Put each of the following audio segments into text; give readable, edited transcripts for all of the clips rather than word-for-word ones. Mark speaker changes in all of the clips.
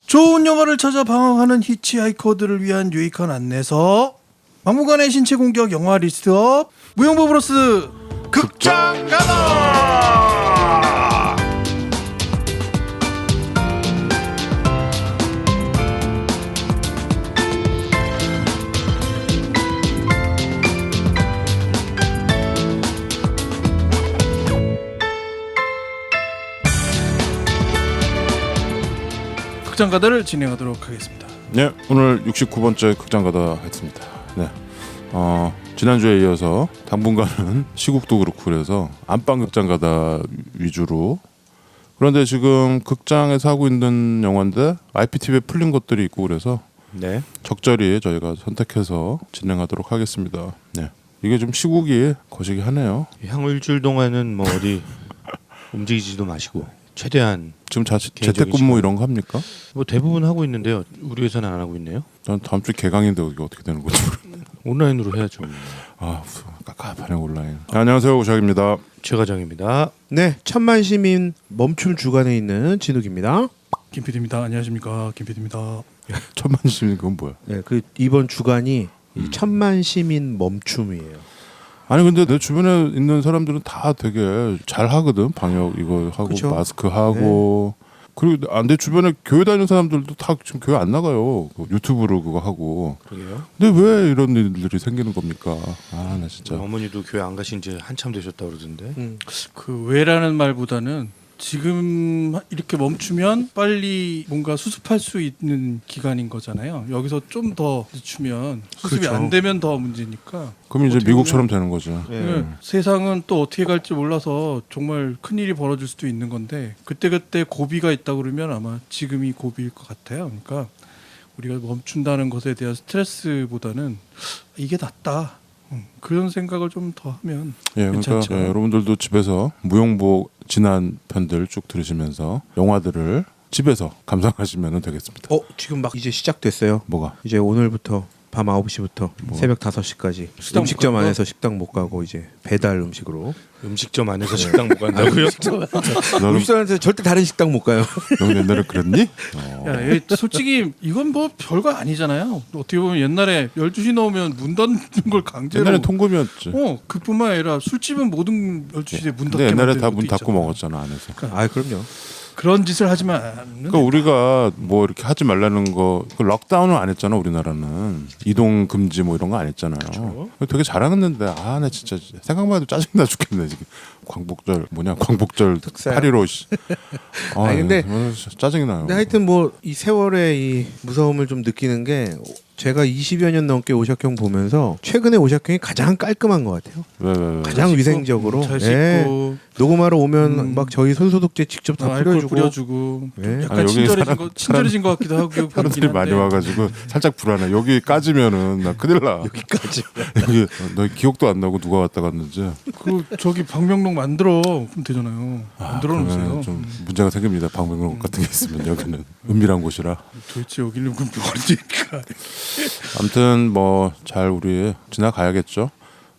Speaker 1: 좋은 영화를 찾아 방황하는 히치하이커들을 위한 유익한 안내서 막무가내 신체 공격 영화 리스트업 무용보 브로스 극장 가다. 극장가다를 진행하도록 하겠습니다.
Speaker 2: 네, 오늘 69번째 극장가다 했습니다. 네, 지난주에 이어서 당분간은 시국도 그렇고 그래서 안방 극장가다 위주로. 그런데 지금 극장에서 하고 있는 영화인데 IPTV에 풀린 것들이 있고 그래서
Speaker 3: 네,
Speaker 2: 적절히 저희가 선택해서 진행하도록 하겠습니다. 네, 이게 좀 시국이 거시기 하네요.
Speaker 3: 향일주일 동안은 뭐 어디 움직이지도 마시고 최대한
Speaker 2: 지금 재택근무 이런 거 합니까?
Speaker 3: 뭐 대부분 하고 있는데요. 우리 회사는 안 하고 있네요.
Speaker 2: 난 다음 주 개강인데 이게 어떻게 되는 거지?
Speaker 3: 온라인으로 해야죠.
Speaker 2: 아, 깝깝하네 온라인. 네, 안녕하세요, 오샥입니다.
Speaker 3: 최과장입니다.
Speaker 4: 네, 천만 시민 멈춤 주간에 있는 진욱입니다.
Speaker 1: 김PD입니다. 안녕하십니까, 김PD입니다.
Speaker 2: 천만 시민 그건 뭐야?
Speaker 4: 네, 그 이번 주간이 이 천만 시민 멈춤이에요.
Speaker 2: 아니 근데 내 주변에 있는 사람들은 다 되게 잘 하거든. 방역 이거 하고
Speaker 4: 그쵸?
Speaker 2: 마스크 하고. 그리고 내 주변에 교회 다니는 사람들도 다 지금 교회 안 나가요. 유튜브로 그거 하고.
Speaker 3: 그러게요.
Speaker 2: 근데 왜 이런 일들이 생기는 겁니까? 아, 나 진짜.
Speaker 3: 어머니도 교회 안 가신 지 한참 되셨다 그러던데.
Speaker 1: 그 왜라는 말보다는 지금 이렇게 멈추면 빨리 뭔가 수습할 수 있는 기간인 거잖아요. 여기서 좀 더 늦추면 수습이
Speaker 4: 그렇죠.
Speaker 1: 안 되면 더 문제니까.
Speaker 2: 그럼 이제
Speaker 1: 어떻게
Speaker 2: 미국처럼 되는 거죠.
Speaker 1: 네. 세상은 또 어떻게 갈지 몰라서 정말 큰일이 벌어질 수도 있는 건데 그때그때 고비가 있다 그러면 아마 지금이 고비일 것 같아요. 그러니까 우리가 멈춘다는 것에 대한 스트레스보다는 이게 낫다. 그런 생각을 좀 더 하면
Speaker 2: 예, 그러니까
Speaker 1: 괜찮죠.
Speaker 2: 여러분들도 집에서 무용보 지난 편들 쭉 들으시면서 영화들을 집에서 감상하시면 되겠습니다.
Speaker 4: 지금 막 이제 시작됐어요.
Speaker 2: 뭐가?
Speaker 4: 이제 오늘부터 밤 9시부터
Speaker 2: 뭐?
Speaker 4: 새벽 5시까지
Speaker 1: 식당
Speaker 4: 음식점
Speaker 1: 못
Speaker 4: 안에서 식당 못 가고 이제 배달 음식으로.
Speaker 3: 음식점 안에서 식당 못 간다고요?
Speaker 2: 너는
Speaker 4: 음식점한테 절대 다른 식당 못 가요.
Speaker 2: 너는 옛날에 그랬니?
Speaker 1: 야, 얘 솔직히 이건 뭐 별거 아니잖아요. 어떻게 보면 옛날에 12시 넘으면 문 닫는 걸 강제로.
Speaker 2: 옛날엔 통금이었지.
Speaker 1: 그뿐만 아니라 술집은 모든 12시에 문 닫게
Speaker 2: 근데 옛날에 다
Speaker 1: 만드는
Speaker 2: 문
Speaker 1: 것도
Speaker 2: 닫고
Speaker 1: 있잖아요.
Speaker 2: 먹었잖아 안에서.
Speaker 4: 아, 그럼요.
Speaker 1: 그런 짓을 하지만 않는.
Speaker 2: 그러니까 우리가 뭐 이렇게 하지 말라는 거, 그 락다운은 안 했잖아 우리나라는. 이동 금지 뭐 이런 거 안 했잖아요. 되게 잘하는데 나 진짜 생각만 해도 짜증나 죽겠네 지금. 광복절
Speaker 4: 특사요?
Speaker 2: 8.15.
Speaker 4: 아니, 근데
Speaker 2: 짜증이 나요.
Speaker 4: 근데 하여튼 뭐 이 세월의 이 무서움을 좀 느끼는 게 제가 20여 년 넘게 오샥형 보면서 최근에 오샥형이 가장 깔끔한 것 같아요.
Speaker 2: 왜.
Speaker 4: 가장 위생적으로.
Speaker 1: 잘
Speaker 4: 예.
Speaker 1: 씻고
Speaker 4: 녹음하러 오면 막 저희 손소독제 직접 다
Speaker 1: 알코올
Speaker 4: 뿌려주고.
Speaker 1: 뿌려주고
Speaker 4: 네.
Speaker 1: 약간
Speaker 2: 아니, 여기
Speaker 1: 친절해진 것 같기도 하고
Speaker 2: 사람들이 많이 와가지고 살짝 불안해. 여기 까지면은 나 큰일 나.
Speaker 4: 여기까지.
Speaker 2: 여기 너 기억도 안 나고 누가 왔다 갔는지.
Speaker 1: 그 저기 방명록 만들어 그럼 되잖아요. 만들어 놓으세요.
Speaker 2: 그러면 좀 문제가 생깁니다. 방명록 같은 게 있으면 여기는 은밀한 곳이라.
Speaker 1: 도대체 여기는 그럼 어디니까?
Speaker 2: 아무튼 뭐 잘 우리 지나가야겠죠.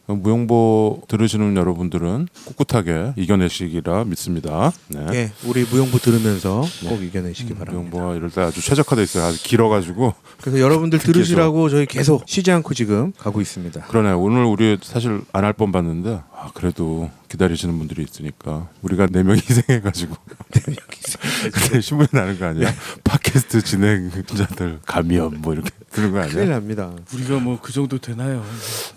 Speaker 2: 무용보 들으시는 여러분들은 꿋꿋하게 이겨내시기라 믿습니다. 네.
Speaker 4: 예, 우리 무용부 들으면서 꼭 이겨내시기 바랍니다.
Speaker 2: 무용보가 이럴 때 아주 최적화돼 있어요. 아주 길어가지고.
Speaker 4: 그래서 여러분들 들으시라고 저희 계속 쉬지 않고 지금 가고 있습니다.
Speaker 2: 그러네. 오늘 우리 사실 안 할 뻔 봤는데 그래도 기다리시는 분들이 있으니까 우리가 4명이 희생해가지고 4명이 근데 신문에 나는 거 아니야? 팟캐스트 진행자들 감염 뭐 이렇게 드는 거
Speaker 4: 큰일
Speaker 2: 아니야?
Speaker 4: 납니다.
Speaker 1: 우리가 뭐 그 정도 되나요?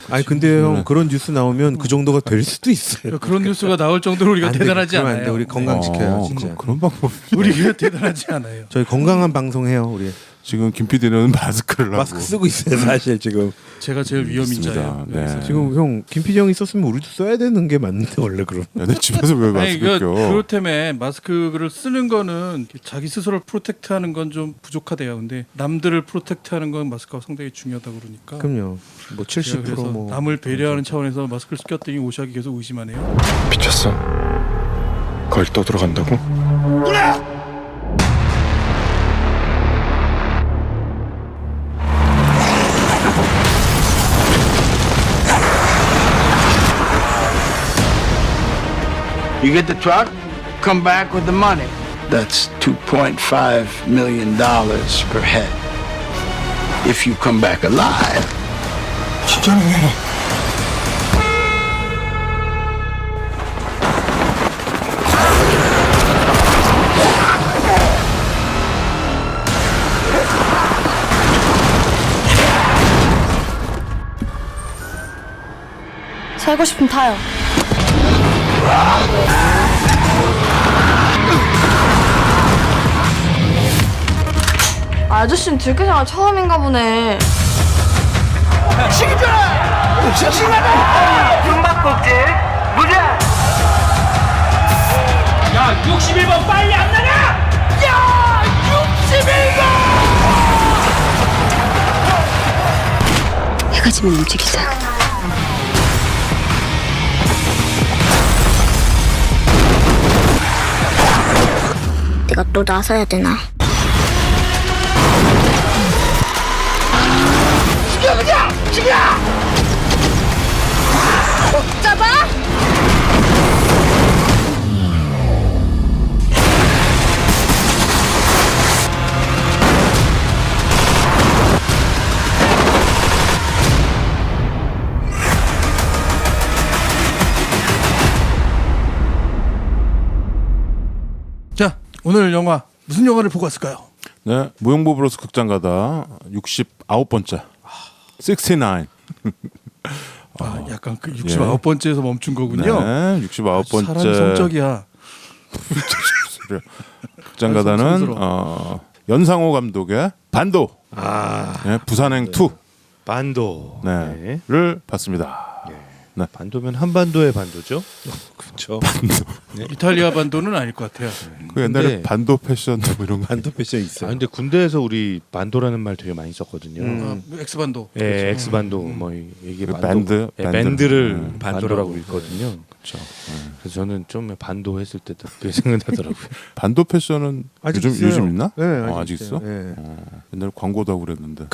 Speaker 4: 아니 근데 형 그런 뉴스 나오면 그 정도가 될 수도 있어요.
Speaker 1: 그런 뉴스가 나올 정도로 우리가
Speaker 4: 안 돼,
Speaker 1: 대단하지
Speaker 4: 그러면 안
Speaker 1: 않아요.
Speaker 4: 돼. 우리 건강 지켜요, 진짜.
Speaker 2: 그런 방법.
Speaker 1: 우리가 대단하지 않아요.
Speaker 4: 저희 건강한 방송해요. 우리
Speaker 2: 지금 김 PD는 마스크를 하고
Speaker 4: 마스크 쓰고 있어요. 사실 지금
Speaker 1: 제가 제일 위험인자예요.
Speaker 2: 있습니다. 네.
Speaker 4: 지금 형 김PD 형이 썼으면 우리도 써야 되는 게 맞는데 원래 그럼.
Speaker 2: 야, 내 집에서 왜
Speaker 1: 아니
Speaker 2: 마스크 껴?
Speaker 1: 그렇다며 마스크를 쓰는 거는 자기 스스로를 프로텍트하는 건 좀 부족하대요. 근데 남들을 프로텍트하는 건 마스크가 상당히 중요하다 그러니까.
Speaker 4: 그럼요. 뭐
Speaker 1: 제가
Speaker 4: 70%
Speaker 1: 그래서
Speaker 4: 뭐
Speaker 1: 남을 배려하는 차원에서 마스크를 꼈더니 오샥이 계속 의심하네요.
Speaker 5: 미쳤어? 거길 또 들어간다고? You get the truck, come back with the money. That's $2.5 million per head. If you come back alive.
Speaker 6: 살고 싶으면 타요. 아저씨는 들깨생활 처음인가 보네.
Speaker 7: 야, 61번 빨리 안 나가! 야, 61번!
Speaker 6: 해가 지면 움직이자. 내가 또 나서야 되나? 잡아!
Speaker 1: 자, 오늘 영화 무슨 영화를 보고 왔을까요?
Speaker 2: 네, 무용보 브로스 극장가다 69번째 69.
Speaker 1: 아, 약간 그 69번째에서 멈춘 거군요.
Speaker 2: 네, 69번째
Speaker 1: 사람이 성적이야.
Speaker 2: 극장가다는
Speaker 1: 성스러워.
Speaker 2: 연상호 감독의 반도 네, 부산행 2
Speaker 3: 반도.
Speaker 2: 네,를 봤습니다.
Speaker 3: 반도면 한반도의 반도죠. 그렇죠.
Speaker 1: 이탈리아 반도는 아닐 것 같아요.
Speaker 2: 그 옛날에
Speaker 3: 근데-
Speaker 2: 반도 패션 뭐 이런 거
Speaker 4: 반도 패션 있어요.
Speaker 3: 근데 군대에서 우리 반도라는 말 되게 많이 썼거든요.
Speaker 1: 아, 엑스 반도.
Speaker 3: 예, 엑스 반도 뭐 이게
Speaker 2: 그
Speaker 3: 반도,
Speaker 2: 밴드?
Speaker 3: 예,
Speaker 2: 밴드.
Speaker 3: 밴드를 반도라고 읽거든요.
Speaker 2: 그렇죠.
Speaker 3: 그래서 저는 좀 반도 했을 때 그게 생각나더라고요.
Speaker 2: 반도 패션은
Speaker 4: 아직
Speaker 2: 요즘
Speaker 4: 있어요.
Speaker 2: 요즘 있나?
Speaker 4: 네,
Speaker 2: 아직 있어?
Speaker 4: 네.
Speaker 2: 옛날에 광고도 하고 그랬는데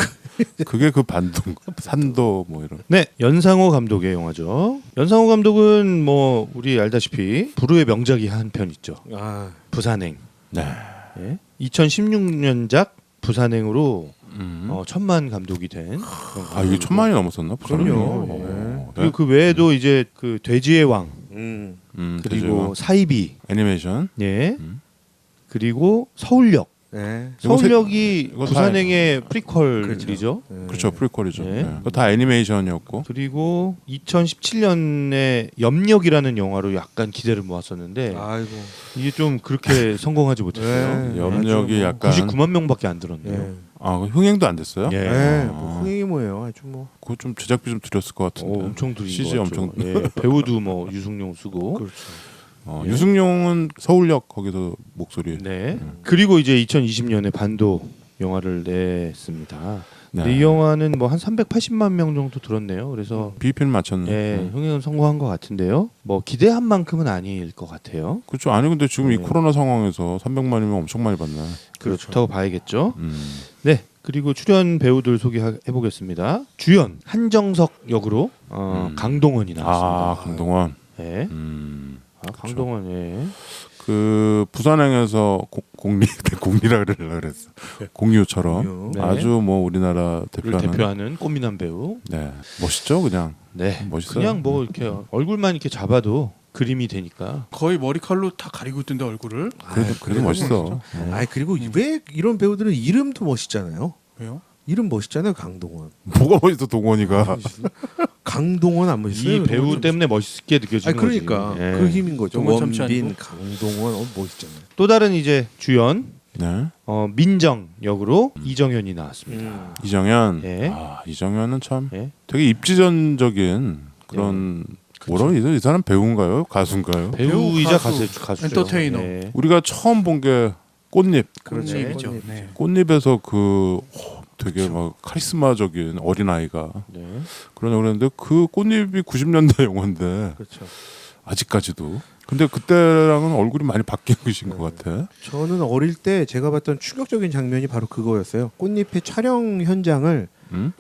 Speaker 2: 그게 그 반도 산도 뭐 이런.
Speaker 3: 네, 연상호 감독의 영화죠. 연상호 감독은 뭐 우리 알다시피 불후의 명작이 한 편 있죠.
Speaker 4: 아,
Speaker 3: 부산행.
Speaker 2: 네.
Speaker 3: 예? 2016년작 부산행으로
Speaker 2: 음.
Speaker 3: 1000만 감독이 된.
Speaker 2: 아 이게 1000만이 넘었었나?
Speaker 4: 그럼요.
Speaker 2: 네.
Speaker 3: 그리고 그 외에도 이제 그 돼지의 왕
Speaker 2: 그리고
Speaker 3: 그리고 사이비
Speaker 2: 애니메이션.
Speaker 3: 예
Speaker 2: 음.
Speaker 3: 그리고 서울역.
Speaker 4: 네.
Speaker 3: 서울역이
Speaker 2: 이거 다-
Speaker 3: 부산행의 프리퀄이죠.
Speaker 2: 그렇죠. 프리퀄이죠.
Speaker 3: 네.
Speaker 2: 네. 그거 다 애니메이션이었고.
Speaker 3: 그리고 2017년에 염력이라는 영화로 약간 기대를 모았었는데
Speaker 4: 아이고.
Speaker 3: 이게 좀 그렇게 성공하지 못했어요.
Speaker 4: 네.
Speaker 2: 염력이 약간
Speaker 3: 99만 명밖에 안 들었네요.
Speaker 4: 네.
Speaker 2: 아 흥행도 안 됐어요?
Speaker 3: 예.
Speaker 4: 네. 뭐 흥행이 뭐예요? 아주 뭐.
Speaker 2: 그거 좀 제작비 좀 들였을 것 같은데.
Speaker 3: 엄청 들인
Speaker 2: CG
Speaker 3: 것 같죠.
Speaker 2: 엄청.
Speaker 3: 예, 배우도 뭐 유승용 쓰고.
Speaker 4: 그렇죠.
Speaker 3: 예.
Speaker 2: 유승용은 서울역 거기서 목소리.
Speaker 3: 네. 그리고 이제 2020년에 반도 영화를 냈습니다.
Speaker 2: 네.
Speaker 3: 근데 이 영화는 뭐 한 380만 명 정도 들었네요. 그래서
Speaker 2: 비피는 맞췄네.
Speaker 3: 예, 흥행은 성공한 것 같은데요. 뭐 기대한 만큼은 아닐 것 같아요.
Speaker 2: 그렇죠. 아니 근데 지금 이
Speaker 3: 네.
Speaker 2: 코로나 상황에서 300만이면 엄청 많이 받네.
Speaker 3: 그렇다고 봐야겠죠.
Speaker 2: 음.
Speaker 3: 네. 그리고 출연 배우들 소개해 보겠습니다. 주연 한정석 역으로 강동원이 나왔습니다.
Speaker 2: 아 강동원.
Speaker 3: 예. 강동원 예.
Speaker 2: 그 부산행에서 공리라 그랬어. 공유처럼
Speaker 4: 공유.
Speaker 3: 네.
Speaker 2: 아주 뭐 우리나라
Speaker 3: 를
Speaker 2: 대표하는.
Speaker 3: 대표하는 꽃미남 배우.
Speaker 2: 네 멋있죠 그냥.
Speaker 3: 네.
Speaker 2: 멋있어요.
Speaker 3: 그냥 뭐 이렇게 얼굴만 이렇게 잡아도 그림이 되니까.
Speaker 1: 거의 머리칼로 다 가리고 있던데 얼굴을.
Speaker 2: 그래도 멋있어.
Speaker 4: 아, 그리고 왜 이런 배우들은 이름도 멋있잖아요.
Speaker 1: 왜요?
Speaker 4: 이름 멋있잖아요, 강동원.
Speaker 2: 뭐가 멋있어 동원이가.
Speaker 4: 강동원 안 멋있어요?
Speaker 3: 이 배우 때문에 멋있게 느껴지는
Speaker 4: 아, 그러니까
Speaker 3: 거지. 예.
Speaker 4: 그 힘인 거죠.
Speaker 1: 동원 참치
Speaker 4: 원빈,
Speaker 1: 아니고?
Speaker 4: 강동원, 멋있잖아요.
Speaker 3: 또 다른 이제 주연
Speaker 2: 네.
Speaker 3: 민정 역으로 이정현이 나왔습니다.
Speaker 2: 이정현.
Speaker 3: 예.
Speaker 2: 아 이정현은 참
Speaker 3: 예.
Speaker 2: 되게 입지전적인 그런. 뭐라 이 사람 배우인가요? 가수인가요?
Speaker 3: 배우이자
Speaker 1: 가수,
Speaker 3: 가수죠.
Speaker 1: 엔터테이너.
Speaker 3: 예.
Speaker 2: 우리가 처음 본 게 꽃잎.
Speaker 1: 꽃잎이죠.
Speaker 4: 꽃잎.
Speaker 1: 네.
Speaker 2: 꽃잎에서 그 되게 막 카리스마적인 어린 아이가
Speaker 3: 네.
Speaker 2: 그러냐 그랬는데 그 꽃잎이 90년대 영화인데
Speaker 4: 그렇죠.
Speaker 2: 아직까지도 근데 그때랑은 얼굴이 많이 바뀌신 것 같아.
Speaker 4: 저는 어릴 때 제가 봤던 충격적인 장면이 바로 그거였어요. 꽃잎의 촬영 현장을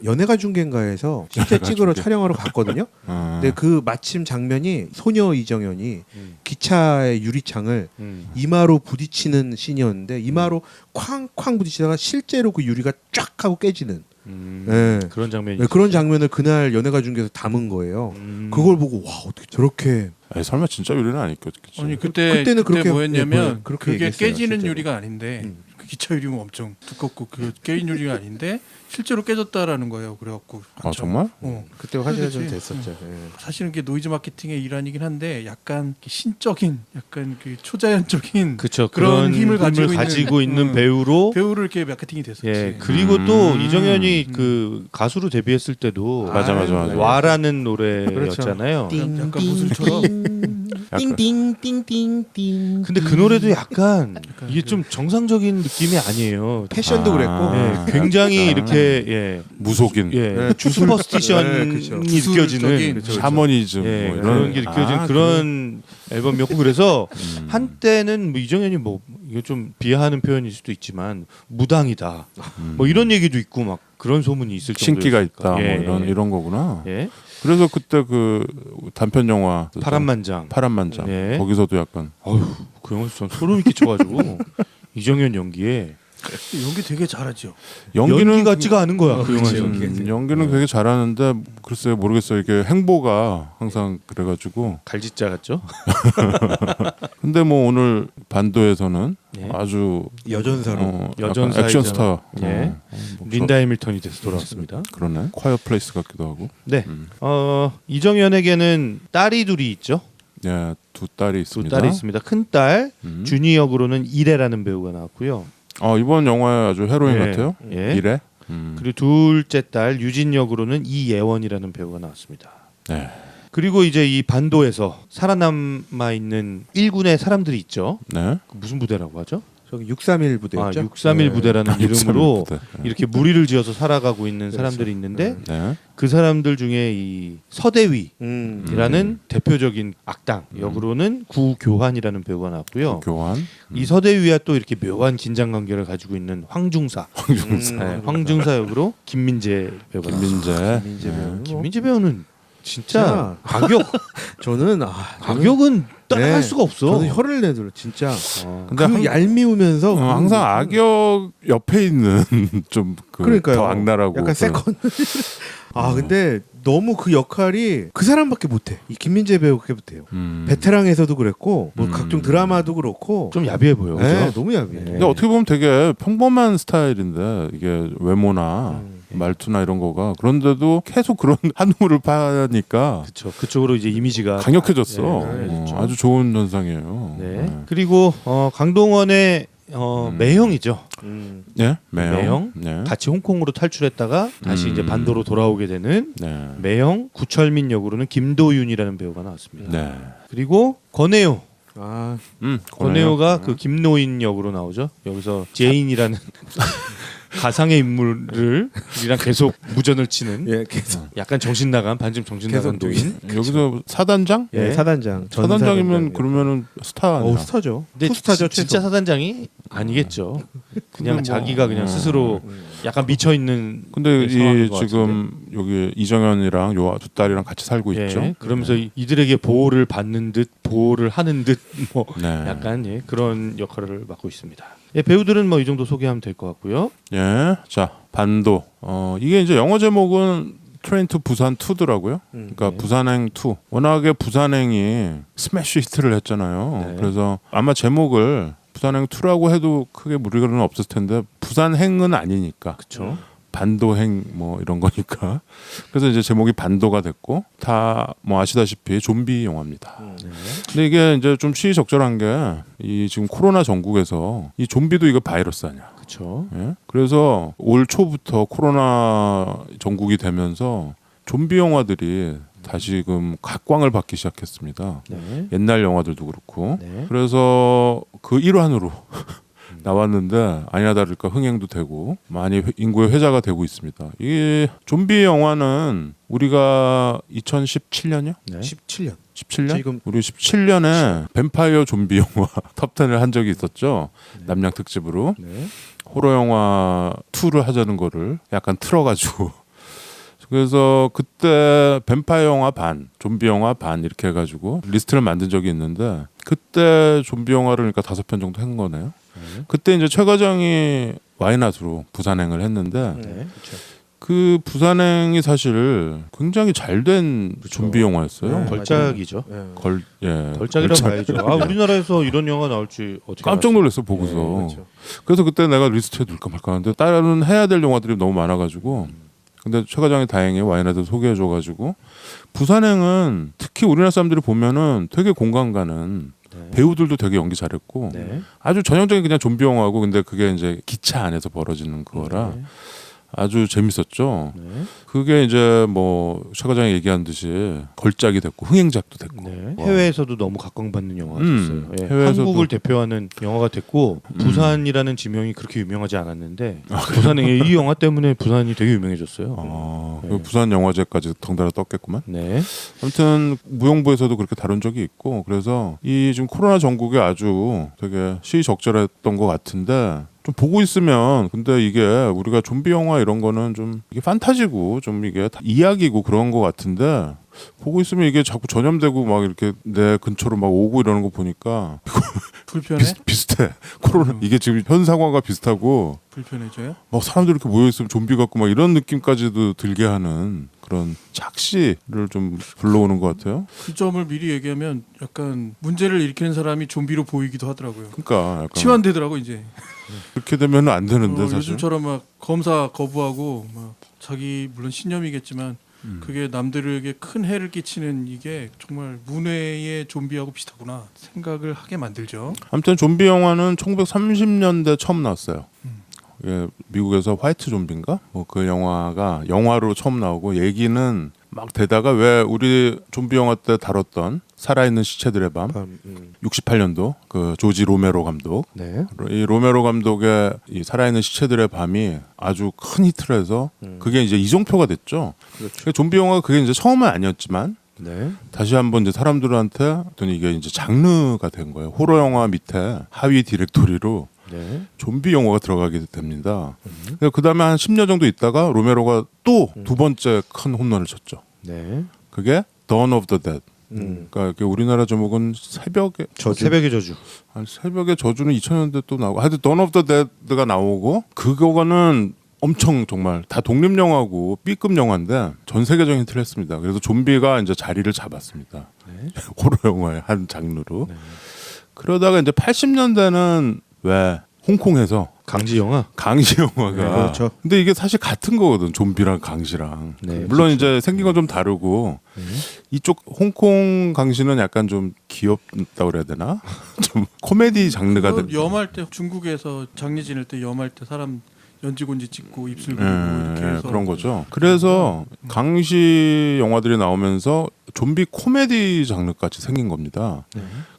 Speaker 4: 연예가 중계인가에서 실제
Speaker 2: 연예가
Speaker 4: 찍으러
Speaker 2: 중계.
Speaker 4: 촬영하러 갔거든요.
Speaker 2: 아.
Speaker 4: 근데 그 마침 장면이 소녀 이정현이 기차의 유리창을 이마로 부딪히는 씬이었는데 이마로 쾅쾅 부딪히다가 실제로 그 유리가 쫙 하고 깨지는 네.
Speaker 3: 그런 장면이
Speaker 4: 네, 그런 장면을 그날 연예가 중계에서 담은 거예요. 그걸 보고 와 어떻게 저렇게
Speaker 2: 아니, 설마 진짜 유리는 아니겠지.
Speaker 1: 아니
Speaker 4: 그때는
Speaker 1: 그때
Speaker 4: 그렇게
Speaker 1: 뭐였냐면
Speaker 4: 그렇게
Speaker 1: 그게
Speaker 4: 얘기했어요,
Speaker 1: 깨지는
Speaker 4: 실제로.
Speaker 1: 유리가 아닌데 그 기차 유리가 엄청 두껍고 그 깨진 유리가 아닌데 실제로 깨졌다라는 거예요. 그래갖고
Speaker 2: 아 정말?
Speaker 4: 그때 화제가 좀
Speaker 1: 그렇지.
Speaker 4: 됐었죠. 예.
Speaker 1: 사실은 그게 노이즈 마케팅의 일환이긴 한데 약간 신적인, 약간 그 초자연적인
Speaker 3: 그쵸
Speaker 1: 그런
Speaker 3: 그런
Speaker 1: 힘을
Speaker 3: 힘을 가지고 있는 배우로
Speaker 1: 배우를 이렇게 마케팅이 됐었지.
Speaker 3: 예 그리고 또
Speaker 2: 음.
Speaker 3: 이정현이 그 가수로 데뷔했을 때도
Speaker 2: 맞아.
Speaker 3: 와라는 노래였잖아요.
Speaker 1: 약간 무술처럼
Speaker 4: 띵띵띵띵띵.
Speaker 3: 근데 그 노래도 약간 이게 좀 정상적인 느낌이 아니에요.
Speaker 4: 패션도 그랬고
Speaker 3: 예, 굉장히 이렇게 예,
Speaker 2: 무속인,
Speaker 3: 예, 슈퍼스티션이
Speaker 4: 그쵸.
Speaker 3: 느껴지는
Speaker 1: 그쵸.
Speaker 2: 샤머니즘
Speaker 3: 예,
Speaker 2: 뭐 이런
Speaker 3: 그런 게 느껴지는 그런 앨범이었고 그래서
Speaker 2: 음.
Speaker 3: 한때는 뭐 이정현이 뭐 이게 좀 비하하는 표현일 수도 있지만 무당이다 뭐 이런 얘기도 있고 막 그런 소문이 있을
Speaker 2: 신기가
Speaker 3: 정도였으니까.
Speaker 2: 있다
Speaker 3: 예,
Speaker 2: 뭐 이런 거구나.
Speaker 3: 예.
Speaker 2: 그래서 그때 그 단편 영화
Speaker 3: 파란만장
Speaker 2: 파란만장
Speaker 3: 예.
Speaker 2: 거기서도 약간
Speaker 3: 어휴 그 영화 전 소름이 끼쳐가지고 이정현 연기에
Speaker 1: 연기 되게 잘하죠.
Speaker 2: 연기는
Speaker 3: 연기 같지가 않은 거야 그
Speaker 4: 그치,
Speaker 3: 영화에서.
Speaker 2: 연기는 되게 잘하는데 글쎄요 모르겠어요. 이게 행보가 항상 그래가지고
Speaker 3: 갈짓자 같죠?
Speaker 2: 근데 뭐 오늘 반도에서는
Speaker 3: 예.
Speaker 2: 아주
Speaker 4: 여전사로
Speaker 3: 여전
Speaker 2: 약간 액션
Speaker 3: 사이자.
Speaker 2: 스타
Speaker 3: 예.
Speaker 2: 뭐
Speaker 3: 린다 해밀턴이 돼서 돌아왔습니다.
Speaker 2: 그러네 콰이어 플레이스 같기도 하고
Speaker 3: 네. 이정현에게는 딸이 둘이 있죠.
Speaker 2: 예, 두 딸이
Speaker 3: 두
Speaker 2: 있습니다.
Speaker 3: 딸이 있습니다. 큰 딸 준희 역으로는 이래라는 배우가 나왔고요.
Speaker 2: 이번 영화에 아주 헤로인
Speaker 3: 예.
Speaker 2: 같아요.
Speaker 3: 예.
Speaker 2: 이래.
Speaker 3: 그리고 둘째 딸 유진 역으로는 이예원이라는 배우가 나왔습니다.
Speaker 2: 네.
Speaker 3: 그리고 이제 이 반도에서 살아남아 있는 1군의 사람들이 있죠.
Speaker 2: 네.
Speaker 3: 그 무슨 부대라고 하죠?
Speaker 4: 저기 631 부대였죠.
Speaker 3: 631 부대라는 이름으로
Speaker 2: 631 부대.
Speaker 3: 이렇게 무리를 지어서 살아가고 있는 사람들이 있는데
Speaker 2: 네.
Speaker 3: 그 사람들 중에 이 서대위 이라는 대표적인 악당 역으로는 구교환이라는 배우가 나왔고요.
Speaker 2: 교환.
Speaker 3: 이 서대위와 또 이렇게 묘한 긴장 관계를 가지고 있는 황중사, 황중사 역으로 김민재 배우가 나왔습니다.
Speaker 2: 민재.
Speaker 3: 김민재 배우는 진짜 악역
Speaker 4: 저는
Speaker 3: 악역은 따라갈
Speaker 4: 네.
Speaker 3: 수가 없어.
Speaker 4: 저는 혀를 내더라 진짜.
Speaker 2: 근데
Speaker 4: 그 얄미우면서
Speaker 2: 항상 악역 옆에 있는 좀
Speaker 4: 그러니까요.
Speaker 2: 더 악랄하고
Speaker 4: 약간 세컨. 근데 너무 그 역할이 그 사람밖에 못해. 이 김민재 배우밖에 못해요. 베테랑에서도 그랬고 뭐 각종 드라마도 그렇고
Speaker 3: 좀 야비해 보여.
Speaker 4: 네,
Speaker 3: 그죠?
Speaker 4: 너무 야비해.
Speaker 2: 근데 어떻게 보면 되게 평범한 스타일인데 이게 외모나 말투나 이런 거가 그런데도 계속 그런 한우를 파니까
Speaker 3: 그렇죠. 그쪽으로 이제 이미지가
Speaker 2: 강력해졌어.
Speaker 3: 네, 그렇죠.
Speaker 2: 아주 좋은 현상이에요.
Speaker 3: 네. 그리고 강동원의 매형이죠.
Speaker 2: 네, 매형.
Speaker 3: 매형.
Speaker 2: 네.
Speaker 3: 같이 홍콩으로 탈출했다가 다시 이제 반도로 돌아오게 되는
Speaker 2: 네.
Speaker 3: 매형 구철민 역으로는 김도윤이라는 배우가 나왔습니다.
Speaker 2: 네.
Speaker 3: 그리고 권혜요. 권혜요가
Speaker 2: 네.
Speaker 3: 그 김노인 역으로 나오죠. 여기서 제인이라는 가상의 인물을 우리랑 계속 무전을 치는
Speaker 4: 예, 계속
Speaker 3: 약간 정신 나간 반쯤 정신 나간
Speaker 4: 계속
Speaker 3: 노인.
Speaker 2: 여기서 사단장?
Speaker 3: 예.
Speaker 4: 사단장. 전
Speaker 2: 사단장이면 그러면은 스타 아니야?
Speaker 4: 스타죠.
Speaker 3: 근데
Speaker 4: 투스타죠.
Speaker 3: 진짜 사단장이 아니겠죠. 그냥
Speaker 2: 뭐,
Speaker 3: 자기가 그냥 스스로 약간 미쳐 있는.
Speaker 2: 근데
Speaker 3: 상황인
Speaker 2: 이
Speaker 3: 것
Speaker 2: 지금 여기 이정현이랑 요 두 딸이랑 같이 살고 있죠.
Speaker 3: 그러면서 이들에게 보호를 받는 듯 보호를 하는 듯 뭐
Speaker 2: 네.
Speaker 3: 약간 그런 역할을 맡고 있습니다. 배우들은 뭐 이 정도 소개하면 될 것 같고요.
Speaker 2: 예. 자, 반도. 이게 이제 영어 제목은 트레인 투 부산 2더라고요. 그러니까 부산행 2. 워낙에 부산행이 스매시 히트를 했잖아요.
Speaker 3: 네.
Speaker 2: 그래서 아마 제목을 부산행 2라고 해도 크게 무리는 없을 텐데 부산행은 아니니까.
Speaker 3: 그렇죠.
Speaker 2: 반도행 뭐 이런 거니까. 그래서 이제 제목이 반도가 됐고 다 뭐 아시다시피 좀비 영화입니다. 근데 이게 이제 좀 시의적절한 게 이 지금 코로나 전국에서 이 좀비도 이거 바이러스 아니야.
Speaker 3: 그렇죠.
Speaker 2: 예? 그래서 올 초부터 코로나 전국이 되면서 좀비 영화들이 다시금 각광을 받기 시작했습니다.
Speaker 3: 네.
Speaker 2: 옛날 영화들도 그렇고.
Speaker 3: 네.
Speaker 2: 그래서 그 일환으로 나왔는데 아니나 다를까 흥행도 되고 많이 인구의 회자가 되고 있습니다. 이 좀비 영화는 우리가 2017년이요?
Speaker 3: 네.
Speaker 4: 17년.
Speaker 2: 17년?
Speaker 4: 지금
Speaker 2: 우리 17년에 뱀파이어 좀비 영화 탑10을 한 적이 있었죠. 남양 특집으로.
Speaker 3: 네.
Speaker 2: 호러 영화 2를 하자는 거를 약간 틀어가지고 그래서 그때 뱀파이어 영화 반, 좀비 영화 반 이렇게 해가지고 리스트를 만든 적이 있는데 그때 좀비 영화를 그러니까 5편 정도 한 거네요. 그때 이제 최 과장이 와이낫으로 부산행을 했는데
Speaker 3: 네.
Speaker 4: 그렇죠.
Speaker 2: 그 부산행이 사실 굉장히 잘된 좀비 영화였어요.
Speaker 4: 네.
Speaker 3: 걸작이죠.
Speaker 4: 예.
Speaker 3: 걸작이라고 봐야죠. 아 우리나라에서 이런 영화 나올지 어떻게
Speaker 2: 깜짝
Speaker 3: 알았어요?
Speaker 2: 놀랐어 보고서.
Speaker 4: 그렇죠.
Speaker 2: 그래서 그때 내가 리스트에 넣을까 말까 하는데 다른 해야 될 영화들이 너무 많아가지고 근데 최 과장이 다행히 와이낫을 소개해줘가지고 부산행은 특히 우리나라 사람들이 보면은 되게 공감 가는
Speaker 3: 네.
Speaker 2: 배우들도 되게 연기 잘했고
Speaker 3: 네.
Speaker 2: 아주 전형적인 그냥 좀비 영화고 근데 그게 이제 기차 안에서 벌어지는 그거라
Speaker 3: 네.
Speaker 2: 아주 재밌었죠.
Speaker 3: 네.
Speaker 2: 그게 이제 뭐 최 과장이 얘기한 듯이 걸작이 됐고 흥행작도 됐고
Speaker 3: 네. 해외에서도 너무 각광받는 영화가 됐어요. 예.
Speaker 2: 해외에서도.
Speaker 3: 한국을 대표하는 영화가 됐고 부산이라는 지명이 그렇게 유명하지 않았는데 부산에 이 영화 때문에 부산이 되게 유명해졌어요.
Speaker 2: 그 부산 영화제까지 덩달아 떴겠구만.
Speaker 3: 네.
Speaker 2: 아무튼 무용부에서도 그렇게 다룬 적이 있고 그래서 이 지금 코로나 전국에 아주 되게 시의적절했던 것 같은데 좀 보고 있으면 근데 이게 우리가 좀비 영화 이런 거는 좀 이게 판타지고 좀 이게 다 이야기고 그런 것 같은데 보고 있으면 이게 자꾸 전염되고 막 이렇게 내 근처로 막 오고 이러는 거 보니까
Speaker 1: 불편해?
Speaker 2: 비슷해. 코로나 이게 지금 현 상황과 비슷하고
Speaker 1: 불편해져요?
Speaker 2: 막 사람들이 이렇게 모여 있으면 좀비 같고 막 이런 느낌까지도 들게 하는 그런 착시를 좀 불러오는 것 같아요.
Speaker 1: 그 점을 미리 얘기하면 약간 문제를 일으키는 사람이 좀비로 보이기도 하더라고요.
Speaker 2: 그러니까 약간
Speaker 1: 치환되더라고 이제.
Speaker 2: 그렇게 되면 안 되는데 사실.
Speaker 1: 요즘처럼 막 검사 거부하고 막 자기 물론 신념이겠지만 그게 남들에게 큰 해를 끼치는 이게 정말 문외의 좀비하고 비슷하구나 생각을 하게 만들죠.
Speaker 2: 아무튼 좀비 영화는 1930년대 처음 나왔어요. 예, 미국에서 화이트 좀비인가? 뭐 그 영화가 영화로 처음 나오고 얘기는 막 되다가 왜 우리 좀비 영화 때 다뤘던 살아있는 시체들의 밤 68년도 그 조지 로메로 감독
Speaker 3: 네.
Speaker 2: 이 로메로 감독의 이 살아있는 시체들의 밤이 아주 큰 히트를 해서 그게 이제 이정표가 됐죠. 그러니까 좀비 영화가 그게 이제 처음은 아니었지만
Speaker 3: 네.
Speaker 2: 다시 한번 이제 사람들한테 어떤 이게 이제 장르가 된 거예요. 호러 영화 밑에 하위 디렉토리로
Speaker 3: 네.
Speaker 2: 좀비 영화가 들어가게 됩니다. 그 다음에 한 10년 정도 있다가 로메로가 또 두 번째 큰 홈런을 쳤죠.
Speaker 3: 네.
Speaker 2: 그게 Dawn of the Dead. 그러니까 이게 우리나라 제목은 새벽의
Speaker 3: 새벽의 저주.
Speaker 2: 아니, 새벽의 저주는 2000년대 또 나오고 하여튼 Dawn of the Dead가 나오고 그거는 엄청 정말 다 독립 영화고 B급 영화인데 전 세계적인 히트를 했습니다. 그래서 좀비가 이제 자리를 잡았습니다.
Speaker 3: 네.
Speaker 2: 호러 영화의 한 장르로.
Speaker 3: 네.
Speaker 2: 그러다가 이제 80년대는 왜 홍콩에서
Speaker 3: 강지 영화.
Speaker 2: 강시 영화가
Speaker 4: 네, 그렇죠.
Speaker 2: 근데 이게 사실 같은 거거든. 좀비랑 강시랑.
Speaker 3: 네,
Speaker 2: 물론 이제 생긴 건 좀 다르고 이쪽 홍콩 강시는 약간 좀 귀엽다 그래야 되나? 좀 코미디 장르가
Speaker 1: 그거
Speaker 2: 된.
Speaker 1: 염할 때 중국에서 장례 지낼 때 염할 때 사람 연지곤지 찍고 입술 그리고 이렇게 해서
Speaker 2: 그런 거죠. 그래서 강시 영화들이 나오면서 좀비 코미디 장르까지 생긴 겁니다.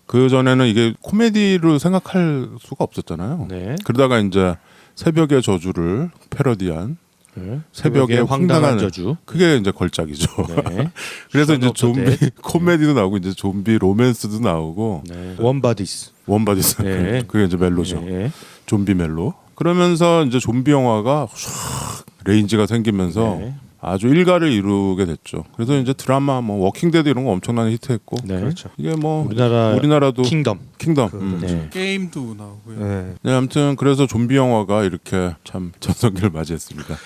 Speaker 2: 그 전에는 이게 코미디로 생각할 수가 없었잖아요.
Speaker 3: 네.
Speaker 2: 그러다가 이제 새벽의 저주를 패러디한
Speaker 3: 네.
Speaker 2: 새벽의 황당한
Speaker 3: 저주.
Speaker 2: 그게 이제 걸작이죠.
Speaker 3: 네.
Speaker 2: 그래서 이제
Speaker 3: Shaun of the
Speaker 2: 좀비
Speaker 3: Dead.
Speaker 2: 코미디도 나오고 이제 좀비 로맨스도 나오고
Speaker 3: 네. 원바디스.
Speaker 2: 원바디스
Speaker 3: 네.
Speaker 2: 그게 이제 멜로죠.
Speaker 3: 네.
Speaker 2: 좀비 멜로. 그러면서 이제 좀비 영화가 샥 레인지가 생기면서
Speaker 3: 네.
Speaker 2: 아주 일가를 이루게 됐죠. 그래서 이제 드라마 뭐 워킹데드 이런 거 엄청나게 히트했고
Speaker 3: 네.
Speaker 4: 그렇죠.
Speaker 2: 이게 뭐
Speaker 3: 킹덤.
Speaker 2: 우리나라도 킹덤.
Speaker 3: 네.
Speaker 1: 게임도 나오고요.
Speaker 4: 네.
Speaker 2: 네, 아무튼 그래서 좀비 영화가 이렇게 참 전성기를 맞이했습니다.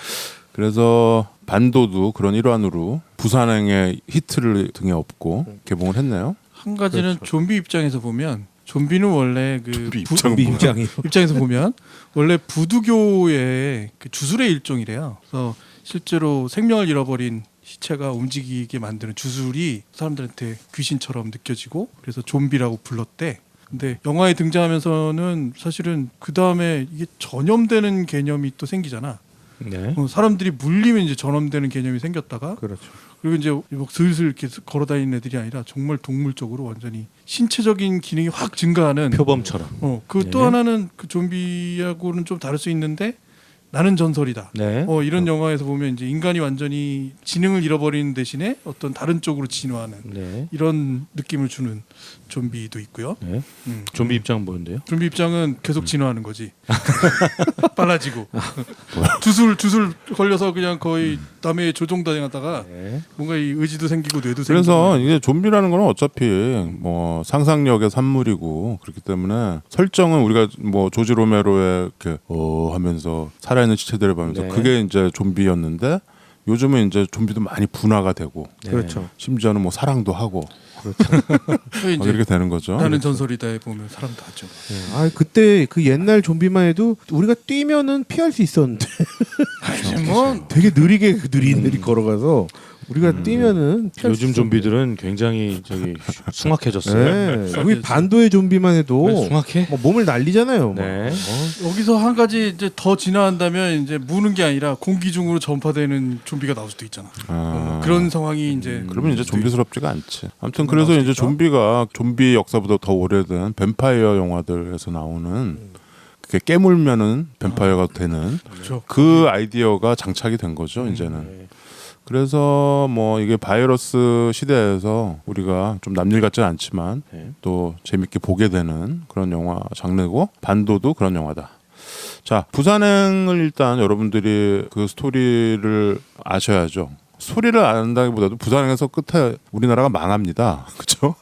Speaker 2: 그래서 반도도 그런 일환으로 부산행의 히트를 등에 업고 개봉을 했네요.
Speaker 1: 한 가지는 좀비 입장에서 보면 좀비는 원래 그
Speaker 2: 좀비
Speaker 1: 입장에서 보면 원래 부두교의 그 주술의 일종이래요. 그래서 실제로 생명을 잃어버린 시체가 움직이게 만드는 주술이 사람들한테 귀신처럼 느껴지고 그래서 좀비라고 불렀대. 근데 영화에 등장하면서는 사실은 그 다음에 이게 전염되는 개념이 또 생기잖아.
Speaker 3: 네.
Speaker 1: 사람들이 물리면 이제 전염되는 개념이 생겼다가
Speaker 4: 그렇죠.
Speaker 1: 그리고 이제 막 슬슬 이렇게 걸어다니는 애들이 아니라 정말 동물적으로 완전히 신체적인 기능이 확 증가하는
Speaker 3: 표범처럼.
Speaker 1: 그 또
Speaker 3: 네.
Speaker 1: 하나는 그 좀비하고는 좀 다를 수 있는데 나는 전설이다.
Speaker 3: 네.
Speaker 1: 이런 영화에서 보면 이제 인간이 완전히 지능을 잃어버리는 대신에 어떤 다른 쪽으로 진화하는
Speaker 3: 네.
Speaker 1: 이런 느낌을 주는 좀비도 있고요.
Speaker 3: 네. 좀비 입장은 뭐인데요?
Speaker 1: 좀비 입장은 계속 진화하는 거지. 빨라지고 주술 걸려서 그냥 거의 남의 조종당하다가
Speaker 3: 네.
Speaker 1: 뭔가 이 의지도 생기고 뇌도
Speaker 2: 그래서
Speaker 1: 생기고.
Speaker 2: 이게 좀비라는 거는 어차피 뭐 상상력의 산물이고 그렇기 때문에 설정은 우리가 뭐 조지 로메로의 이렇게 하면서 살아있는 시체들을 보면서
Speaker 3: 네.
Speaker 2: 그게 이제 좀비였는데 요즘은 이제 좀비도 많이 분화가 되고
Speaker 4: 그렇죠.
Speaker 2: 심지어는 뭐 사랑도 하고
Speaker 1: 그게 이제
Speaker 2: 이렇게 되는 거죠.
Speaker 1: 나는 전설이다에 보면 사람도 하죠.
Speaker 4: 아 그때 그 옛날 좀비만 해도 우리가 뛰면은 피할 수 있었는데
Speaker 1: 이제 뭐
Speaker 4: 되게 느리게 느릿느릿 걸어가서 우리가 뛰면은 피할 수
Speaker 3: 요즘
Speaker 4: 있었는데.
Speaker 3: 좀비들은 굉장히 저기 숭악해졌어요.
Speaker 4: 네. 우리 반도의 좀비만 해도
Speaker 3: 왜 숭악해?
Speaker 4: 뭐 몸을 날리잖아요.
Speaker 3: 네.
Speaker 1: 여기서 한 가지 이제 더 진화한다면 이제 무는 게 아니라 공기 중으로 전파되는 좀비가 나올 수도 있잖아. 그런 상황이 이제
Speaker 2: 그러면 이제 좀비스럽지가 않지. 아무튼 그래서 이제 좀비가 좀비 역사보다 더 오래된 뱀파이어 영화들에서 나오는 그게 깨물면은 뱀파이어가 되는
Speaker 1: 그렇죠.
Speaker 2: 그 아이디어가 장착이 된 거죠. 이제는. 그래서 뭐 이게 바이러스 시대에서 우리가 좀 남일 같지는 않지만
Speaker 3: 네.
Speaker 2: 또 재밌게 보게 되는 그런 영화 장르고 반도도 그런 영화다. 자, 부산행을 일단 여러분들이 그 스토리를 아셔야죠. 스토리를 안다기보다도 부산행에서 끝에 우리나라가 망합니다. 그렇죠?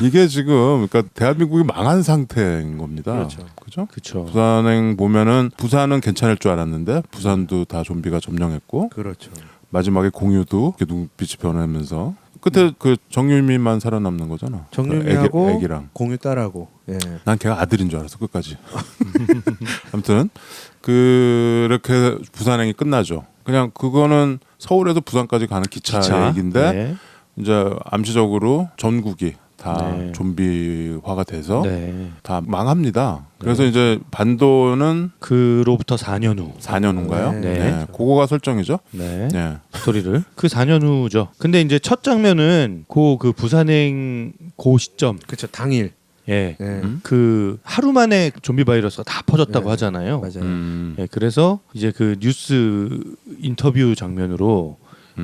Speaker 2: 이게 지금 그러니까 대한민국이 망한 상태인 겁니다.
Speaker 3: 그렇죠.
Speaker 2: 그죠?
Speaker 3: 그렇죠.
Speaker 2: 부산행 보면은 부산은 괜찮을 줄 알았는데 부산도 다 좀비가 점령했고
Speaker 4: 그렇죠.
Speaker 2: 마지막에 공유도 이렇게 눈빛이 변하면서 끝에 그 정유미만 살아남는 거잖아.
Speaker 4: 정유미하고
Speaker 2: 그 애기랑.
Speaker 4: 공유 딸하고. 예.
Speaker 2: 난 걔가 아들인 줄 알았어 끝까지. 아무튼 그렇게 부산행이 끝나죠. 그냥 그거는 서울에서 부산까지 가는 기차 얘기인데
Speaker 3: 네.
Speaker 2: 이제 암시적으로 전국이 다
Speaker 3: 네.
Speaker 2: 좀비화가 돼서
Speaker 3: 네.
Speaker 2: 다 망합니다. 그래서 이제 반도는
Speaker 3: 그로부터 4년 후.
Speaker 2: 4년 후인가요?
Speaker 3: 네.
Speaker 2: 네. 그거가 설정이죠.
Speaker 3: 네.
Speaker 2: 네.
Speaker 3: 스토리를 그 4년 후죠. 근데 이제 첫 장면은 그 부산행 고 시점.
Speaker 4: 그렇죠. 당일.
Speaker 3: 예.
Speaker 4: 예.
Speaker 3: 그 하루 만에 좀비 바이러스가 다 퍼졌다고
Speaker 4: 네.
Speaker 3: 하잖아요.
Speaker 4: 맞아요.
Speaker 3: 예, 그래서 이제 그 뉴스 인터뷰 장면으로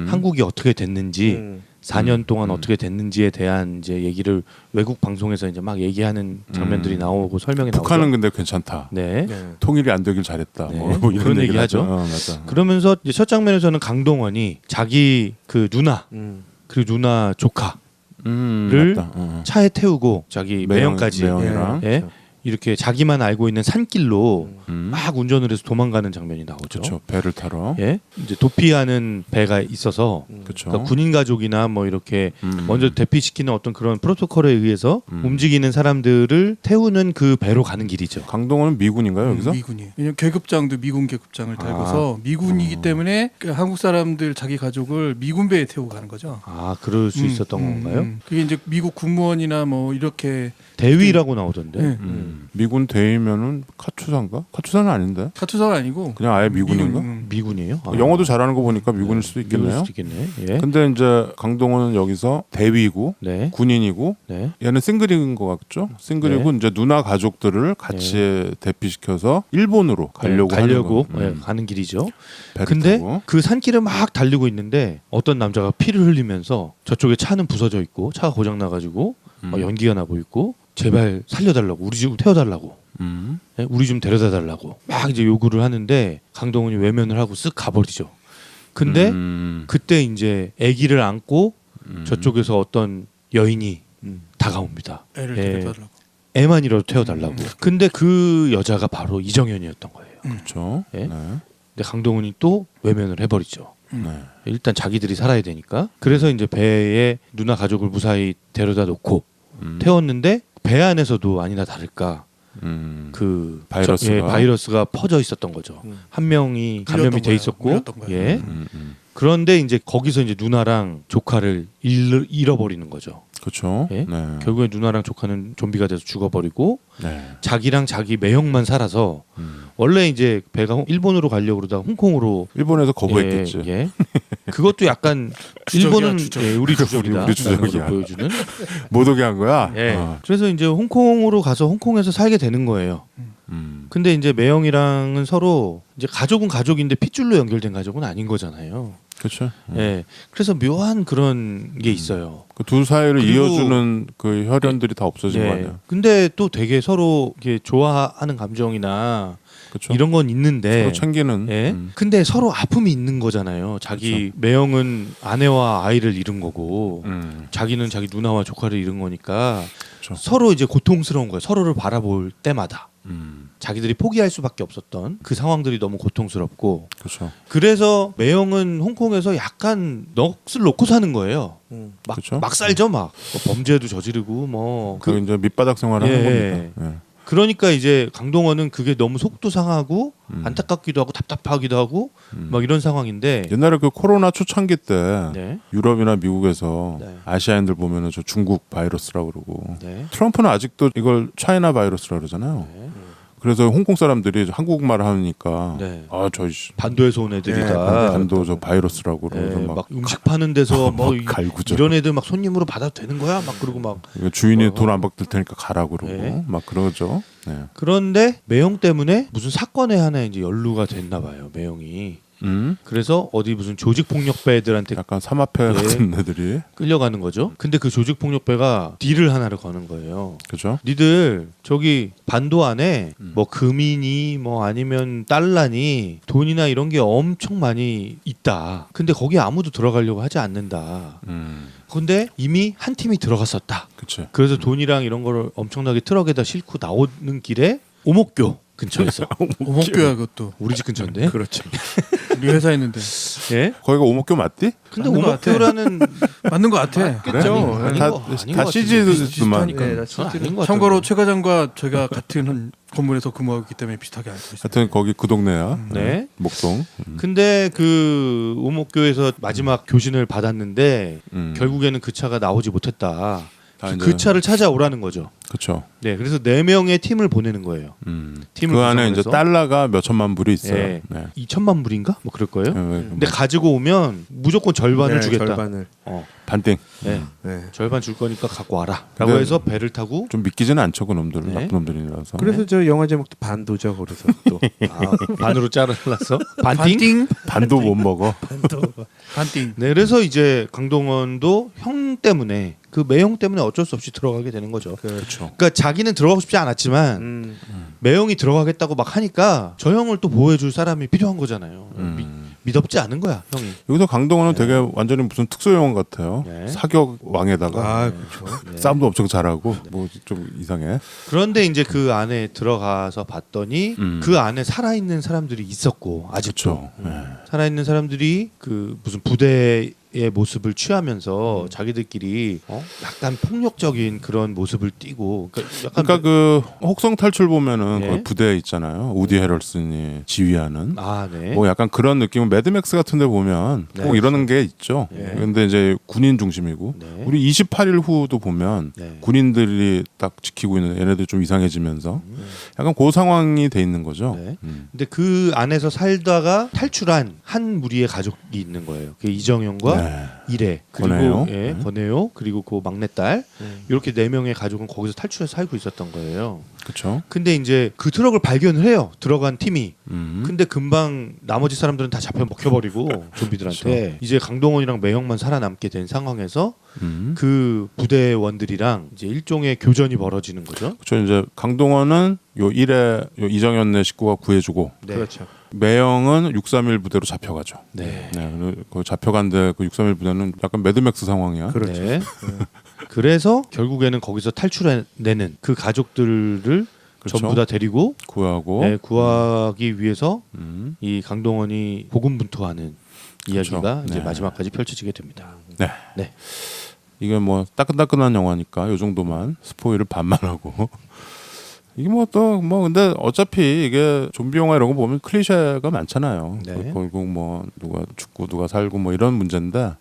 Speaker 3: 한국이 어떻게 됐는지 4년 동안 어떻게 됐는지에 대한 이제 얘기를 외국 방송에서 이제 막 얘기하는 장면들이 나오고 설명이 나오죠.
Speaker 2: 북한은 근데 괜찮다.
Speaker 3: 네.
Speaker 4: 네.
Speaker 2: 통일이 안 되길 잘했다.
Speaker 3: 네.
Speaker 2: 뭐 이런
Speaker 3: 그런
Speaker 2: 얘기를
Speaker 3: 얘기하죠.
Speaker 2: 맞아.
Speaker 3: 그러면서 이제 첫 장면에서는 강동원이 자기 그 누나 그리고 누나 조카를
Speaker 2: 맞다.
Speaker 3: 차에 태우고 자기 매형까지
Speaker 2: 매형이랑
Speaker 3: 예? 이렇게 자기만 알고 있는 산길로
Speaker 2: 음.
Speaker 3: 막 운전을 해서 도망가는 장면이 나오죠.
Speaker 2: 그렇죠. 배를 타러.
Speaker 3: 예, 이제 도피하는 배가 있어서
Speaker 2: 그렇죠.
Speaker 3: 그러니까 군인 가족이나 뭐 이렇게
Speaker 2: 음.
Speaker 3: 먼저 대피시키는 어떤 그런 프로토콜에 의해서 움직이는 사람들을 태우는 그 배로 가는 길이죠.
Speaker 2: 강동원은 미군인가요 여기서?
Speaker 1: 미군이. 왜냐면 계급장도 미군 계급장을 달고서 미군이기 때문에 그 한국 사람들 자기 가족을 미군 배에 태우고 가는 거죠.
Speaker 3: 아, 그럴 수 있었던 건가요?
Speaker 1: 그게 이제 미국 군무원이나 뭐 이렇게
Speaker 3: 대위라고 나오던데.
Speaker 1: 네.
Speaker 2: 미군 대위면은 카투사인가? 카투사는 아닌데.
Speaker 1: 카투사가 아니고
Speaker 2: 그냥 아예 미군인가?
Speaker 3: 미군이에요? 아,
Speaker 2: 영어도 잘하는 거 보니까 미군일 수도
Speaker 3: 미군일
Speaker 2: 있겠네요.
Speaker 3: 수도 있겠네. 예.
Speaker 2: 근데 이제 강동원은 여기서 대위고
Speaker 3: 네.
Speaker 2: 군인이고
Speaker 3: 네.
Speaker 2: 얘는 싱글인 것 같죠? 싱글이고 이제 누나 가족들을 같이 대피시켜서 일본으로 가려고 하는 거.
Speaker 3: 예, 가는 길이죠.
Speaker 2: 배를
Speaker 3: 근데
Speaker 2: 타고.
Speaker 3: 그 산길을 막 달리고 있는데 어떤 남자가 피를 흘리면서 저쪽에 차는 부서져 있고 차가 고장 나가지고 연기가 나고 있고 제발 살려달라고 우리 집 태워달라고 예, 우리 좀 데려다 달라고 막 이제 요구를 하는데 강동원이 외면을 하고 쓱 가버리죠. 근데 그때 이제 아기를 안고 저쪽에서 어떤 여인이 다가옵니다.
Speaker 1: 애를
Speaker 3: 예,
Speaker 1: 데려다라고.
Speaker 3: 애만이라도 태워달라고. 근데 그 여자가 바로 이정현이었던 거예요.
Speaker 2: 그렇죠.
Speaker 3: 예?
Speaker 2: 네.
Speaker 3: 근데 강동원이 또 외면을 해버리죠.
Speaker 2: 네.
Speaker 3: 일단 자기들이 살아야 되니까. 그래서 이제 배에 누나 가족을 무사히 데려다 놓고 태웠는데 배 안에서도 아니나 다를까 그
Speaker 2: 바이러스가.
Speaker 3: 바이러스가 퍼져 있었던 거죠. 한 명이 감염이
Speaker 1: 물렸던
Speaker 3: 돼
Speaker 1: 거야.
Speaker 3: 있었고,
Speaker 1: 물렸던 거야.
Speaker 3: 예. 그런데 이제 거기서 이제 누나랑 조카를 잃어버리는 거죠.
Speaker 2: 그렇죠.
Speaker 3: 예?
Speaker 2: 네.
Speaker 3: 결국에 누나랑 조카는 좀비가 돼서 죽어버리고
Speaker 2: 네.
Speaker 3: 자기랑 자기 매형만 살아서 원래 이제 배가 일본으로 가려고 그러다가 홍콩으로
Speaker 2: 일본에서 거부했겠지.
Speaker 3: 예, 그것도 약간
Speaker 1: 주적이야,
Speaker 3: 일본은
Speaker 1: 주적.
Speaker 3: 예, 우리 주적이다.
Speaker 2: 우리 주적이야.
Speaker 3: 보여주는.
Speaker 2: 못 오게 한 거야.
Speaker 3: 예. 그래서 이제 홍콩으로 가서 홍콩에서 살게 되는 거예요. 근데 이제 매형이랑은 서로 이제 가족은 가족인데 핏줄로 연결된 가족은 아닌 거잖아요.
Speaker 2: 그렇죠.
Speaker 3: 예. 그래서 묘한 그런 게 있어요.
Speaker 2: 그 두 사이를
Speaker 3: 그리고-
Speaker 2: 이어주는 그 혈연들이 다 없어진 거
Speaker 3: 예.
Speaker 2: 아니야.
Speaker 3: 근데 또 되게 서로 이렇게 좋아하는 감정이나
Speaker 2: 그렇죠.
Speaker 3: 이런 건 있는데
Speaker 2: 서로 챙기는.
Speaker 3: 예. 근데 서로 아픔이 있는 거잖아요. 자기 매형은 아내와 아이를 잃은 거고 자기는 자기 누나와 조카를 잃은 거니까
Speaker 2: 그렇죠.
Speaker 3: 서로 이제 고통스러운 거예요. 서로를 바라볼 때마다
Speaker 2: 음.
Speaker 3: 자기들이 포기할 수밖에 없었던 그 상황들이 너무 고통스럽고
Speaker 2: 그렇죠.
Speaker 3: 그래서 매형은 홍콩에서 약간 넋을 놓고 사는 거예요.
Speaker 2: 그렇죠.
Speaker 3: 막 살죠, 막 범죄도 저지르고 뭐.
Speaker 2: 그 이제 밑바닥 생활을 하는
Speaker 3: 예.
Speaker 2: 겁니다. 예.
Speaker 3: 그러니까 이제 강동원은 그게 너무 속도 상하고 안타깝기도 하고 답답하기도 하고 막 이런 상황인데.
Speaker 2: 옛날에 그 코로나 초창기 때
Speaker 3: 네.
Speaker 2: 유럽이나 미국에서
Speaker 3: 네.
Speaker 2: 아시아인들 보면은 저 중국 바이러스라고 그러고
Speaker 3: 네.
Speaker 2: 트럼프는 아직도 이걸 차이나 바이러스라고 그러잖아요. 그래서 홍콩 사람들이 한국말 하니까
Speaker 3: 네.
Speaker 2: 아저
Speaker 3: 반도에서 온 애들이다.
Speaker 2: 반도 저 바이러스라고 그러면서
Speaker 3: 예,
Speaker 2: 막
Speaker 3: 막 음식 파는 데서 뭐
Speaker 2: 막 갈구죠.
Speaker 3: 이런 애들 막 손님으로 받아도 되는 거야? 막 그러고 막
Speaker 2: 주인이 돈 안 받을 테니까 가라고 그러고
Speaker 3: 네.
Speaker 2: 막 그러죠. 네.
Speaker 3: 그런데 매형 때문에 무슨 사건에 하나 이제 연루가 됐나 봐요. 매형이. 그래서 어디 무슨 조직 폭력배 애들한테
Speaker 2: 약간 삼합회
Speaker 3: 예.
Speaker 2: 같은 애들이
Speaker 3: 끌려가는 거죠. 근데 그 조직 폭력배가 딜을 하나를 거는 거예요.
Speaker 2: 그죠?
Speaker 3: 니들 저기 반도 안에 뭐 금이니 뭐 아니면 달러니 돈이나 이런 게 엄청 많이 있다. 근데 거기 아무도 들어가려고 하지 않는다. 근데 이미 한 팀이 들어갔었다.
Speaker 2: 그치.
Speaker 3: 그래서 돈이랑 이런 거를 엄청나게 트럭에다 싣고 나오는 길에 오목교 근처에서
Speaker 1: 오목교야 그것도.
Speaker 3: 우리 집 근처인데.
Speaker 1: 그렇죠. 우리 회사 있는데
Speaker 3: 예?
Speaker 2: 거기가 오목교 맞디?
Speaker 3: 근데
Speaker 1: 맞는 것 같아.
Speaker 3: 오목교라는
Speaker 1: 맞는 것 같아.
Speaker 3: 그죠? 아닌
Speaker 2: 다,
Speaker 3: 거- 아닌 것
Speaker 2: 다
Speaker 3: 같은데.
Speaker 2: CG들만
Speaker 1: 비슷하니까.
Speaker 3: 네, 저는 아닌 것
Speaker 1: 참고로
Speaker 3: 같던데.
Speaker 1: 최 과장과 제가 같은 한 건물에서 근무하고 있기 때문에 비슷하게 알고 있습니다.
Speaker 2: 하여튼 거기 그 동네야.
Speaker 3: 네.
Speaker 2: 목동.
Speaker 3: 근데 그 오목교에서 마지막 교신을 받았는데 결국에는 그 차가 나오지 못했다.
Speaker 2: 다
Speaker 3: 그
Speaker 2: 이제-
Speaker 3: 차를 찾아오라는 거죠.
Speaker 2: 그렇죠.
Speaker 3: 네, 그래서 4명의 팀을 보내는 거예요. 팀을
Speaker 2: 그 안에 이제
Speaker 3: 구성해서.
Speaker 2: 달러가 몇 천만 불이 있어요.
Speaker 3: 네.
Speaker 2: 네.
Speaker 3: 2천만 불인가? 뭐 그럴 거예요.
Speaker 2: 네.
Speaker 3: 근데 가지고 오면 무조건 절반을 주겠다.
Speaker 4: 절반을.
Speaker 2: 반띵.
Speaker 3: 네.
Speaker 4: 네.
Speaker 3: 절반 줄 거니까 갖고 와라.
Speaker 2: 네.
Speaker 3: 라고 해서 배를 타고
Speaker 2: 좀 믿기지는 않죠, 그 놈들.
Speaker 3: 네.
Speaker 2: 나쁜 놈들이라서.
Speaker 4: 그래서 저 영화 제목도 반도죠. 그래서 또
Speaker 3: 반으로 잘라서 반띵?
Speaker 2: 반도 못 먹어.
Speaker 1: 반띵.
Speaker 3: 네, 그래서 이제 강동원도 형 때문에 그 매형 때문에 어쩔 수 없이 들어가게 되는 거죠.
Speaker 2: 그렇죠.
Speaker 3: 그러니까 자기는 들어가고 싶지 않았지만 매형이 들어가겠다고 막 하니까 저 형을 또 보호해줄 사람이 필요한 거잖아요. 믿업지 않은 거야, 형이.
Speaker 2: 여기서 강동원은 되게 완전히 무슨 특수요원 같아요.
Speaker 3: 네.
Speaker 2: 사격 왕에다가
Speaker 4: 아 그렇죠.
Speaker 2: 싸움도 엄청 잘하고 뭐 좀 이상해.
Speaker 3: 그런데 이제 그 안에 들어가서 봤더니 그 안에 살아있는 사람들이 있었고 아직도
Speaker 2: 그렇죠.
Speaker 3: 살아있는 사람들이 그 무슨 부대의 모습을 취하면서 자기들끼리 약간 폭력적인 그런 모습을 띠고
Speaker 2: 그러니까 그 혹성 탈출 보면은
Speaker 3: 네.
Speaker 2: 거기 부대에 있잖아요. 우디 헤럴슨이 지휘하는.
Speaker 3: 네.
Speaker 2: 뭐 약간 그런 느낌은 매드맥스 같은데 보면
Speaker 3: 네.
Speaker 2: 꼭 이러는 게 있죠.
Speaker 3: 네.
Speaker 2: 근데 이제 군인 중심이고
Speaker 3: 네.
Speaker 2: 우리 28일 후도 보면
Speaker 3: 네.
Speaker 2: 군인들이 딱 지키고 있는 얘네들 좀 이상해지면서 약간 그 상황이 돼 있는 거죠.
Speaker 3: 네. 근데 그 안에서 살다가 탈출한 한 무리의 가족이 있는 거예요. 그 이정현과
Speaker 2: 네.
Speaker 3: 이래 그리고
Speaker 2: 권혜요.
Speaker 3: 예, 권혜요 그리고 그 막내딸 이렇게 4명의 가족은 거기서 탈출해서 살고 있었던 거예요.
Speaker 2: 그렇죠.
Speaker 3: 근데 이제 그 트럭을 발견을 해요. 들어간 팀이.
Speaker 2: 음.
Speaker 3: 근데 금방 나머지 사람들은 다 잡혀 먹혀버리고 좀비들한테 이제 강동원이랑 매형만 살아남게 된 상황에서 그 부대원들이랑 이제 일종의 교전이 벌어지는 거죠.
Speaker 2: 그렇죠. 이제 강동원은 요 일에 요 이정현네 식구가 구해주고
Speaker 3: 네.
Speaker 4: 그렇죠.
Speaker 2: 매형은 631 부대로 잡혀가죠.
Speaker 3: 네.
Speaker 2: 네. 그 잡혀간데 그 631 부대는 약간 매드맥스 상황이야.
Speaker 4: 그렇죠.
Speaker 3: 네. 그래서 결국에는 거기서 탈출해내는 그 가족들을
Speaker 2: 그렇죠.
Speaker 3: 전부 다 데리고
Speaker 2: 구하고
Speaker 3: 네, 구하기 위해서
Speaker 2: 음.
Speaker 3: 이 강동원이 고군분투하는 이야기가
Speaker 2: 그렇죠.
Speaker 3: 이제
Speaker 2: 네.
Speaker 3: 마지막까지 펼쳐지게 됩니다.
Speaker 2: 네.
Speaker 3: 네.
Speaker 2: 이게 뭐 따끈따끈한 영화니까 요 정도만 스포일을 반만 하고 이게 뭐 또 뭐 근데 어차피 이게 좀비 영화 이런 거 보면 클리셰가 많잖아요.
Speaker 3: 네.
Speaker 2: 결국 뭐 누가 죽고 누가 살고 뭐 이런 문제인데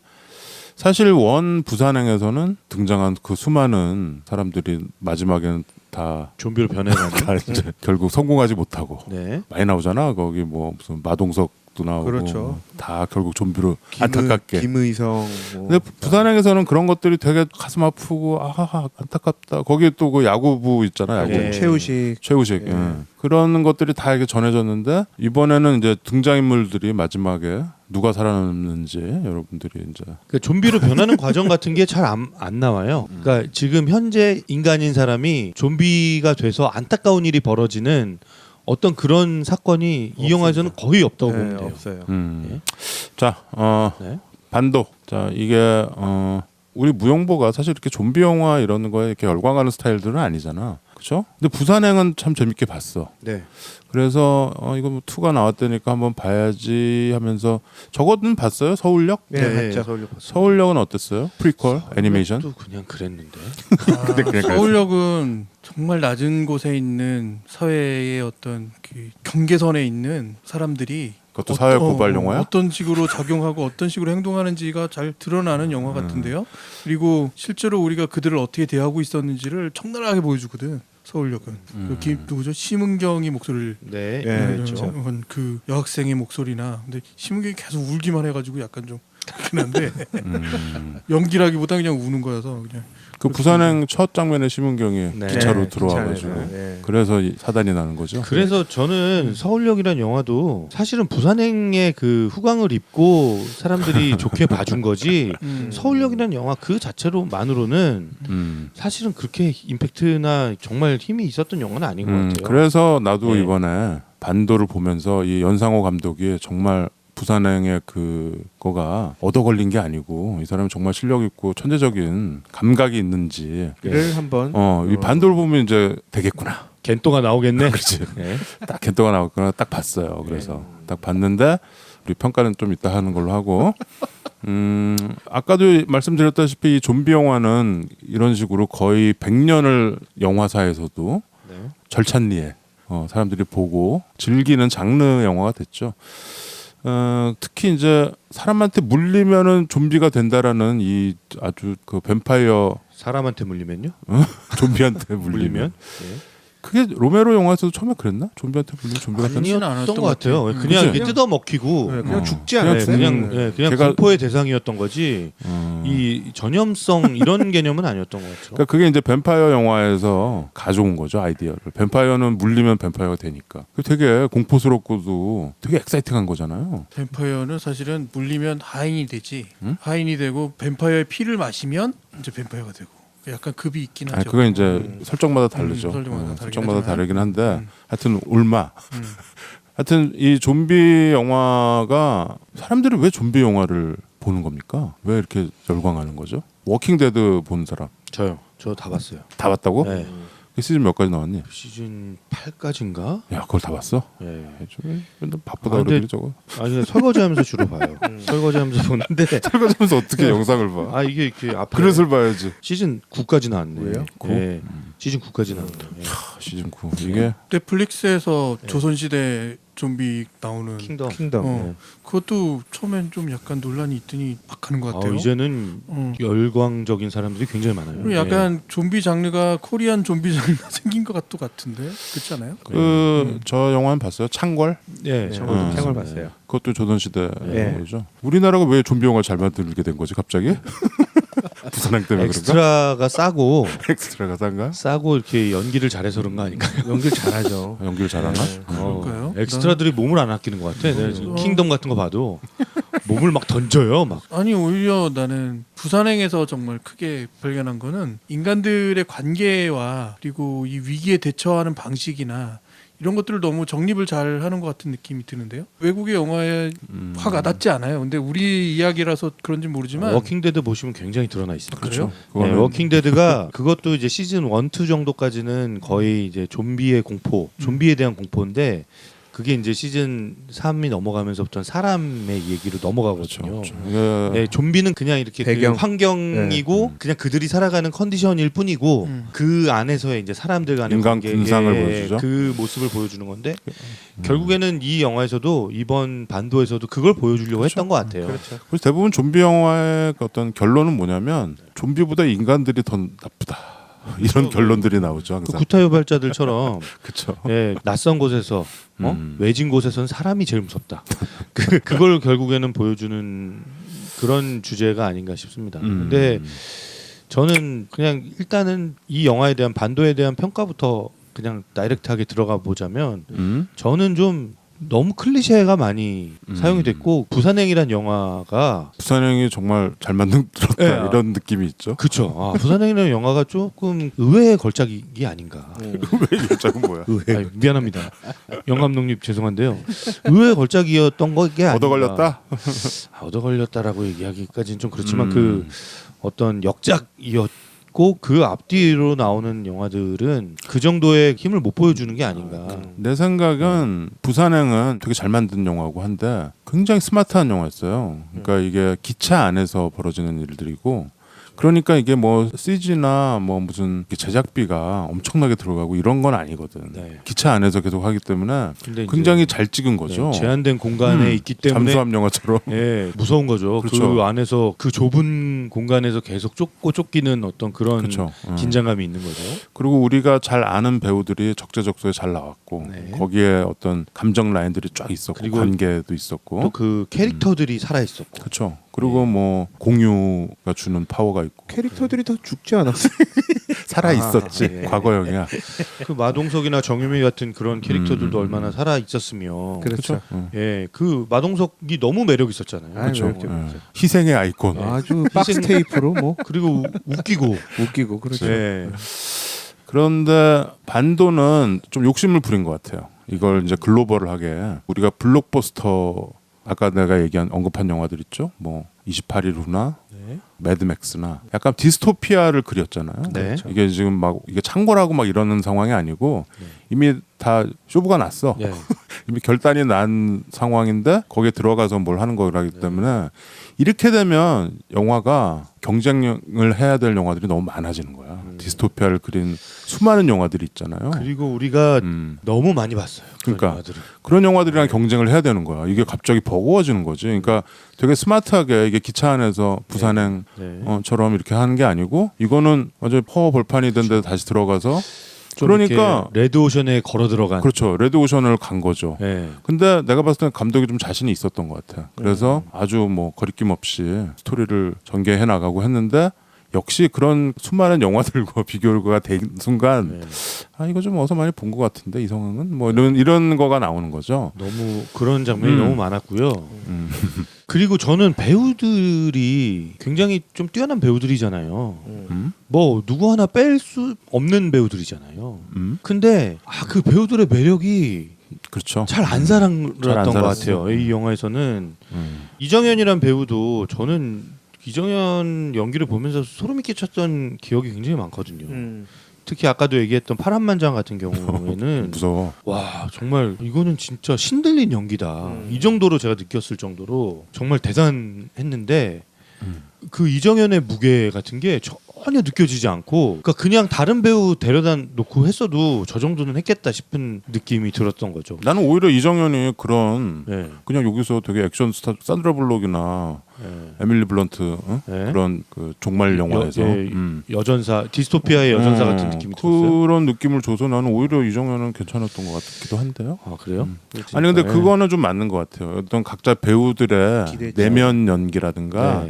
Speaker 2: 사실 원 부산행에서는 등장한 그 수많은 사람들이 마지막에는 다 다
Speaker 3: 좀비로 변해가는.
Speaker 2: 다 이제 결국 성공하지 못하고
Speaker 3: 네.
Speaker 2: 많이 나오잖아. 거기 뭐 무슨 마동석도 나오고
Speaker 4: 그렇죠.
Speaker 2: 다 결국 좀비로 안타깝게.
Speaker 4: 김의성. 뭐.
Speaker 2: 근데 부산행에서는 그런 것들이 되게 가슴 아프고 아하하 안타깝다. 거기에 또 그 야구부 있잖아요. 야구부.
Speaker 3: 예.
Speaker 4: 최우식.
Speaker 2: 최우식
Speaker 4: 예.
Speaker 2: 예. 그런 것들이 다 이렇게 전해졌는데 이번에는 이제 등장인물들이 마지막에 누가 살아남는지 여러분들이 이제
Speaker 3: 그러니까 좀비로 변하는 과정 같은 게 잘 안 나와요. 그러니까 지금 현재 인간인 사람이 좀비가 돼서 안타까운 일이 벌어지는 어떤 그런 사건이 이 영화에서는 거의 없다고 보면 돼요.
Speaker 4: 없어요.
Speaker 3: 예.
Speaker 2: 자
Speaker 3: 네.
Speaker 2: 반도 자 이게 우리 무용보가 사실 이렇게 좀비 영화 이런 거에 이렇게 열광하는 스타일들은 아니잖아. 그렇죠? 근데 부산행은 참 재밌게 봤어.
Speaker 4: 네.
Speaker 2: 그래서 이거 뭐 2가 나왔다니까 한번 봐야지 하면서 저거는 봤어요? 서울역?
Speaker 4: 네,
Speaker 3: 네.
Speaker 4: 봤죠.
Speaker 2: 서울역은 어땠어요? 프리퀄 애니메이션?
Speaker 3: 또 그냥 그랬는데.
Speaker 2: 근데 그냥
Speaker 1: 서울역은 정말 낮은 곳에 있는 사회의 어떤 그 경계선에 있는 사람들이
Speaker 2: 그것도 사회 고발 영화야?
Speaker 1: 어떤 식으로 작용하고 어떤 식으로 행동하는지가 잘 드러나는 영화 같은데요. 그리고 실제로 우리가 그들을 어떻게 대하고 있었는지를 적나라하게 보여주거든. 서울역은 누구죠? 심은경이 목소리를
Speaker 3: 네.
Speaker 4: 예,
Speaker 3: 그렇죠.
Speaker 1: 그 여학생의 목소리나 근데 심은경이 계속 울기만 해가지고 약간 좀 그렇긴 한데 연기라기보다 그냥 우는 거여서 그냥
Speaker 2: 그 부산행 첫 장면에 심은경이
Speaker 3: 네.
Speaker 2: 기차로
Speaker 4: 네,
Speaker 2: 들어와가지고
Speaker 4: 기차에서, 네.
Speaker 2: 그래서 사단이 나는 거죠.
Speaker 3: 그래서 저는 서울역이라는 영화도 사실은 부산행의 그 후광을 입고 사람들이 좋게 봐준 거지 서울역이라는 영화 그 자체로만으로는 사실은 그렇게 임팩트나 정말 힘이 있었던 영화는 아닌 것 같아요.
Speaker 2: 그래서 나도
Speaker 3: 네.
Speaker 2: 이번에 반도를 보면서 이 연상호 감독이 정말 부산행의 그거가 얻어 걸린 게 아니고 이 사람이 정말 실력 있고 천재적인 감각이 있는지
Speaker 4: 를 한번
Speaker 2: 이 반도를 보면 이제 되겠구나.
Speaker 3: 겐또가 나오겠네.
Speaker 2: 그렇지.
Speaker 3: 네.
Speaker 2: 딱 겐토가 나왔구나 딱 봤어요. 그래서 딱 봤는데 우리 평가는 좀 이따 하는 걸로 하고 아까도 말씀드렸다시피 이 좀비 영화는 이런 식으로 거의 100년을 영화사에서도
Speaker 3: 네.
Speaker 2: 절찬리에 사람들이 보고 즐기는 장르 영화가 됐죠. 특히 이제 사람한테 물리면은 좀비가 된다라는 이 아주 그 뱀파이어
Speaker 3: 사람한테 물리면요?
Speaker 2: 좀비한테 물리면
Speaker 3: 물리면?
Speaker 2: 그게 로메로 영화에서도 처음에 그랬나? 좀비한테 물리면 좀비가 된다.
Speaker 1: 아니었-
Speaker 3: 아니었던
Speaker 1: 않았던
Speaker 3: 것 같아요.
Speaker 1: 것 같아요.
Speaker 3: 그냥
Speaker 2: 그치?
Speaker 3: 이렇게 뜯어 먹히고
Speaker 4: 네, 그냥 죽지
Speaker 2: 그냥
Speaker 4: 않았어요.
Speaker 3: 그냥 그냥
Speaker 2: 걔가-
Speaker 3: 공포의 대상이었던 거지. 이 전염성 이런 개념은 아니었던 것 같죠.
Speaker 2: 그러니까 그게 이제 뱀파이어 영화에서 가져온 거죠 아이디어를. 뱀파이어는 물리면 뱀파이어가 되니까. 그 되게 공포스럽고도 되게 엑사이팅한 거잖아요.
Speaker 1: 뱀파이어는 사실은 물리면 하인이 되지. 하인이 되고 뱀파이어의 피를 마시면 이제 뱀파이어가 되고. 약간 급이 있긴
Speaker 2: 아니
Speaker 1: 하죠.
Speaker 2: 그건 이제 설정마다 다르죠.
Speaker 1: 설정마다 다르긴
Speaker 2: 설정마다
Speaker 1: 하지만.
Speaker 2: 다르긴 한데 하여튼 올마. 하여튼 이 좀비 영화가 사람들이 왜 좀비 영화를 보는 겁니까? 왜 이렇게 열광하는 거죠? 워킹데드 본 사람
Speaker 3: 저요. 저 다 봤어요.
Speaker 2: 다 봤다고?
Speaker 3: 네.
Speaker 2: 그 시즌 몇 가지 나왔니?
Speaker 3: 시즌 8까지인가?
Speaker 2: 야 그걸 다 봤어?
Speaker 3: 예.
Speaker 2: 좀 맨날 바쁘다
Speaker 3: 아, 근데-
Speaker 2: 그러길래 저거.
Speaker 3: 아니 근데 설거지하면서 주로 봐요. 설거지하면서 보는데
Speaker 2: 설거지하면서 어떻게 영상을 봐?
Speaker 3: 아 이게 이렇게 앞에
Speaker 2: 그릇을 봐야지.
Speaker 3: 시즌 9까지 나왔네.
Speaker 4: 왜요?
Speaker 3: 예. 시즌 9까지 나왔네. 예.
Speaker 2: 시즌 9 이게
Speaker 1: 넷플릭스에서 조선시대 좀비 나오는
Speaker 3: 킹덤.
Speaker 4: 킹덤.
Speaker 1: 어, 그것도 처음엔 좀 약간 논란이 있더니 막 하는 것 같아요.
Speaker 3: 이제는 열광적인 사람들이 굉장히 많아요.
Speaker 1: 그리고 약간 좀비 장르가 코리안 좀비 장르가 생긴 것 같은데 그렇지 않아요?
Speaker 2: 저 영화는 봤어요? 창궐?
Speaker 3: 예.
Speaker 2: 음.
Speaker 4: 생을 봤어요.
Speaker 2: 그것도 조선시대
Speaker 4: 네.
Speaker 2: 거죠. 우리나라가 왜 좀비 영화 잘 만들게 된 거지 갑자기? 부산행 때문에 그런가?
Speaker 3: 엑스트라가 싸고
Speaker 2: 엑스트라가 싼가?
Speaker 3: 싸고 이렇게 연기를 잘해서 그런 거 아닐까요?
Speaker 4: 연기를 잘하죠.
Speaker 2: 연기를 잘하나?
Speaker 1: 그럴까요?
Speaker 3: 엑스트라들이 몸을 안 아끼는 것 같아. 내가 지금 킹덤 같은 거 봐도 몸을 막 던져요. 막.
Speaker 1: 아니 오히려 나는 부산행에서 정말 크게 발견한 거는 인간들의 관계와 그리고 이 위기에 대처하는 방식이나 이런 것들을 너무 정립을 잘 하는 것 같은 느낌이 드는데요. 외국의 영화에 확 와닿지 않아요. 근데 우리 이야기라서 그런지 모르지만
Speaker 3: 워킹데드 보시면 굉장히 드러나 있습니다.
Speaker 1: 그래요?
Speaker 3: 네,
Speaker 2: 그거는
Speaker 3: 워킹데드가 그것도 이제 시즌 1, 2 정도까지는 거의 이제 좀비의 공포, 좀비에 대한 공포인데 그게 이제 시즌 3이 넘어가면서부터는 사람의 얘기로 넘어가거든요.
Speaker 2: 그렇죠. 이게
Speaker 3: 네, 좀비는 그냥 이렇게
Speaker 4: 배경.
Speaker 3: 그 환경이고 그냥 그들이 살아가는 컨디션일 뿐이고 그 안에서의 이제 사람들 간의
Speaker 2: 인간
Speaker 3: 관계의
Speaker 2: 근상을 보여주죠.
Speaker 3: 그 모습을 보여주는 건데 결국에는 이 영화에서도 이번 반도에서도 그걸 보여주려고 했던 것 같아요.
Speaker 4: 그렇죠.
Speaker 2: 그래서 대부분 좀비 영화의 그 어떤 결론은 뭐냐면 좀비보다 인간들이 더 나쁘다. 이런 결론들이 나오죠.
Speaker 3: 그
Speaker 2: 항상.
Speaker 3: 구타유발자들처럼
Speaker 2: 그렇죠.
Speaker 3: 예, 낯선 곳에서 외진 곳에서는 사람이 제일 무섭다. 그걸 결국에는 보여주는 그런 주제가 아닌가 싶습니다. 근데 저는 그냥 일단은 이 영화에 대한 반도에 대한 평가부터 그냥 다이렉트하게 들어가 보자면 저는 좀 너무 클리셰가 많이 사용이 됐고 부산행이란 영화가
Speaker 2: 부산행이 정말 잘 만들었다
Speaker 3: 네,
Speaker 2: 이런 느낌이 있죠.
Speaker 3: 그쵸. 부산행이라는 영화가 조금 의외의 걸작이 아닌가.
Speaker 2: 왜 이거 뭐야?
Speaker 3: 아유, 미안합니다. 영 감독님 죄송한데요. 의외의 걸작이었던 게 아닌가.
Speaker 2: 얻어 걸렸다.
Speaker 3: 얻어 걸렸다라고 얘기하기까지는 좀 그렇지만 그 어떤 역작이었고 그 앞뒤로 나오는 영화들은 그 정도의 힘을 못 보여주는 게 아닌가.
Speaker 2: 내 생각은 부산행은 되게 잘 만든 영화고 한데 굉장히 스마트한 영화였어요. 그러니까 이게 기차 안에서 벌어지는 일들이고 그러니까 이게 뭐 CG나 뭐 무슨 제작비가 엄청나게 들어가고 이런 건 아니거든.
Speaker 3: 네.
Speaker 2: 기차 안에서 계속 하기 때문에
Speaker 3: 근데 이제
Speaker 2: 굉장히 잘 찍은 거죠.
Speaker 3: 네, 제한된 공간에 있기 때문에
Speaker 2: 잠수함 영화처럼.
Speaker 3: 예, 무서운 거죠.
Speaker 2: 그렇죠.
Speaker 3: 그 안에서 그 좁은 공간에서 계속 쫓기는 어떤 그런
Speaker 2: 그렇죠.
Speaker 3: 긴장감이 있는 거죠.
Speaker 2: 그리고 우리가 잘 아는 배우들이 적재적소에 잘 나왔고
Speaker 3: 네.
Speaker 2: 거기에 어떤 감정 라인들이 쫙 있었고
Speaker 3: 그리고
Speaker 2: 관계도 있었고
Speaker 3: 또 그 캐릭터들이 살아 있었고.
Speaker 2: 그렇죠. 그리고 뭐 공유가 주는 파워가 있고
Speaker 4: 캐릭터들이 다 죽지 않았어요.
Speaker 2: 살아 있었지.
Speaker 3: 네.
Speaker 2: 과거형이야.
Speaker 3: 그 마동석이나 정유미 같은 그런 캐릭터들도 얼마나 살아 있었으면.
Speaker 4: 그렇죠.
Speaker 3: 예, 그 마동석이 너무 매력 있었잖아요.
Speaker 4: 아유,
Speaker 2: 그렇죠.
Speaker 4: 매력적.
Speaker 2: 예. 희생의 아이콘.
Speaker 4: 아주 박스 테이프로 뭐
Speaker 3: 그리고 웃기고.
Speaker 4: 웃기고 그렇죠.
Speaker 3: 예.
Speaker 2: 그런데 반도는 좀 욕심을 부린 것 같아요. 이걸 이제 글로벌하게 우리가 블록버스터 아까 내가 언급한 영화들 있죠. 뭐 28일 후나
Speaker 3: 네.
Speaker 2: 매드맥스나 약간 디스토피아를 그렸잖아요.
Speaker 3: 네.
Speaker 2: 그렇죠. 이게 지금 막 이게 창궐하고 막 이러는 상황이 아니고 이미 다 쇼부가 났어.
Speaker 3: 예.
Speaker 2: 이미 결단이 난 상황인데 거기에 들어가서 뭘 하는 거라기 때문에 이렇게 되면 영화가 경쟁을 해야 될 영화들이 너무 많아지는 거야. 디스토피아를 그린 수많은 영화들이 있잖아요.
Speaker 3: 그리고 우리가 너무 많이 봤어요. 그런
Speaker 2: 그러니까
Speaker 3: 영화들을.
Speaker 2: 그런 영화들이랑 경쟁을 해야 되는 거야. 이게 갑자기 버거워지는 거지. 그러니까 되게 스마트하게 이게 기차 안에서 부산행처럼 이렇게 하는 게 아니고 이거는 완전 퍼 벌판이 된 데 다시 들어가서
Speaker 3: 좀
Speaker 2: 그러니까
Speaker 3: 이렇게 레드오션에 걸어 들어간.
Speaker 2: 그렇죠. 레드오션을 간 거죠.
Speaker 3: 예.
Speaker 2: 근데 내가 봤을 때 감독이 좀 자신이 있었던 것 같아. 그래서 아주 뭐 거리낌 없이 스토리를 전개해 나가고 했는데 역시 그런 수많은 영화들과 비교가 된 순간 이거 좀 어디서 많이 본 것 같은데 이 상황은 뭐 이런 거가 나오는 거죠.
Speaker 3: 너무 그런 장면이 너무 많았고요. 그리고 저는 배우들이 굉장히 좀 뛰어난 배우들이잖아요. 뭐 누구 하나 뺄 수 없는 배우들이잖아요. 근데 그 배우들의 매력이
Speaker 2: 그렇죠.
Speaker 3: 잘 안 살았던
Speaker 2: 잘안
Speaker 3: 것
Speaker 2: 살았어요.
Speaker 3: 같아요. 이 영화에서는 이정현이란 배우도 저는 이정현 연기를 보면서 소름이 끼쳤던 기억이 굉장히 많거든요. 특히 아까도 얘기했던 파란만장 같은 경우에는
Speaker 2: 무서워.
Speaker 3: 와 정말 이거는 진짜 신들린 연기다. 이 정도로 제가 느꼈을 정도로 정말 대단했는데 그 이정현의 무게 같은 게 전혀 느껴지지 않고 그러니까 그냥 다른 배우 데려다 놓고 했어도 저 정도는 했겠다 싶은 느낌이 들었던 거죠.
Speaker 2: 나는 오히려 이정현이 그런
Speaker 3: 네.
Speaker 2: 그냥 여기서 되게 액션 스타 산드라 블록이나 에밀리 블런트 그런 그 종말 영화에서
Speaker 3: 여전사 디스토피아의 여전사 같은 느낌이 들었어요.
Speaker 2: 그런 느낌을 줘서 나는 오히려 이정현은 괜찮았던 것 같기도 한데요.
Speaker 3: 아 그래요?
Speaker 2: 아니 근데 그거는 좀 맞는 것 같아요. 어떤 각자 배우들의
Speaker 4: 기대치.
Speaker 2: 내면 연기라든가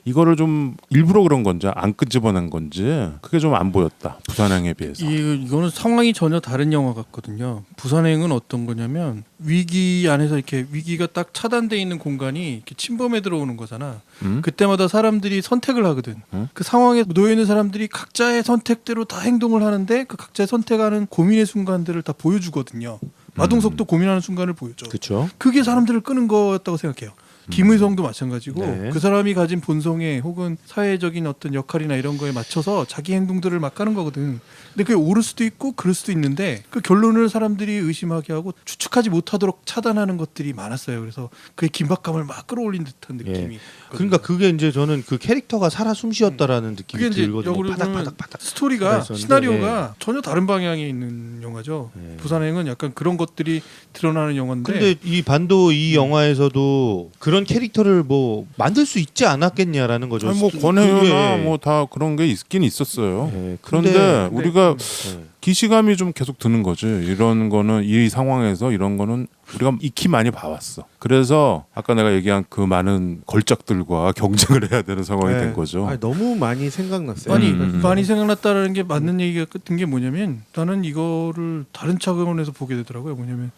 Speaker 2: 이거를 좀 일부러 그런 건지 안 끄집어낸 건지 그게 좀 안 보였다. 부산행에 비해서.
Speaker 1: 이거는 상황이 전혀 다른 영화 같거든요. 부산행은 어떤 거냐면 위기 안에서 이렇게 위기가 딱 차단돼 있는 공간이 이렇게 침범해 들어오는 거잖아. 그때마다 사람들이 선택을 하거든. 그 상황에 놓여 있는 사람들이 각자의 선택대로 다 행동을 하는데 그 각자의 선택하는 고민의 순간들을 다 보여주거든요. 마동석도 고민하는 순간을 보여줘.
Speaker 3: 그렇죠.
Speaker 1: 그게 사람들을 끄는 거였다고 생각해요. 김의성도 마찬가지고
Speaker 3: 네.
Speaker 1: 그 사람이 가진 본성에 혹은 사회적인 어떤 역할이나 이런 거에 맞춰서 자기 행동들을 막 하는 거거든. 근데 그게 옳을 수도 있고 그럴 수도 있는데 그 결론을 사람들이 의심하게 하고 추측하지 못하도록 차단하는 것들이 많았어요. 그래서 그의 긴박감을 막 끌어올린 듯한 느낌이.
Speaker 3: 그러니까 그게 이제 저는 그 캐릭터가 살아 숨쉬었다라는 느낌이
Speaker 1: 그게 이제
Speaker 3: 들거든요.
Speaker 1: 역으로 보면
Speaker 3: 파닥파닥
Speaker 1: 스토리가
Speaker 3: 살아있었는데,
Speaker 1: 시나리오가 전혀 다른 방향에 있는 영화죠. 부산행은 약간 그런 것들이 드러나는 영화인데.
Speaker 3: 근데 이 반도 이 영화에서도 그런 그런 캐릭터를 뭐 만들 수 있지 않았겠냐라는 거죠.
Speaker 2: 아니, 뭐 권해요나
Speaker 3: 예.
Speaker 2: 뭐 다 그런 게 있긴 있었어요.
Speaker 3: 예,
Speaker 2: 그런데 우리가
Speaker 3: 예.
Speaker 2: 기시감이 좀 계속 드는 거지. 이런 거는 이 상황에서 이런 거는 우리가 익히 많이 봐왔어. 그래서 아까 내가 얘기한 그 많은 걸작들과 경쟁을 해야 되는 상황이 된 거죠.
Speaker 4: 아니, 너무 많이 생각났어요.
Speaker 1: 많이
Speaker 2: 음.
Speaker 1: 많이 생각났다는 게 맞는 얘기가 같은 게 뭐냐면 나는 이거를 다른 차원에서 보게 되더라고요. 뭐냐면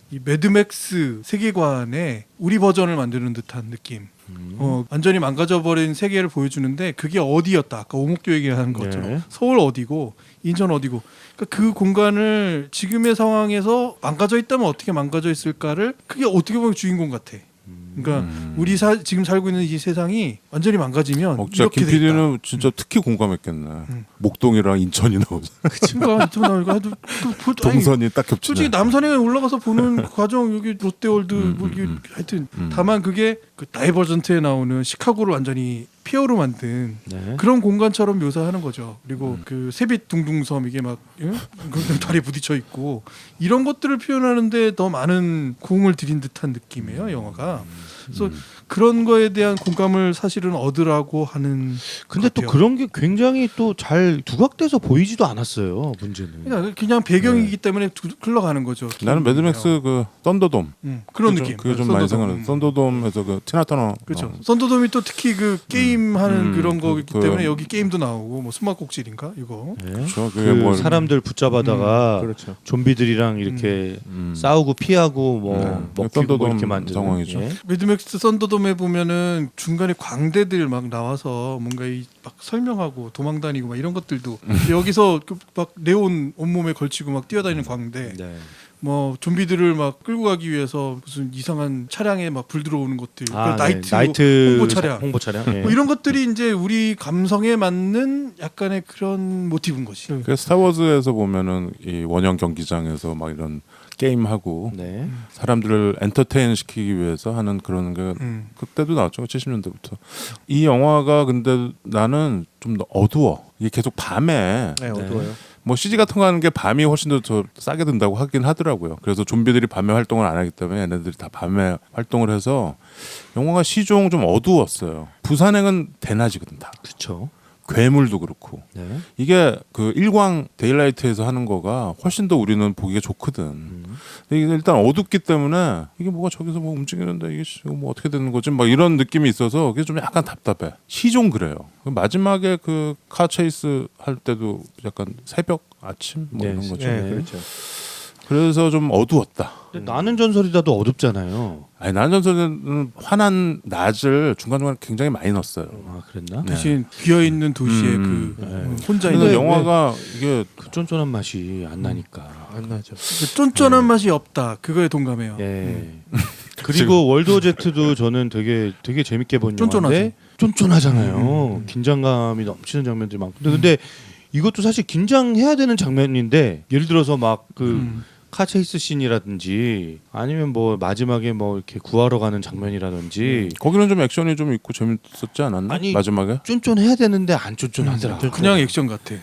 Speaker 1: 이 매드맥스 세계관에 우리 버전을 만드는 듯한 느낌. 완전히 망가져버린 세계를 보여주는데 그게 어디였다. 아까 오목교 얘기하는 것처럼
Speaker 3: 네.
Speaker 1: 서울 어디고 인천 어디고 그러니까 그 공간을 지금의 상황에서 망가져 있다면 어떻게 망가져 있을까를 그게 어떻게 보면 주인공 같아. 그러니까 우리 지금 살고 있는 이 세상이 완전히 망가지면
Speaker 2: 진짜
Speaker 1: 이렇게
Speaker 2: 김
Speaker 1: 돼 있다.
Speaker 2: PD는 진짜 특히 공감했겠네. 목동이랑 인천이 나오죠.
Speaker 1: 그러니까
Speaker 2: 동선이 딱 겹치네.
Speaker 1: 솔직히 남산에 올라가서 보는 과정 여기 롯데월드 뭐 이게 하여튼 다만 그게 그 다이버전트에 나오는 시카고를 완전히 폐허로 만든
Speaker 3: 네.
Speaker 1: 그런 공간처럼 묘사하는 거죠. 그리고 그 세빛 둥둥섬 이게 막 그 다리에 부딪혀 있고 이런 것들을 표현하는데 더 많은 공을 들인 듯한 느낌이에요 영화가. 그래서 그런 거에 대한 공감을 사실은 얻으라고 하는.
Speaker 3: 근데 또
Speaker 1: 것 같아요.
Speaker 3: 그런 게 굉장히 또 잘 두각돼서 보이지도 않았어요. 문제는.
Speaker 1: 그냥 배경이기 때문에 흘러가는 거죠.
Speaker 2: 나는 매드맥스 그 썬더돔
Speaker 1: 그런 느낌.
Speaker 2: 그게 좀 많이 생각나. 썬더돔에서 그 티나 터너.
Speaker 1: 그렇죠. 썬더돔이 또 특히 그 게임 하는 그런 거기
Speaker 2: 그-
Speaker 1: 때문에 여기 게임도 나오고 뭐 숨막꼭질인가 이거.
Speaker 3: 네.
Speaker 2: 그렇죠.
Speaker 3: 그
Speaker 2: 그게 뭐
Speaker 3: 사람들 붙잡아다가
Speaker 4: 그렇죠.
Speaker 3: 좀비들이랑 이렇게 싸우고 피하고 뭐
Speaker 2: 네.
Speaker 3: 먹히고
Speaker 2: 썬더돔
Speaker 3: 뭐 이렇게 만드는
Speaker 2: 상황이죠.
Speaker 3: 예.
Speaker 1: 매드맥스 썬더돔에 보면은 중간에 광대들 막 나와서 뭔가 이 막 설명하고 도망다니고 막 이런 것들도 여기서 그 막 네온 온몸에 걸치고 막 뛰어다니는 광대.
Speaker 3: 네.
Speaker 1: 뭐 좀비들을 막 끌고 가기 위해서 무슨 이상한 차량에 막 불 들어오는 것들.
Speaker 3: 아,
Speaker 1: 그
Speaker 3: 네. 나이트
Speaker 1: 홍보 차량.
Speaker 3: 홍보 차량. 예.
Speaker 1: 뭐 이런 것들이 이제 우리 감성에 맞는 약간의 그런 모티브인 거지.
Speaker 2: 그 스타워즈에서 보면은 이 원형 경기장에서 막 이런 게임하고
Speaker 3: 네.
Speaker 2: 사람들을 엔터테인 시키기 위해서 하는 그런 게 그때도 나왔죠. 70년대부터. 이 영화가 근데 나는 좀 더 어두워. 이게 계속 밤에
Speaker 4: 네, 어두워요.
Speaker 2: 뭐 CG 같은 거 하는 게 밤이 훨씬 더 싸게 든다고 하긴 하더라고요. 그래서 좀비들이 밤에 활동을 안 하기 때문에 얘네들이 다 밤에 활동을 해서 영화가 시종 좀 어두웠어요. 부산행은 대낮이거든 다.
Speaker 3: 그렇죠.
Speaker 2: 괴물도 그렇고.
Speaker 3: 네. 이게
Speaker 2: 그 일광 데일라이트에서 하는 거가 훨씬 더 우리는 보기가 좋거든. 근데 이게 일단 어둡기 때문에 이게 뭐가 저기서 뭐 움직이는데 이게 뭐 어떻게 되는 거지? 막 이런 느낌이 있어서 그게 좀 약간 답답해. 시종 그래요. 마지막에 그 카 체이스 할 때도 약간 새벽 아침 뭐
Speaker 3: 네,
Speaker 2: 이런 거죠.
Speaker 4: 네, 그렇죠.
Speaker 2: 그래서 좀 어두웠다.
Speaker 3: 근데 나는 전설이다도 어둡잖아요.
Speaker 2: 아니 난전선은 환한 낮을 중간중간 굉장히 많이 넣었어요.
Speaker 3: 아 그랬나?
Speaker 1: 대신 비어 있는 도시에 그 혼자
Speaker 2: 근데
Speaker 1: 있는
Speaker 2: 영화가 이게
Speaker 3: 그 쫀쫀한 맛이 안 나니까.
Speaker 4: 안 나죠.
Speaker 1: 그 쫀쫀한 맛이 없다. 그거에 동감해요.
Speaker 3: 예. 그리고 월드워 제트도 저는 되게 재밌게 본 영화인데 쫀쫀하잖아요. 긴장감이 넘치는 장면들이 많고. 근데 이것도 사실 긴장해야 되는 장면인데 예를 들어서 막 그 카체이스 씬이라든지 아니면 뭐 마지막에 뭐 이렇게 구하러 가는 장면이라든지
Speaker 2: 거기는 좀 액션이 좀 있고 재밌었지 않았나?
Speaker 3: 아니,
Speaker 2: 마지막에?
Speaker 3: 쫀쫀해야 되는데 안 쫀쫀하더라.
Speaker 1: 그냥 액션 같아.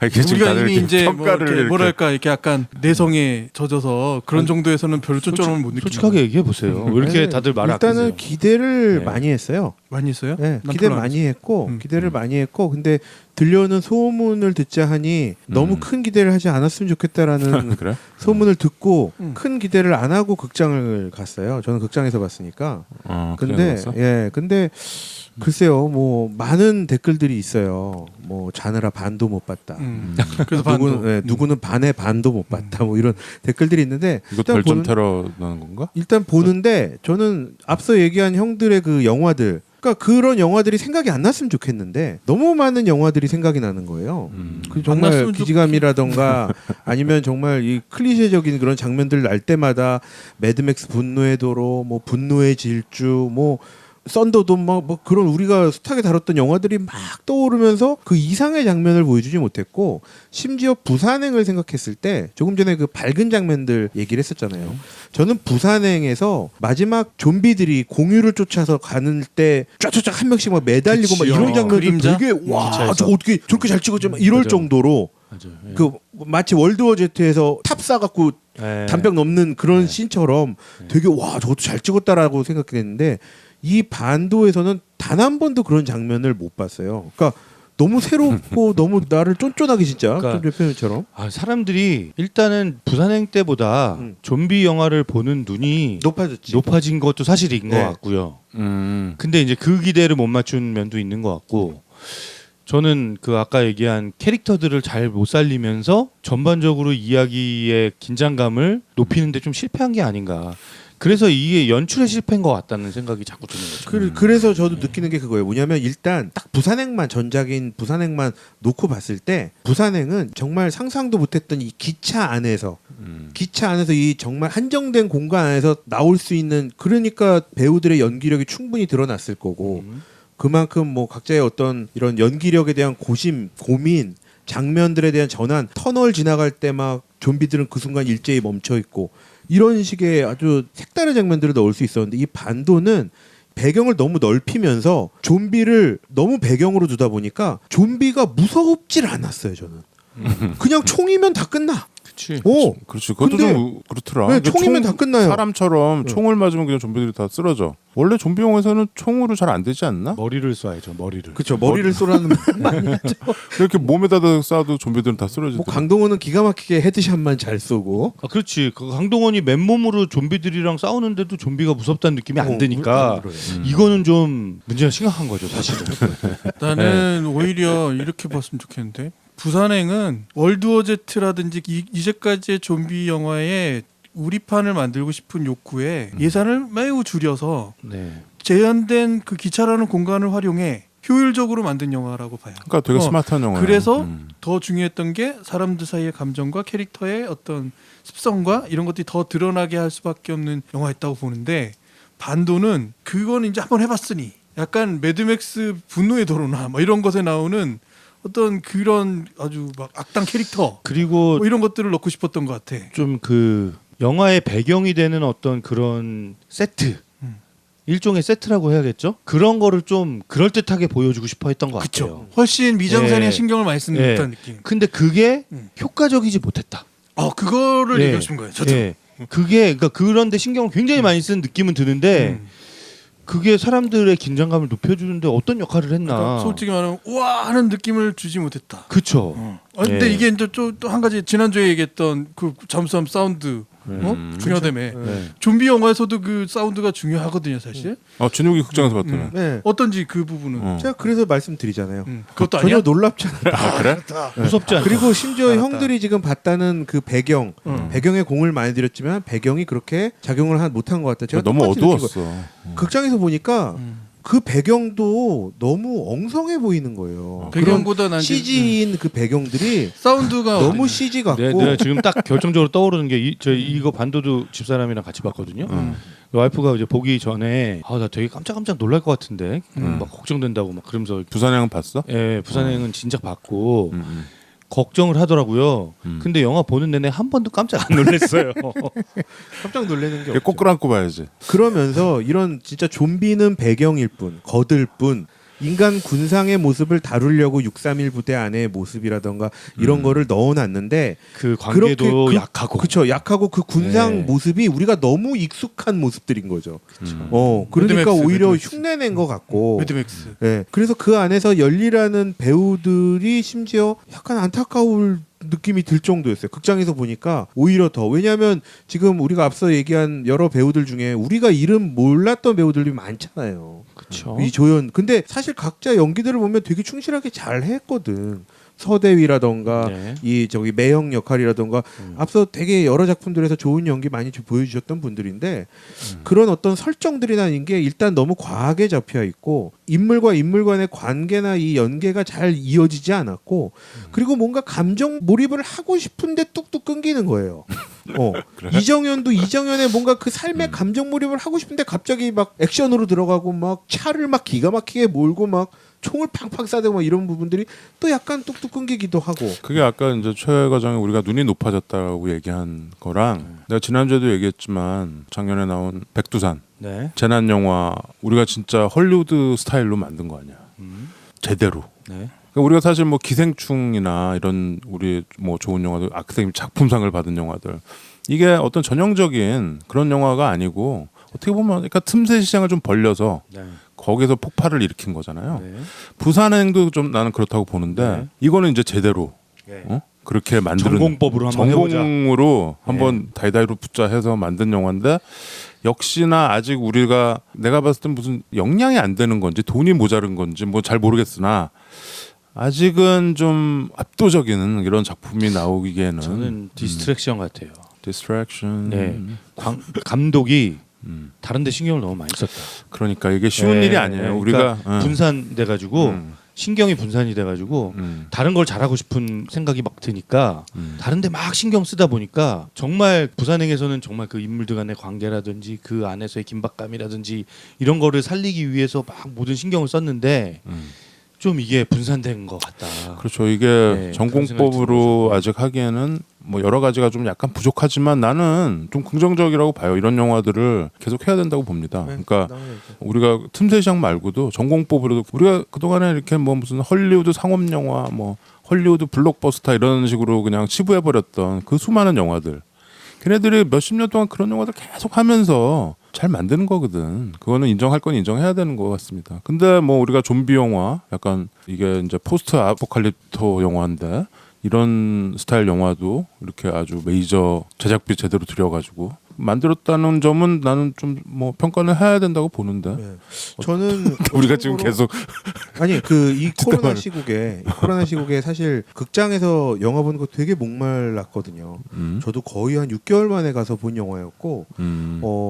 Speaker 2: 아니, 지금
Speaker 1: 우리가
Speaker 2: 다들
Speaker 1: 이미
Speaker 2: 이렇게
Speaker 1: 이제 뭐
Speaker 2: 평가를
Speaker 1: 이렇게
Speaker 2: 이렇게.
Speaker 1: 뭐랄까 이렇게 약간 내성에 젖어서 그런 정도에서는 별로 쫀쫀함을 못 느끼는
Speaker 3: 솔직하게 얘기해 보세요. 왜 이렇게
Speaker 4: 네,
Speaker 3: 다들 말을
Speaker 4: 일단은
Speaker 3: 아끼세요?
Speaker 4: 기대를
Speaker 3: 네.
Speaker 4: 많이 했어요.
Speaker 1: 많이 있어요?
Speaker 4: 네,
Speaker 1: 난
Speaker 4: 기대
Speaker 1: 별로 안
Speaker 4: 많이 했고
Speaker 1: 음.
Speaker 4: 기대를 많이 했고 근데 들려오는 소문을 듣자 하니 너무 큰 기대를 하지 않았으면 좋겠다라는
Speaker 2: 그래?
Speaker 4: 소문을 듣고
Speaker 1: 음.
Speaker 4: 큰 기대를 안 하고 극장을 갔어요. 저는 극장에서 봤으니까. 근데 근데 글쎄요, 뭐 많은 댓글들이 있어요. 뭐 자느라 반도 못 봤다.
Speaker 1: 그래서 반도.
Speaker 4: 누구는 반의 반도 못 봤다. 뭐 이런 댓글들이 있는데
Speaker 2: 이거 별점 테러 나는 건가?
Speaker 4: 일단 보는데 저는 앞서 얘기한 형들의 그 영화들, 그러니까 그런 영화들이 생각이 안 났으면 좋겠는데 너무 많은 영화들이 생각이 나는 거예요. 그 정말
Speaker 1: 났으면
Speaker 4: 기지감이라던가 아니면 정말 이 클리셰적인 그런 장면들 날 때마다 매드맥스 분노의 도로, 뭐 분노의 질주, 뭐 썬더돔 뭐 그런 우리가 숱하게 다뤘던 영화들이 막 떠오르면서 그 이상의 장면을 보여주지 못했고 심지어 부산행을 생각했을 때 조금 전에 그 밝은 장면들 얘기를 했었잖아요. 저는 부산행에서 마지막 좀비들이 공유를 쫓아서 가는 때 쫙쫙쫙 한 명씩 막 매달리고 막
Speaker 1: 그치요.
Speaker 4: 이런 장면들
Speaker 1: 그림자?
Speaker 4: 되게 와
Speaker 3: 기차에서.
Speaker 4: 저 어떻게 저렇게 잘 찍었지 막 이럴
Speaker 3: 맞아요.
Speaker 4: 정도로
Speaker 3: 맞아요. 예.
Speaker 4: 그 마치 월드워 제트에서 탑 쏴갖고 담벼락 넘는 그런 씬처럼 되게 와 저것도 잘 찍었다라고 생각했는데 이 반도에서는 단 한 번도 그런 장면을 못 봤어요. 그러니까 너무 새롭고 너무 나를 쫀쫀하게 진짜
Speaker 3: 그러니까
Speaker 4: 쫀쫀 표현처럼
Speaker 3: 사람들이 일단은 부산행 때보다 좀비 영화를 보는 눈이
Speaker 4: 높아졌지.
Speaker 3: 높아진 것도 사실인
Speaker 4: 네.
Speaker 3: 것 같고요. 근데 이제 그 기대를 못 맞춘 면도 있는 것 같고 저는 그 아까 얘기한 캐릭터들을 잘 못 살리면서 전반적으로 이야기의 긴장감을 높이는데 좀 실패한 게 아닌가. 그래서 이게 연출에 실패인 것 같다는 생각이 자꾸 드는 거죠.
Speaker 4: 그래서 저도 느끼는 게 그거예요. 뭐냐면 일단 딱 부산행만 전작인 부산행만 놓고 봤을 때 부산행은 정말 상상도 못했던 이 기차 안에서 이 정말 한정된 공간 안에서 나올 수 있는 그러니까 배우들의 연기력이 충분히 드러났을 거고 그만큼 뭐 각자의 어떤 이런 연기력에 대한 고민 장면들에 대한 전환 터널 지나갈 때 막 좀비들은 그 순간 일제히 멈춰 있고 이런 식의 아주 색다른 장면들을 넣을 수 있었는데 이 반도는 배경을 너무 넓히면서 좀비를 너무 배경으로 두다 보니까 좀비가 무섭질 않았어요. 저는 그냥 총이면 다 끝나.
Speaker 3: 그치.
Speaker 4: 오,
Speaker 2: 그렇지. 그것도
Speaker 4: 근데-
Speaker 2: 좀 그렇더라.
Speaker 4: 네,
Speaker 2: 근데
Speaker 4: 총이면 다 끝나요.
Speaker 2: 사람처럼 총을 맞으면 그냥 좀비들이 다 쓰러져. 원래 좀비 영화에서는 총으로 잘 안 되지 않나?
Speaker 3: 머리를 쏴야죠. 머리를.
Speaker 4: 그렇죠. 머리를 쏘라는 많이 하죠.
Speaker 2: 이렇게 몸에다 쏴도 좀비들은 다 쓰러지더라.
Speaker 4: 뭐 강동원은 기가 막히게 헤드샷만 잘 쏘고.
Speaker 3: 그렇지. 그 강동원이 맨몸으로 좀비들이랑 싸우는데도 좀비가 무섭다는 느낌이 안 드니까
Speaker 4: 안 들어요.
Speaker 3: 이거는 좀 문제가 심각한 거죠, 사실은.
Speaker 1: 나는 오히려 이렇게 봤으면 좋겠는데 부산행은 월드워제트라든지 이제까지의 좀비 영화에 우리판을 만들고 싶은 욕구에 예산을 매우 줄여서
Speaker 3: 네.
Speaker 1: 제한된 그 기차라는 공간을 활용해 효율적으로 만든 영화라고 봐요.
Speaker 2: 그러니까 되게 스마트한 영화야.
Speaker 1: 그래서 더 중요했던 게 사람들 사이의 감정과 캐릭터의 어떤 습성과 이런 것들이 더 드러나게 할 수밖에 없는 영화였다고 보는데 반도는 그거는 이제 한번 해봤으니 약간 매드맥스 분노의 도로나 뭐 이런 것에 나오는 어떤 그런 아주 막 악당 캐릭터
Speaker 3: 그리고
Speaker 1: 뭐 이런 것들을 넣고 싶었던 것 같아.
Speaker 3: 좀 그 영화의 배경이 되는 어떤 그런 세트 일종의 세트라고 해야겠죠? 그런 거를 좀 그럴듯하게 보여주고 싶어 했던 것 같아요.
Speaker 1: 그렇죠. 훨씬 미장센에
Speaker 3: 예.
Speaker 1: 신경을 많이 쓰는
Speaker 3: 예.
Speaker 1: 듯한 느낌.
Speaker 3: 근데 그게
Speaker 1: 음.
Speaker 3: 효과적이지 못했다.
Speaker 1: 그거를
Speaker 3: 예.
Speaker 1: 얘기하고 싶은 거예요. 저도.
Speaker 3: 예. 그게 그러니까 그런데 신경을 굉장히 많이 쓰는 느낌은 드는데 그게 사람들의 긴장감을 높여주는데 어떤 역할을 했나?
Speaker 1: 그러니까 솔직히 말하면 우와 하는 느낌을 주지 못했다.
Speaker 3: 그쵸.
Speaker 1: 근데
Speaker 3: 예.
Speaker 1: 이게 이제 또 한 가지 지난주에 얘기했던 그 잠수함 사운드 중요하다며.
Speaker 3: 네.
Speaker 1: 좀비 영화에서도 그 사운드가 중요하거든요, 사실.
Speaker 2: 진욱이 극장에서 봤더니.
Speaker 4: 네.
Speaker 1: 어떤지 그 부분은.
Speaker 4: 제가 그래서 말씀드리잖아요.
Speaker 1: 그것도
Speaker 4: 전혀
Speaker 1: 아니야.
Speaker 4: 놀랍잖아요.
Speaker 2: 그래?
Speaker 3: 무섭지 않다.
Speaker 4: 그리고 심지어 형들이 지금 봤다는 그 배경에 공을 많이 들였지만 배경이 그렇게 작용을 못한 것 같아요. 제가
Speaker 2: 너무
Speaker 4: 똑같이 느낀
Speaker 2: 어두웠어.
Speaker 4: 거예요. 극장에서 보니까 그 배경도 너무 엉성해 보이는 거예요.
Speaker 1: 배경보다 난
Speaker 4: CG인 그 배경들이
Speaker 1: 사운드가
Speaker 4: 너무 CG 같고
Speaker 3: 내가 지금 딱 결정적으로 떠오르는 게 저 이거 반도도 집사람이랑 같이 봤거든요. 와이프가 이제 보기 전에 나 되게 깜짝깜짝 놀랄 것 같은데 막 걱정된다고 막 그러면서
Speaker 2: 부산행 봤어?
Speaker 3: 예, 부산행은 진작 봤고 걱정을 하더라고요. 근데 영화 보는 내내 한 번도 깜짝 안 놀랐어요.
Speaker 4: 깜짝 놀라는 게
Speaker 2: 꼭
Speaker 4: 없죠.
Speaker 2: 끌어안고 봐야지.
Speaker 4: 그러면서 이런 진짜 좀비는 배경일 뿐, 거들 뿐, 인간 군상의 모습을 다루려고 631 부대 안의 모습이라던가 이런 거를 넣어놨는데
Speaker 3: 그 관계도
Speaker 4: 그렇게
Speaker 3: 약하고.
Speaker 4: 그쵸, 약하고 그 군상
Speaker 3: 네.
Speaker 4: 모습이 우리가 너무 익숙한 모습들인 거죠. 그러니까
Speaker 1: 매드맥스,
Speaker 4: 오히려
Speaker 1: 매드맥스.
Speaker 4: 흉내낸 것 같고.
Speaker 1: 매드맥스.
Speaker 4: 예. 그래서 그 안에서 열리라는 배우들이 심지어 약간 안타까울 느낌이 들 정도였어요. 극장에서 보니까 오히려 더. 왜냐하면 지금 우리가 앞서 얘기한 여러 배우들 중에 우리가 이름 몰랐던 배우들이 많잖아요.
Speaker 3: 그렇죠.
Speaker 4: 이 조연. 근데 사실 각자 연기들을 보면 되게 충실하게 잘 했거든. 서대위라던가
Speaker 3: 네.
Speaker 4: 이 저기 매형 역할이라던가 앞서 되게 여러 작품들에서 좋은 연기 많이 보여주셨던 분들인데 그런 어떤 설정들이나 이런 게 일단 너무 과하게 잡혀 있고 인물과 인물 간의 관계나 이 연계가 잘 이어지지 않았고 그리고 뭔가 감정 몰입을 하고 싶은데 뚝뚝 끊기는 거예요. 이정현도 이정현의 뭔가 그 삶의 감정 몰입을 하고 싶은데 갑자기 막 액션으로 들어가고 막 차를 막 기가 막히게 몰고 막 총을 팡팡 쏴대고 막 이런 부분들이 또 약간 뚝뚝 끊기기도 하고.
Speaker 2: 그게 아까 이제 최 과장이 우리가 눈이 높아졌다고 얘기한 거랑 내가 지난주에도 얘기했지만 작년에 나온 백두산
Speaker 3: 네.
Speaker 2: 재난 영화 우리가 진짜 헐리우드 스타일로 만든 거 아니야. 제대로.
Speaker 3: 네.
Speaker 2: 그러니까 우리가 사실 뭐 기생충이나 이런 우리 뭐 좋은 영화들 선생님 작품상을 받은 영화들 이게 어떤 전형적인 그런 영화가 아니고 어떻게 보면 그러니까 틈새 시장을 좀 벌려서
Speaker 3: 네.
Speaker 2: 거기서 폭발을 일으킨 거잖아요.
Speaker 3: 네.
Speaker 2: 부산행도 좀 나는 그렇다고 보는데
Speaker 3: 네.
Speaker 2: 이거는 이제 제대로
Speaker 3: 네.
Speaker 2: 그렇게 만드는
Speaker 3: 전공법으로 한번 해보자.
Speaker 2: 전공으로 한번 다이다이로 붙자 해서 만든 영화인데 역시나 아직 우리가 내가 봤을 땐 무슨 역량이 안 되는 건지 돈이 모자른 건지 뭐 잘 모르겠으나 아직은 좀 압도적인 이런 작품이 나오기에는
Speaker 3: 저는 디스트랙션 같아요.
Speaker 2: 디스트랙션.
Speaker 3: 네. 감독이 다른데 신경을 너무 많이 썼다.
Speaker 2: 그러니까 이게 쉬운
Speaker 3: 네.
Speaker 2: 일이 아니에요. 우리가
Speaker 3: 그러니까 분산돼가지고 신경이 분산이 돼가지고 다른 걸 잘하고 싶은 생각이 막 드니까 다른데 막 신경 쓰다 보니까 정말 부산행에서는 정말 그 인물들 간의 관계라든지 그 안에서의 긴박감이라든지 이런 거를 살리기 위해서 막 모든 신경을 썼는데 좀 이게 분산된 것 같다.
Speaker 2: 그렇죠. 이게
Speaker 3: 네,
Speaker 2: 전공법으로 아직 하기에는 뭐 여러 가지가 좀 약간 부족하지만 나는 좀 긍정적이라고 봐요. 이런 영화들을 계속 해야 된다고 봅니다. 그러니까 우리가 틈새 시장 말고도 전공법으로도 우리가 그동안에 이렇게 뭐 무슨 헐리우드 상업 영화 뭐 헐리우드 블록버스터 이런 식으로 그냥 치부해 버렸던 그 수많은 영화들 걔네들이 몇십 년 동안 그런 영화들 계속 하면서 잘 만드는 거거든. 그거는 인정할 건 인정해야 되는 것 같습니다. 근데 뭐 우리가 좀비 영화 약간 이게 이제 포스트 아포칼립토 영화인데 이런 스타일 영화도 이렇게 아주 메이저 제작비 제대로 들여가지고 만들었다는 점은 나는 좀 뭐 평가는 해야 된다고 보는데
Speaker 4: 네. 저는
Speaker 2: 우리가 지금 계속
Speaker 4: 아니 그 이 코로나 시국에 사실 극장에서 영화 보는 거 되게 목말랐거든요. 저도 거의 한 6개월 만에 가서 본 영화였고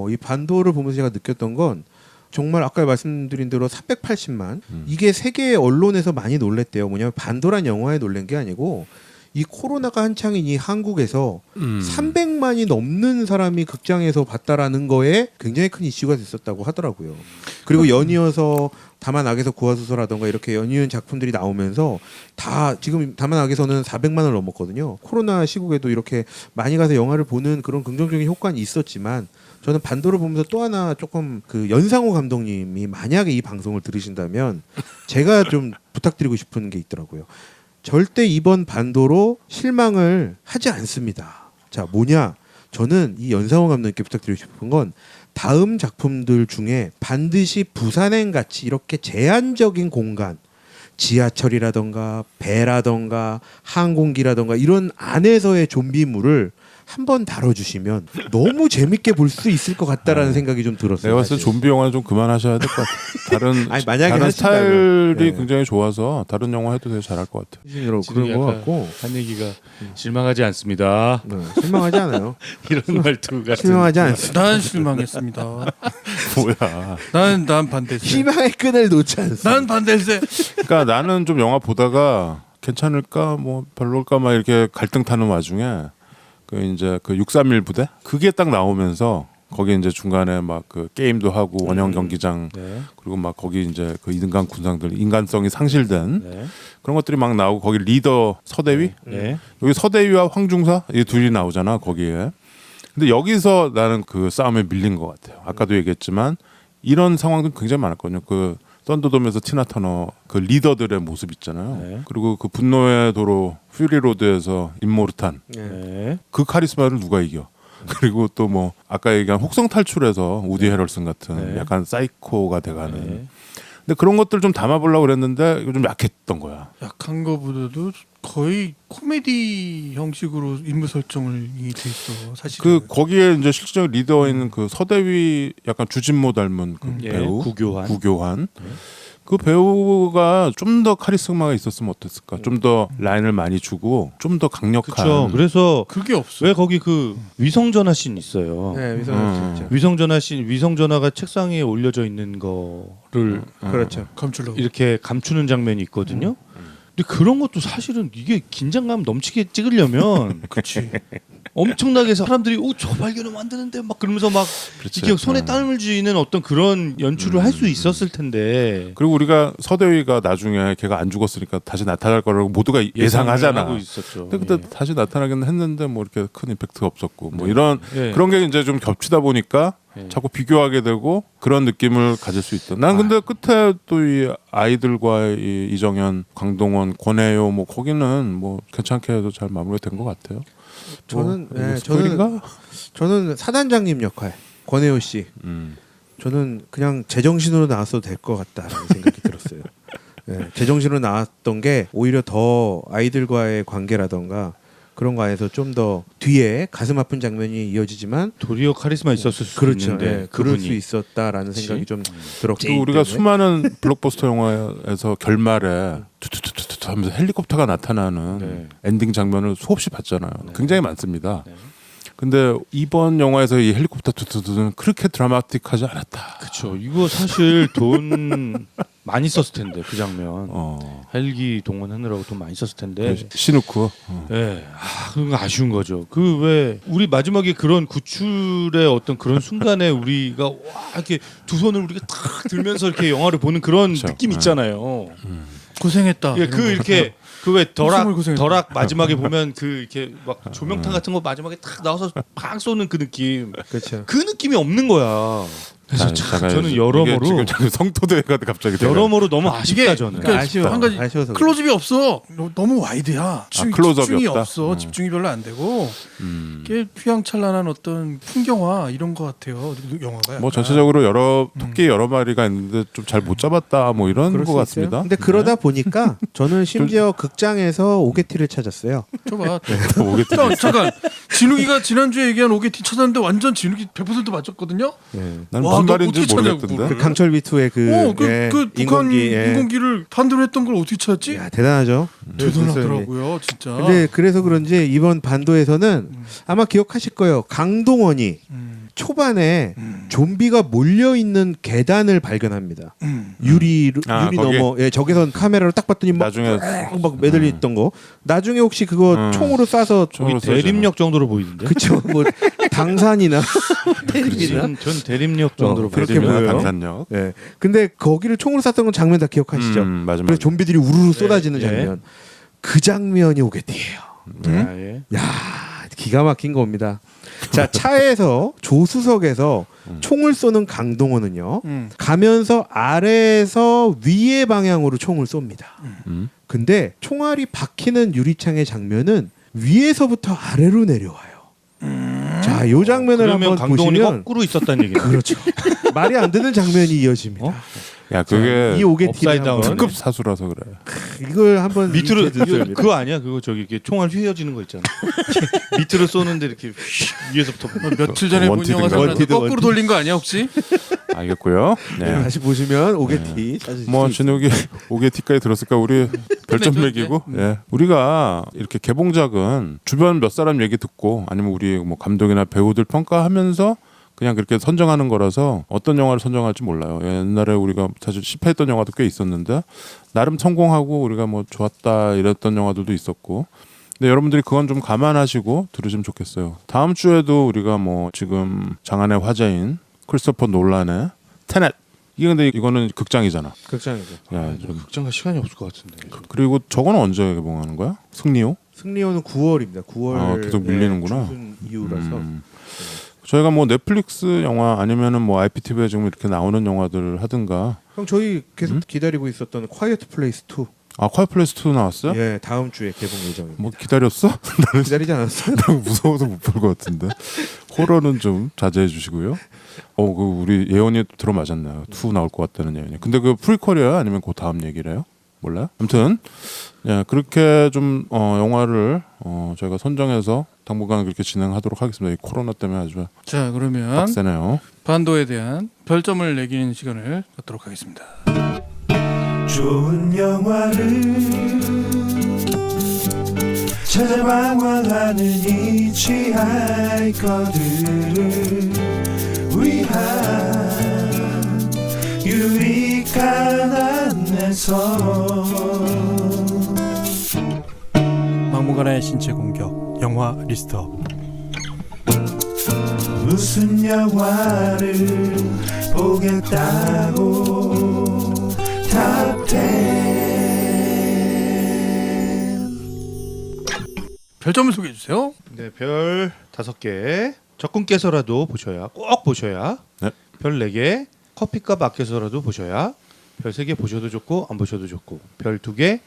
Speaker 4: 이 반도를 보면서 제가 느꼈던 건 정말 아까 말씀드린 대로 480만 이게 세계 언론에서 많이 놀랬대요. 뭐냐면 반도란 영화에 놀란 게 아니고 이 코로나가 한창인 이 한국에서 300만이 넘는 사람이 극장에서 봤다라는 거에 굉장히 큰 이슈가 됐었다고 하더라고요. 그리고 연이어서 다만 악에서 구하소서라던가 이렇게 연이은 작품들이 나오면서 다 지금 다만 악에서는 400만을 넘었거든요. 코로나 시국에도 이렇게 많이 가서 영화를 보는 그런 긍정적인 효과는 있었지만 저는 반도를 보면서 또 하나 조금 그 연상호 감독님이 만약에 이 방송을 들으신다면 제가 좀 부탁드리고 싶은 게 있더라고요. 절대 이번 반도로 실망을 하지 않습니다. 자, 뭐냐? 저는 이 연상호 감독님께 부탁드리고 싶은 건 다음 작품들 중에 반드시 부산행 같이 이렇게 제한적인 공간, 지하철이라던가 배라던가 항공기라던가 이런 안에서의 좀비물을 한번 다뤄주시면 너무 재밌게 볼 수 있을 것 같다라는 생각이 좀 들었어요.
Speaker 2: 내가 봤을 때
Speaker 4: 사실.
Speaker 2: 좀비 영화는 좀 그만하셔야 될 것 같아요. 다른
Speaker 4: 아니, 만약에
Speaker 2: 다른
Speaker 4: 하신다면.
Speaker 2: 스타일이
Speaker 4: 네.
Speaker 2: 굉장히 좋아서 다른 영화 해도 되게 잘할 것 같아요.
Speaker 4: 그런 거 같고
Speaker 3: 한 얘기가 실망하지 않습니다.
Speaker 4: 네, 실망하지 않아요.
Speaker 3: 이런 말투 같은.
Speaker 4: 실망하지 않습니다.
Speaker 1: 난 실망했습니다.
Speaker 2: 뭐야?
Speaker 1: 난 반대세.
Speaker 4: 희망의 끈을 놓지 않습니다.
Speaker 1: 난 반대세.
Speaker 2: 그러니까 나는 좀 영화 보다가 괜찮을까 뭐 별로일까 막 이렇게 갈등 타는 와중에 그 이제 그 631 부대 그게 딱 나오면서 거기 이제 중간에 막 그 게임도 하고 원형 경기장
Speaker 3: 네.
Speaker 2: 그리고 막 거기 이제 그 인간 군상들 인간성이 상실된
Speaker 3: 네.
Speaker 2: 그런 것들이 막 나오고 거기 리더 서대위
Speaker 3: 네.
Speaker 2: 여기 서대위와 황중사 이 둘이 나오잖아 거기에. 근데 여기서 나는 그 싸움에 밀린 것 같아요. 아까도 얘기했지만 이런 상황도 굉장히 많았거든요. 그 썬더돔에서 티나 터너 그 리더들의 모습 있잖아요.
Speaker 3: 네.
Speaker 2: 그리고 그 분노의 도로 퓨리 로드에서 임모르탄
Speaker 3: 네.
Speaker 2: 그 카리스마를 누가 이겨? 그리고 또 뭐 아까 얘기한 혹성 탈출에서 우디 헤럴슨 같은
Speaker 3: 네.
Speaker 2: 약간 사이코가 돼가는.
Speaker 3: 네.
Speaker 2: 근데 그런 것들 좀 담아보려고 그랬는데 이거 좀 약했던 거야.
Speaker 1: 약한 거보다도 거의 코미디 형식으로 인물 설정을 돼 있어. 사실
Speaker 2: 그 거기에 이제 실질적인 리더인 그 서대위 약간 주진모 닮은 그
Speaker 3: 예,
Speaker 2: 배우
Speaker 3: 구교환.
Speaker 2: 그 배우가 좀 더 카리스마가 있었으면 어땠을까? 좀 더 라인을 많이 주고 좀 더 강력한.
Speaker 3: 그렇죠. 그래서
Speaker 1: 그게 없어.
Speaker 3: 왜 거기 그 위성전화 씬 있어요.
Speaker 4: 네, 진짜.
Speaker 3: 위성전화 씬 위성전화가 책상 위에 올려져 있는 거를
Speaker 4: 그렇죠.
Speaker 1: 감추려고.
Speaker 3: 이렇게 감추는 장면이 있거든요. 근데 그런 것도 사실은 이게 긴장감 넘치게 찍으려면
Speaker 1: 그렇지.
Speaker 3: 엄청나게 사람들이 저 발견을 만드는데 막 그러면서 막
Speaker 2: 그렇지.
Speaker 3: 이게 손에 땀을 쥐는 어떤 그런 연출을 할 수 있었을 텐데
Speaker 2: 그리고 우리가 서대위가 나중에 걔가 안 죽었으니까 다시 나타날 거라고 모두가 예상하잖아.
Speaker 3: 하고 있었죠.
Speaker 2: 근데 그때
Speaker 3: 예.
Speaker 2: 다시 나타나긴 했는데 뭐 이렇게 큰 임팩트가 없었고 뭐 이런
Speaker 3: 예.
Speaker 2: 그런 게 이제 좀 겹치다 보니까
Speaker 3: 예.
Speaker 2: 자꾸 비교하게 되고 그런 느낌을 가질 수 있다. 난 근데 끝에 또 이 아이들과 이 이정현, 강동원, 권혜요 뭐 거기는 뭐 괜찮게 해도 잘 마무리된 것 같아요.
Speaker 4: 저는
Speaker 2: 뭐,
Speaker 4: 예,
Speaker 2: 스토리인가?
Speaker 4: 저는 사단장님 역할 권혜호 씨. 저는 그냥 제정신으로 나왔어도 될 것 같다라는 생각이 들었어요. 예, 제정신으로 나왔던 게 오히려 더 아이들과의 관계라던가 그런 거에서 좀 더 뒤에 가슴 아픈 장면이 이어지지만
Speaker 3: 도리어 카리스마 있었을 수
Speaker 4: 그렇죠.
Speaker 3: 있는데
Speaker 4: 예, 그럴
Speaker 3: 그분이
Speaker 4: 수 있었다라는 생각이 좀 들었기
Speaker 2: 또
Speaker 4: 때문에
Speaker 2: 우리가 수많은 블록버스터 영화에서 결말에 투투투투투 하면서 헬리콥터가 나타나는
Speaker 3: 네.
Speaker 2: 엔딩 장면을 수없이 봤잖아요. 굉장히 많습니다.
Speaker 3: 네.
Speaker 2: 근데 이번 영화에서 이 헬리콥터 투투투는 그렇게 드라마틱하지 않았다.
Speaker 3: 그렇죠. 이거 사실 돈 많이 썼을 텐데 그 장면 헬기 동원하느라고 돈 많이 썼을 텐데.
Speaker 2: 시누크.
Speaker 3: 네, 그건 아쉬운 거죠. 그 왜 우리 마지막에 그런 구출의 어떤 그런 순간에 우리가 와 이렇게 두 손을 우리가 탁 들면서 이렇게 영화를 보는 그런
Speaker 2: 그렇죠.
Speaker 3: 느낌 있잖아요.
Speaker 1: 고생했다.
Speaker 3: 예, 그 이렇게 그 왜
Speaker 1: 정말 고생했다.
Speaker 3: 덜악 마지막에 보면 그 이렇게 막 조명탄 같은 거 마지막에 탁 나와서 팍 쏘는 그 느낌.
Speaker 4: 그렇죠.
Speaker 3: 그 느낌이 없는 거야. 그래서 참 저는 여러모로
Speaker 2: 지금 성토대가 갑자기
Speaker 3: 여러모로 너무 아쉽다
Speaker 1: 이게
Speaker 3: 저는.
Speaker 1: 그러니까
Speaker 4: 아쉬워.
Speaker 1: 한 가지
Speaker 4: 아쉬워서 그래.
Speaker 1: 클로즈업이 없어. 너무 와이드야.
Speaker 2: 클로즈업이
Speaker 1: 집중이
Speaker 2: 없다?
Speaker 1: 없어. 집중이 별로 안 되고 이게 휘황찬란한 어떤 풍경화 이런 것 같아요. 영화가.
Speaker 2: 뭐
Speaker 1: 약간.
Speaker 2: 전체적으로 여러 토끼 여러 마리가 있는데 좀 잘 못 잡았다 뭐 이런
Speaker 4: 그럴
Speaker 2: 것
Speaker 4: 수
Speaker 2: 같습니다.
Speaker 4: 있어요. 근데 그러다 보니까 저는 심지어 극장에서 오게티를 찾았어요.
Speaker 1: 줘봐.
Speaker 2: 오겠지.
Speaker 1: 잠깐 진욱이가 지난주에 얘기한 오게티 찾았는데 완전 진욱이 100% 맞췄거든요.
Speaker 4: 예.
Speaker 2: 난
Speaker 1: 와,
Speaker 2: 무슨
Speaker 1: 너
Speaker 2: 말인지
Speaker 1: 어떻게 찾냐고,
Speaker 2: 모르겠던데.
Speaker 4: 그 강철 비투의 그
Speaker 1: 그 북한
Speaker 4: 인공기 예.
Speaker 1: 인공기를 반대로 했던 걸 어떻게 찾았지?
Speaker 4: 야, 대단하죠.
Speaker 1: 대단하더라고요, 진짜.
Speaker 4: 근데 그래서 그런지 이번 반도에서는 아마 기억하실 거예요. 강동원이 초반에 좀비가 몰려 있는 계단을 발견합니다. 유리
Speaker 2: 아, 거기?
Speaker 4: 넘어 예, 저기선 카메라로 딱 봤더니
Speaker 2: 나중에
Speaker 4: 막 매달려 있던 거. 나중에 혹시 그거 총으로 쏴서
Speaker 2: 총으로
Speaker 3: 거기 대림역 정도로 보이는데.
Speaker 4: 그쵸 뭐 당산이나 대림이나
Speaker 3: 전 대림역 정도로
Speaker 4: 그렇게
Speaker 3: 보여요.
Speaker 4: 보여요.
Speaker 2: 당산역.
Speaker 4: 예. 근데 거기를 총으로 쐈던 건 장면 다 기억하시죠?
Speaker 2: 맞아.
Speaker 4: 그래서 좀비들이 우르르 쏟아지는
Speaker 3: 예.
Speaker 4: 장면. 그 장면이 오게티예요.
Speaker 3: 아, 예.
Speaker 4: 야, 기가 막힌 겁니다. 자, 차에서 조수석에서 총을 쏘는 강동원은요. 가면서 아래에서 위의 방향으로 총을 쏩니다. 근데 총알이 박히는 유리창의 장면은 위에서부터 아래로 내려와요. 자, 요 장면을
Speaker 3: 그러면
Speaker 4: 한번
Speaker 3: 강동원이
Speaker 4: 보시면
Speaker 3: 거꾸로 있었다는 얘기네.
Speaker 4: 그렇죠. 말이 안 되는 장면이 이어집니다.
Speaker 2: 야 그게
Speaker 4: 이 오게티를
Speaker 3: 업사이드 다운.
Speaker 4: 한번
Speaker 2: 특급 사수라서 그래.
Speaker 4: 이걸 한번
Speaker 3: 밑으로
Speaker 4: 익혀주세요.
Speaker 3: 그거 아니야? 그거 저기 이렇게 총알 휘어지는 거 있잖아. 밑으로 쏘는데 이렇게 위에서부터
Speaker 1: 며칠 전에 본
Speaker 2: 원티드인가?
Speaker 1: 영화 장면
Speaker 4: 원티드,
Speaker 1: 거꾸로
Speaker 4: 원티드.
Speaker 1: 돌린 거 아니야 혹시?
Speaker 2: 알겠고요. 네.
Speaker 4: 다시 보시면 오게티 찾으실
Speaker 2: 뭐
Speaker 4: 수 있습니다.
Speaker 2: 진욱이 오게티까지 들었을까 우리 별점
Speaker 1: 네,
Speaker 2: 매기고 예. 우리가 이렇게 개봉작은 주변 몇 사람 얘기 듣고 아니면 우리 뭐 감독이나 배우들 평가하면서 그냥 그렇게 선정하는 거라서 어떤 영화를 선정할지 몰라요. 옛날에 우리가 사실 실패했던 영화도 꽤 있었는데 나름 성공하고 우리가 뭐 좋았다 이랬던 영화들도 있었고 근데 여러분들이 그건 좀 감안하시고 들으시면 좋겠어요. 다음 주에도 우리가 뭐 지금 장안의 화제인 크리스토퍼 놀란의 테넷 이게 근데 이거는 극장이잖아.
Speaker 4: 극장이죠.
Speaker 2: 야, 좀
Speaker 3: 극장 갈 시간이 없을 것 같은데.
Speaker 2: 그리고 저거는 언제 개봉하는 거야? 승리호?
Speaker 4: 승리호는 9월입니다. 9월
Speaker 2: 아, 계속 밀리는구나.
Speaker 4: 이후라서
Speaker 2: 저희가 뭐 넷플릭스 영화 아니면은 뭐 IPTV에 지금 이렇게 나오는 영화들을 하든가.
Speaker 4: 형 저희 계속 기다리고 있었던 콰이어트 플레이스 2
Speaker 2: 아 콰이어 플레이스 2 나왔어요?
Speaker 4: 예 다음 주에 개봉 예정입니다.
Speaker 2: 뭐 기다렸어? 나는
Speaker 4: 기다리지 않았어요?
Speaker 2: 너무 무서워서 못 볼 것 같은데. 호러는 좀 자제해 주시고요. 그 우리 예언이 들어맞았나요? 2 나올 것 같다는 예언이. 근데 그 프리퀄이야 아니면 그 다음 얘기래요? 몰라요? 아무튼 예, 그렇게 좀 영화를 저희가 선정해서 당분간 그렇게 진행하도록 하겠습니다. 이 코로나 때문에 아주
Speaker 1: 자 그러면
Speaker 2: 빡세네요.
Speaker 1: 반도에 대한 별점을 매기는 시간을 갖도록 하겠습니다.
Speaker 8: 좋은 영화를 찾아방황하는 이 취할거들을 위한 유익한 안내서
Speaker 1: 막무가내의 신체 공격 영화 리스트업.
Speaker 8: 무슨 영화를 보겠다고 탑10
Speaker 1: 별점을 소개해 주세요.
Speaker 3: 네, 별 5개. 적군께서라도 보셔야 꼭 보셔야.
Speaker 2: 네.
Speaker 3: 별 4개. 커피값 아껴서라도 보셔야. 별 3개 보셔도 좋고 안 보셔도 좋고. 별 2개.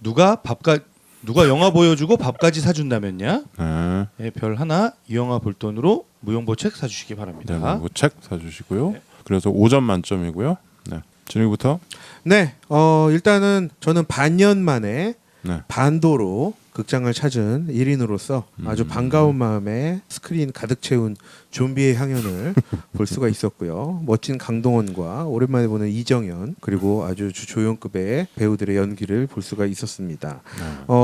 Speaker 3: 누가 밥값 누가 영화 보여주고 밥까지 사준다면야
Speaker 2: 네.
Speaker 3: 예, 별 하나 이 영화 볼 돈으로 무용보 책 사주시기 바랍니다.
Speaker 2: 네, 뭐 책 사주시고요. 그래서 5점 만점이고요. 네. 진욱이부터.
Speaker 4: 네, 일단은 저는 반년 만에
Speaker 2: 네.
Speaker 4: 반도로 극장을 찾은 1인으로서 아주 반가운 마음에 스크린 가득 채운 좀비의 향연을 볼 수가 있었고요. 멋진 강동원과 오랜만에 보는 이정현 그리고 아주 조연급의 배우들의 연기를 볼 수가 있었습니다.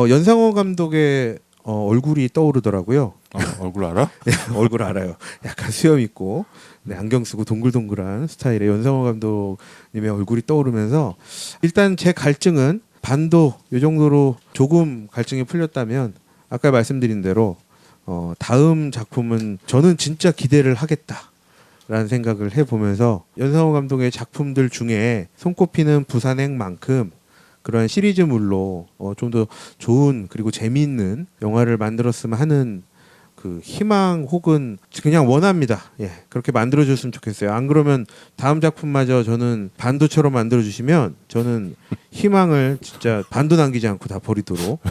Speaker 4: 연상호 감독의 얼굴이 떠오르더라고요.
Speaker 2: 얼굴 알아?
Speaker 4: 네, 얼굴 알아요. 약간 수염 있고 네, 안경 쓰고 동글동글한 스타일의 연상호 감독님의 얼굴이 떠오르면서 일단 제 갈증은 반도 이 정도로 조금 갈증이 풀렸다면 아까 말씀드린 대로 다음 작품은 저는 진짜 기대를 하겠다라는 생각을 해보면서 연상호 감독의 작품들 중에 손꼽히는 부산행만큼 그런 시리즈물로 좀 더 좋은 그리고 재미있는 영화를 만들었으면 하는 그 희망 혹은 그냥 원합니다. 예, 그렇게 만들어줬으면 좋겠어요. 안 그러면 다음 작품마저 저는 반도처럼 만들어주시면 저는 희망을 진짜 반도 남기지 않고 다 버리도록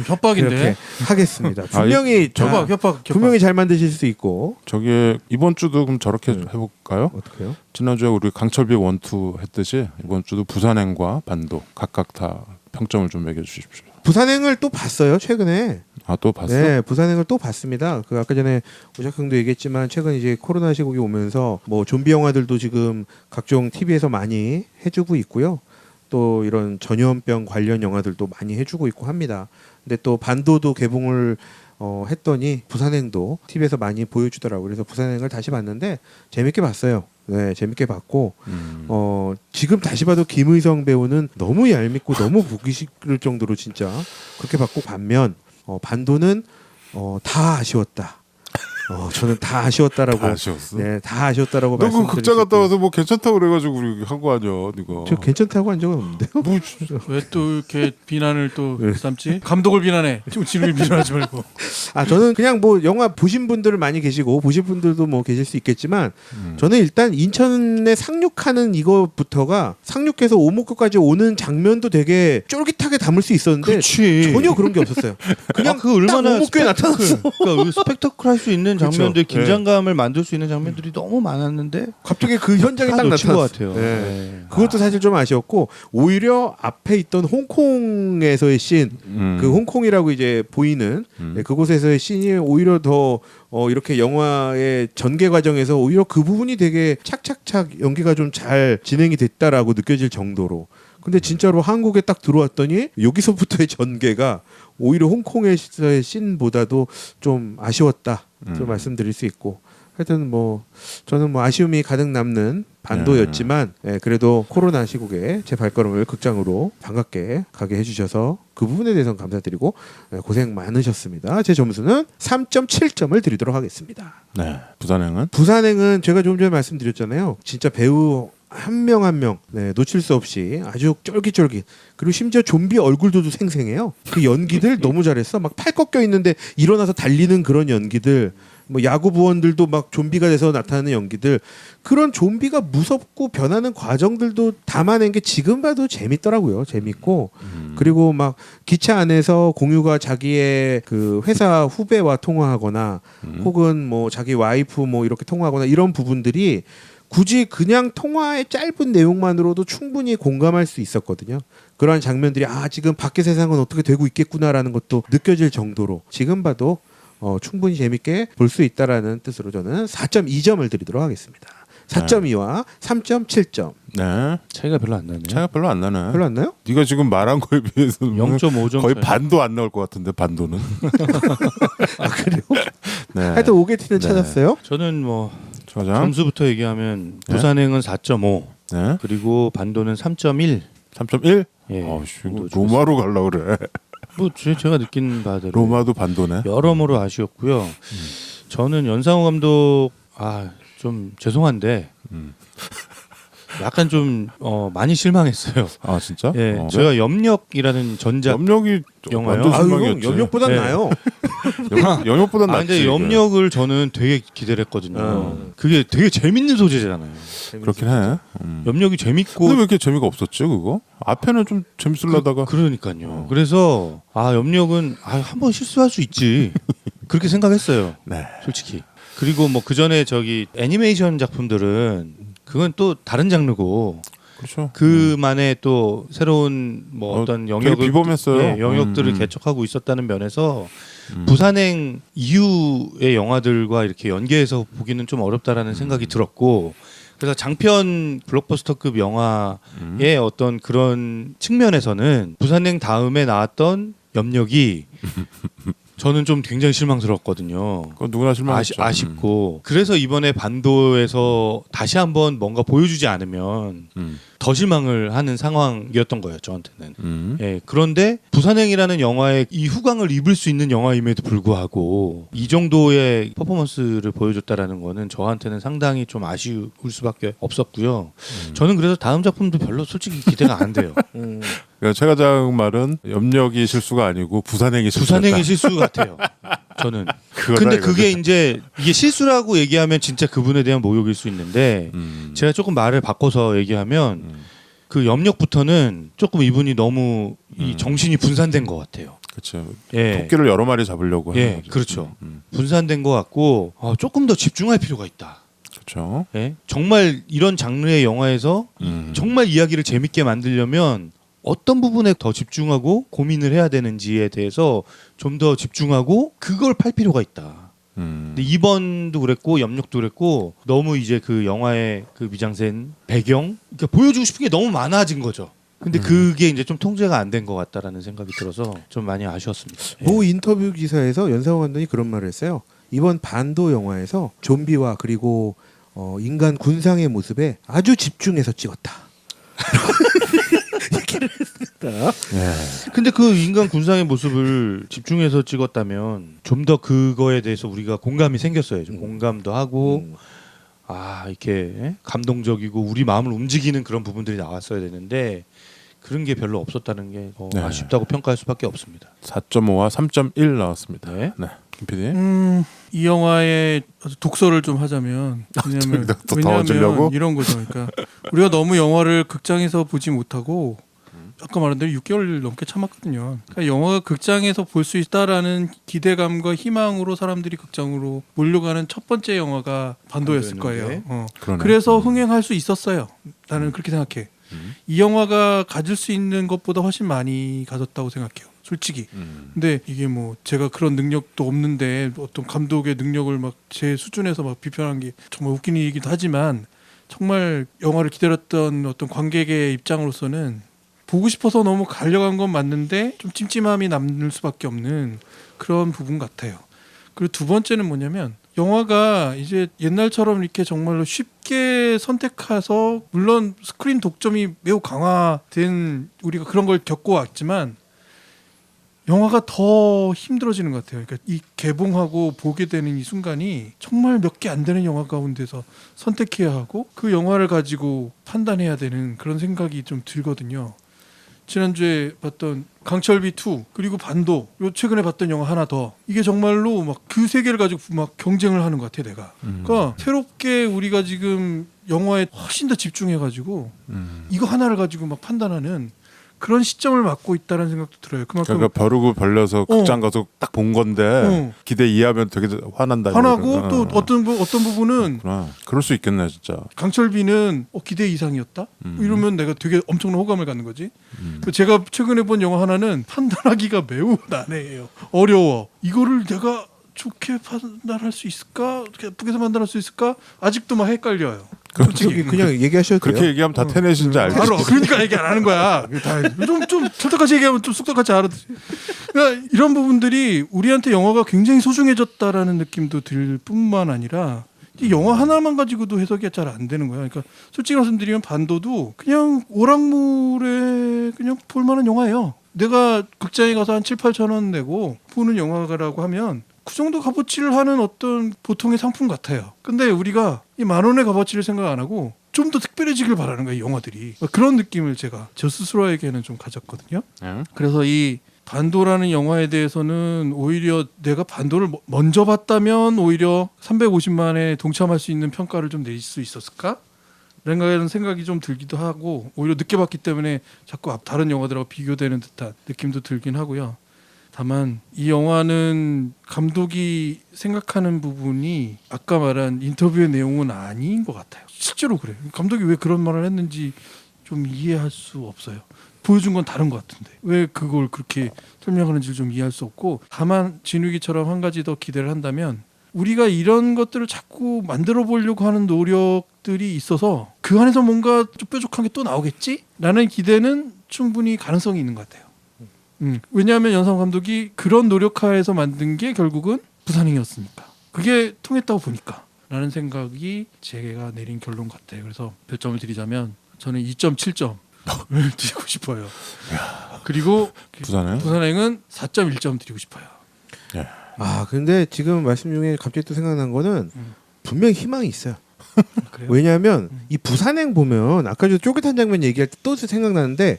Speaker 1: 협박인데.
Speaker 4: 이렇게 하겠습니다. 분명히
Speaker 1: 협박.
Speaker 4: 분명히 잘 만드실 수 있고
Speaker 2: 저기 이번 주도 그럼 저렇게 해볼까요?
Speaker 4: 어떻게요?
Speaker 2: 지난주에 우리 강철비 원투 했듯이 이번 주도 부산행과 반도 각각 다 평점을 좀 매겨주십시오.
Speaker 4: 부산행을 또 봤어요 최근에.
Speaker 2: 아, 또 봤어?
Speaker 4: 네, 부산행을 또 봤습니다. 그 아까 전에 오작형도 얘기했지만 최근 이제 코로나 시국이 오면서 뭐 좀비 영화들도 지금 각종 TV에서 많이 해주고 있고요. 또 이런 전염병 관련 영화들도 많이 해주고 있고 합니다. 근데 또 반도도 개봉을 했더니 부산행도 TV에서 많이 보여주더라고요. 그래서 부산행을 다시 봤는데 재밌게 봤어요. 네, 재밌게 봤고 지금 다시 봐도 김의성 배우는 너무 얄밉고 너무 보기 싫을 정도로 진짜 그렇게 봤고 반면 반도는 다 아쉬웠다. 저는 다 아쉬웠다라고.
Speaker 2: 다 아쉬웠어?
Speaker 4: 네, 다 아쉬웠다라고
Speaker 2: 너 그
Speaker 4: 말씀드릴
Speaker 2: 극장
Speaker 4: 수
Speaker 2: 갔다
Speaker 4: 있고요.
Speaker 2: 와서 뭐 괜찮다고 그래가지고 우리 한 거 아니야, 이거.
Speaker 4: 저 괜찮다고 한 적은 없는데요.
Speaker 2: 뭐
Speaker 1: 왜 또 이렇게 비난을 또 삼지? 감독을 비난해. 지금 진욱이 비난하지 말고.
Speaker 4: 저는 그냥 뭐 영화 보신 분들 많이 계시고 보신 분들도 뭐 계실 수 있겠지만 저는 일단 인천에 상륙하는 이거부터가 상륙해서 오목교까지 오는 장면도 되게 쫄깃하게 담을 수 있었는데
Speaker 3: 그치.
Speaker 4: 전혀 그런 게 없었어요. 그냥
Speaker 3: 그 얼마나
Speaker 4: 오목교에 나타났어.
Speaker 3: 그러니까 그 스펙터클 할 수 있는 장면들,
Speaker 4: 그쵸.
Speaker 3: 긴장감을 만들 수 있는 장면들이 너무 많았는데
Speaker 4: 갑자기 그 현장에
Speaker 3: 다
Speaker 4: 딱
Speaker 3: 놓친
Speaker 4: 나타났어.
Speaker 3: 것 같아요.
Speaker 4: 네.
Speaker 3: 네.
Speaker 4: 그것도 사실 좀 아쉬웠고 오히려 앞에 있던 홍콩에서의 씬, 그 홍콩이라고 이제 보이는 네, 그곳에서의 씬이 오히려 더 이렇게 영화의 전개 과정에서 오히려 그 부분이 되게 착착착 연기가 좀 잘 진행이 됐다라고 느껴질 정도로. 근데 진짜로 한국에 딱 들어왔더니 여기서부터의 전개가 오히려 홍콩에서의 씬보다도 좀 아쉬웠다. 좀 말씀드릴 수 있고. 하여튼 뭐 저는 뭐 아쉬움이 가득 남는 반도였지만 그래도 코로나 시국에 제 발걸음을 극장으로 반갑게 가게 해주셔서 그 부분에 대해서는 감사드리고 고생 많으셨습니다. 제 점수는 3.7점을 드리도록 하겠습니다.
Speaker 2: 네. 부산행은?
Speaker 4: 부산행은 제가 좀 전에 말씀드렸잖아요. 진짜 배우 한 명 한 명 놓칠 수 없이 아주 쫄깃쫄깃 그리고 심지어 좀비 얼굴도 생생해요. 그 연기들 너무 잘했어. 막 팔 꺾여 있는데 일어나서 달리는 그런 연기들 뭐 야구 부원들도 막 좀비가 돼서 나타나는 연기들 그런 좀비가 무섭고 변하는 과정들도 담아낸 게 지금 봐도 재밌더라고요. 재밌고 그리고 막 기차 안에서 공유가 자기의 그 회사 후배와 통화하거나 혹은 뭐 자기 와이프 뭐 이렇게 통화하거나 이런 부분들이 굳이 그냥 통화의 짧은 내용만으로도 충분히 공감할 수 있었거든요. 그러한 장면들이 지금 밖의 세상은 어떻게 되고 있겠구나라는 것도 느껴질 정도로 지금 봐도 충분히 재밌게 볼 수 있다라는 뜻으로 저는 4.2점을 드리도록 하겠습니다. 4.2와 3.7점.
Speaker 2: 네.
Speaker 3: 차이가 별로 안 나네요.
Speaker 2: 차이가 별로 안 나네.
Speaker 4: 별로 안 나요?
Speaker 2: 네가 지금 말한 거에 비해서는
Speaker 3: 0.5점
Speaker 2: 거의
Speaker 3: 차이.
Speaker 2: 반도 안 나올 것 같은데 반도는.
Speaker 4: 그래요?
Speaker 2: 네.
Speaker 4: 하여튼 오게티는 찾았어요.
Speaker 3: 저는 뭐
Speaker 2: 저장.
Speaker 3: 점수부터 얘기하면 부산행은 4.5
Speaker 2: 네.
Speaker 3: 그리고 반도는 3.1.
Speaker 2: 3.1?
Speaker 3: 예.
Speaker 2: 이거 로마로 가려고 그래.
Speaker 3: 뭐 제가 느낀 바대로
Speaker 2: 로마도 반도네.
Speaker 3: 여러모로 아쉬웠고요. 저는 연상호 감독 좀 죄송한데 약간 좀 많이 실망했어요.
Speaker 2: 아 진짜?
Speaker 3: 예, 제가 염력이라는 전작
Speaker 2: 염력이
Speaker 3: 영화요?
Speaker 2: 완전
Speaker 4: 아유,
Speaker 2: 실망이었지.
Speaker 4: 염력보단
Speaker 3: 네.
Speaker 4: 나요.
Speaker 2: 염력보단
Speaker 3: 아
Speaker 2: 낫지.
Speaker 3: 근데
Speaker 2: 이게.
Speaker 3: 염력을 저는 되게 기대를 했거든요. 그게 되게 재밌는 소재잖아요.
Speaker 2: 그렇긴 해.
Speaker 3: 염력이 재밌고
Speaker 2: 근데 왜 이렇게 재미가 없었지 그거? 앞에는 좀 재밌으려다가
Speaker 3: 그러니까요. 그래서 염력은 한번 실수할 수 있지. 그렇게 생각했어요.
Speaker 2: 네.
Speaker 3: 솔직히. 그리고 뭐 그 전에 저기 애니메이션 작품들은 그건 또 다른 장르고
Speaker 2: 그렇죠.
Speaker 3: 그만의 또 새로운 뭐 어떤
Speaker 2: 되게
Speaker 3: 영역을
Speaker 2: 비범했어요.
Speaker 3: 예, 영역들을 개척하고 있었다는 면에서 부산행 이후의 영화들과 이렇게 연계해서 보기는 좀 어렵다라는 생각이 들었고 그래서 장편 블록버스터급 영화의 어떤 그런 측면에서는 부산행 다음에 나왔던 염력이 저는 좀 굉장히 실망스러웠거든요.
Speaker 2: 그건 누구나 실망했죠.
Speaker 3: 아쉽고 그래서 이번에 반도에서 다시 한번 뭔가 보여주지 않으면 더 실망을 하는 상황이었던 거예요 저한테는. 예, 그런데 부산행이라는 영화에 이 후광을 입을 수 있는 영화임에도 불구하고 이 정도의 퍼포먼스를 보여줬다라는 거는 저한테는 상당히 좀 아쉬울 수밖에 없었고요. 저는 그래서 다음 작품도 별로 솔직히 기대가 안 돼요.
Speaker 2: 그러니까 최 과장 말은 염력이 실수가 아니고 부산행이 실수다.
Speaker 3: 부산행의 실수 같아요. 저는. 근데 그게 이제 이게 실수라고 얘기하면 진짜 그분에 대한 모욕일 수 있는데 제가 조금 말을 바꿔서 얘기하면 그 염력부터는 조금 이분이 너무 이 정신이 분산된 것 같아요.
Speaker 2: 그렇죠.
Speaker 3: 예.
Speaker 2: 토끼를 여러 마리 잡으려고 하는
Speaker 3: 예,
Speaker 2: 거죠.
Speaker 3: 그렇죠. 분산된 것 같고 조금 더 집중할 필요가 있다.
Speaker 2: 그렇죠.
Speaker 3: 예? 정말 이런 장르의 영화에서 정말 이야기를 재밌게 만들려면 어떤 부분에 더 집중하고 고민을 해야 되는지에 대해서 좀 더 집중하고 그걸 팔 필요가 있다. 근데 이번도 그랬고 염력도 그랬고 너무 이제 그 영화의 그 미장센 배경 그러니까 보여주고 싶은 게 너무 많아진 거죠. 근데 그게 이제 좀 통제가 안 된 것 같다라는 생각이 들어서 좀 많이 아쉬웠습니다. 예.
Speaker 4: 모 인터뷰 기사에서 연상호 감독이 그런 말을 했어요. 이번 반도 영화에서 좀비와 그리고 인간 군상의 모습에 아주 집중해서 찍었다. 얘기를 했습니다.
Speaker 3: 근데 그 인간 군상의 모습을 집중해서 찍었다면 좀 더 그거에 대해서 우리가 공감이 생겼어요. 좀 공감도 하고 이렇게 감동적이고 우리 마음을 움직이는 그런 부분들이 나왔어야 되는데 그런 게 별로 없었다는 게
Speaker 2: 네.
Speaker 3: 아쉽다고 평가할 수밖에 없습니다.
Speaker 2: 4.5와 3.1 나왔습니다.
Speaker 3: 네.
Speaker 2: 네. 김 PD.
Speaker 1: 이 영화의 독서를 좀 하자면 왜냐하면
Speaker 2: 더 더워지려고?
Speaker 1: 이런 거죠. 그러니까 우리가 너무 영화를 극장에서 보지 못하고 아까 말한 대로 6개월 넘게 참았거든요. 그러니까 영화가 극장에서 볼 수 있다라는 기대감과 희망으로 사람들이 극장으로 몰려가는 첫 번째 영화가 반도였을 거예요.
Speaker 2: 그러네.
Speaker 1: 그래서 흥행할 수 있었어요. 나는 그렇게 생각해. 이 영화가 가질 수 있는 것보다 훨씬 많이 가졌다고 생각해요. 솔직히. 근데 이게 뭐 제가 그런 능력도 없는데 어떤 감독의 능력을 막 제 수준에서 막 비판한 게 정말 웃기는 얘기도 하지만 정말 영화를 기다렸던 어떤 관객의 입장으로서는 보고 싶어서 너무 갈려간 건 맞는데 좀 찜찜함이 남을 수밖에 없는 그런 부분 같아요. 그리고 두 번째는 뭐냐면 영화가 이제 옛날처럼 이렇게 정말로 쉽게 선택해서 물론 스크린 독점이 매우 강화된 우리가 그런 걸 겪고 왔지만 영화가 더 힘들어지는 것 같아요. 그러니까 이 개봉하고 보게 되는 이 순간이 정말 몇 개 안 되는 영화 가운데서 선택해야 하고 그 영화를 가지고 판단해야 되는 그런 생각이 좀 들거든요. 지난주에 봤던 강철비 2 그리고 반도 요 최근에 봤던 영화 하나 더 이게 정말로 막 그 세 개를 가지고 막 경쟁을 하는 것 같아 내가. 그러니까 새롭게 우리가 지금 영화에 훨씬 더 집중해가지고 이거 하나를 가지고 막 판단하는 그런 시점을 맞고 있다는 생각도 들어요. 그만큼
Speaker 2: 그러니까 벼르고 벌려서 극장 가서 딱 본 건데 기대 이해하면 되게 화난다.
Speaker 1: 화나고 또 어떤 부분은
Speaker 2: 그렇구나. 그럴 수 있겠네 진짜.
Speaker 1: 강철비는 기대 이상이었다? 이러면 내가 되게 엄청난 호감을 갖는 거지. 제가 최근에 본 영화 하나는 판단하기가 매우 난해해요. 어려워. 이거를 내가 좋게 판단할 수 있을까? 나쁘게 판단할 수 있을까? 아직도 막 헷갈려요.
Speaker 4: 솔직히 그냥 얘기하셔도 돼요.
Speaker 2: 그렇게 얘기하면 다 테넷인지 알겠지.
Speaker 1: 알아. 그러니까 얘기 안 하는 거야. 좀 철떡같이 얘기하면 좀 쑥떡같이 알아듣지. 그러니까 이런 부분들이 우리한테 영화가 굉장히 소중해졌다라는 느낌도 들 뿐만 아니라 이 영화 하나만 가지고도 해석이 잘 안 되는 거야. 그러니까 솔직히 말씀드리면 반도도 그냥 오락물에 그냥 볼만한 영화예요. 내가 극장에 가서 한 7, 8천 원 내고 보는 영화라고 하면 그 정도 값어치를 하는 어떤 보통의 상품 같아요. 근데 우리가 이 10,000원의 값어치를 생각 안 하고 좀 더 특별해지길 바라는 거예요, 영화들이. 그런 느낌을 제가 저 스스로에게는 좀 가졌거든요. 그래서 이 반도라는 영화에 대해서는 오히려 내가 반도를 먼저 봤다면 오히려 350만에 동참할 수 있는 평가를 좀 내릴 수 있었을까? 라는 생각이 좀 들기도 하고, 오히려 늦게 봤기 때문에 자꾸 다른 영화들하고 비교되는 듯한 느낌도 들긴 하고요. 다만 이 영화는 감독이 생각하는 부분이 아까 말한 인터뷰의 내용은 아닌 것 같아요. 실제로 그래요. 감독이 왜 그런 말을 했는지 좀 이해할 수 없어요. 보여준 건 다른 것 같은데 왜 그걸 그렇게 설명하는지를 좀 이해할 수 없고, 다만 진욱이처럼 한 가지 더 기대를 한다면 우리가 이런 것들을 자꾸 만들어 보려고 하는 노력들이 있어서 그 안에서 뭔가 좀 뾰족한 게 또 나오겠지? 라는 기대는 충분히 가능성이 있는 것 같아요. 왜냐하면 연상 감독이 그런 노력하에서 만든 게 결국은 부산행이었으니까 그게 통했다고 보니까 라는 생각이 제가 내린 결론 같아요. 그래서 별점을 드리자면 저는 2.7점 드리고 싶어요. 그리고 부산행은 4.1점 드리고 싶어요.
Speaker 4: 아 근데 지금 말씀 중에 갑자기 또 생각난 거는 분명 희망이 있어요. 왜냐하면 이 부산행 보면 아까 저 쫄깃한 장면 얘기할 때 또 생각나는데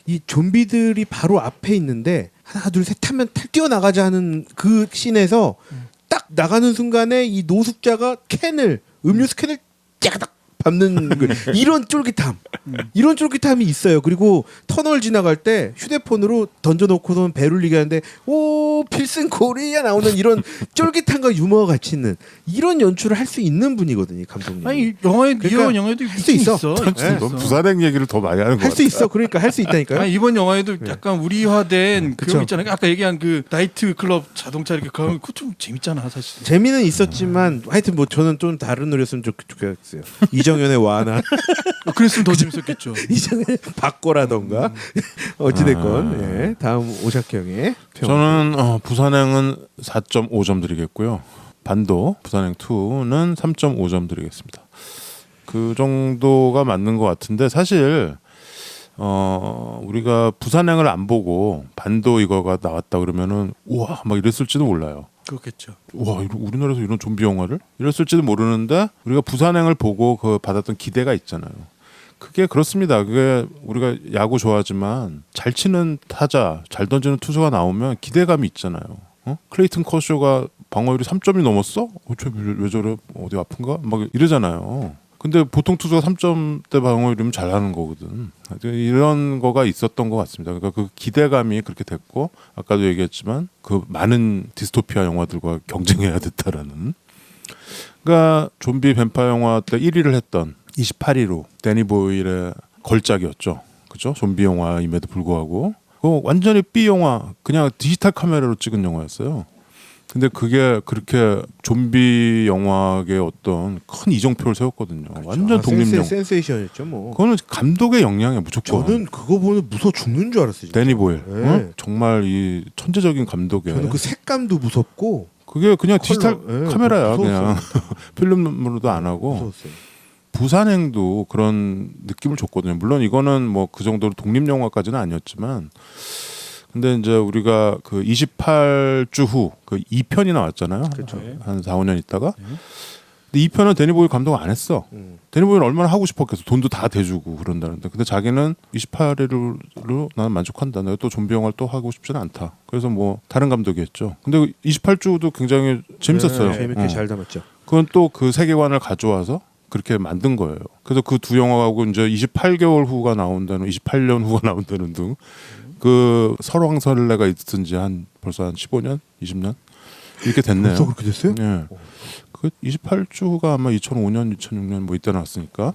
Speaker 4: 이 좀비들이 바로 앞에 있는데 하나 둘 셋 하면 뛰어나가자 하는 그 씬에서 딱 나가는 순간에 이 노숙자가 음료수 캔을 짜가닥 밟는 이런 쫄깃함, 이런 쫄깃함이 있어요. 그리고 터널 지나갈 때 휴대폰으로 던져놓고선 배를 울리게 하는데 오 필승 코리아 나오는 이런 쫄깃함과 유머가 같이 있는 이런 연출을 할 수 있는 분이거든요, 감독님.
Speaker 1: 아니 영화에
Speaker 4: 그러니까
Speaker 1: 이번 영화에도
Speaker 4: 할 수 있어.
Speaker 2: 넌 부산행 얘기를 더 많이 하는 거 같아.
Speaker 4: 할 수 있어. 그러니까 할 수 있다니까요.
Speaker 1: 아니, 이번 영화에도 약간 우리화된 그거 있잖아요. 아까 얘기한 그 나이트 클럽 자동차 이렇게 가면 그거 좀 재밌잖아 사실.
Speaker 4: 재미는 있었지만 하여튼 뭐 저는 좀 다른 노래였으면 좋겠어요. 이정현의 와나.
Speaker 1: 그랬으면 더 재밌었겠죠.
Speaker 4: 이정현의 바꿔라던가. 어찌됐건 예. 다음 오샤키 형의 평.
Speaker 2: 저는 부산행은 4.5점 드리겠고요. 반도 부산행 2는 3.5점 드리겠습니다. 그 정도가 맞는 것 같은데 사실 우리가 부산행을 안 보고 반도 이거가 나왔다 그러면은 우와 막 이랬을지도 몰라요.
Speaker 1: 그렇겠죠.
Speaker 2: 와 우리나라에서 이런 좀비 영화를 이랬을지도 모르는데 우리가 부산행을 보고 그 받았던 기대가 있잖아요. 그게 그렇습니다. 그게 우리가 야구 좋아하지만 잘 치는 타자, 잘 던지는 투수가 나오면 기대감이 있잖아요. 클레이튼 커쇼가 방어율이 3점이 넘었어? 왜 저래? 어디 아픈가? 막 이러잖아요. 근데 보통 투수가 3점대 방어율이면 잘하는 거거든. 이런 거가 있었던 것 같습니다. 그러니까 그 기대감이 그렇게 됐고 아까도 얘기했지만 그 많은 디스토피아 영화들과 경쟁해야 됐다라는. 그러니까 좀비 뱀파이어 영화 때 1위를 했던 28위로 데니 보일의 걸작이었죠. 그죠? 좀비 영화임에도 불구하고 완전히 B 영화 그냥 디지털 카메라로 찍은 영화였어요. 근데 그게 그렇게 좀비 영화의 어떤 큰 이정표를 세웠거든요. 그렇죠. 완전 독립영.
Speaker 4: 센세이션이었죠, 뭐.
Speaker 2: 그거는 감독의 역량이야 무조건.
Speaker 4: 저는 그거 보면 무서워 죽는 줄 알았어요.
Speaker 2: 데니 보일.
Speaker 4: 네.
Speaker 2: 정말 이 천재적인 감독이에요.
Speaker 4: 저는 그 색감도 무섭고.
Speaker 2: 그게 그냥 디지털
Speaker 4: 네,
Speaker 2: 카메라야.
Speaker 4: 무서웠어요.
Speaker 2: 그냥 필름으로도 안 하고.
Speaker 4: 무서웠어요.
Speaker 2: 부산행도 그런 느낌을 줬거든요. 물론 이거는 뭐 그 정도로 독립 영화까지는 아니었지만. 근데 이제 우리가 그 28주 후 그 2편이 나왔잖아요.
Speaker 4: 그렇죠.
Speaker 2: 한 4, 5년 있다가. 근데 2편은 데니 보일 감독 안 했어. 데니 보일 얼마나 하고 싶었겠어. 돈도 다 대주고 그런다는데. 근데 자기는 28회로 나는 만족한다. 내가 또 좀비 영화를 또 하고 싶지는 않다. 그래서 뭐 다른 감독이 했죠. 근데 28주도 굉장히 재밌었어요.
Speaker 4: 네, 재밌게 잘 담았죠.
Speaker 2: 그건 또 그 세계관을 가져와서 그렇게 만든 거예요. 그래서 그 두 영화하고 이제 28개월 후가 나온다는 28년 후가 나온다는 등 그 설왕설래가 있든지 벌써 한 15년, 20년 이렇게 됐네요.
Speaker 4: 벌써 그렇게 됐어요?
Speaker 2: 네. 그 28주가 아마 2005년, 2006년 뭐 이때 나왔으니까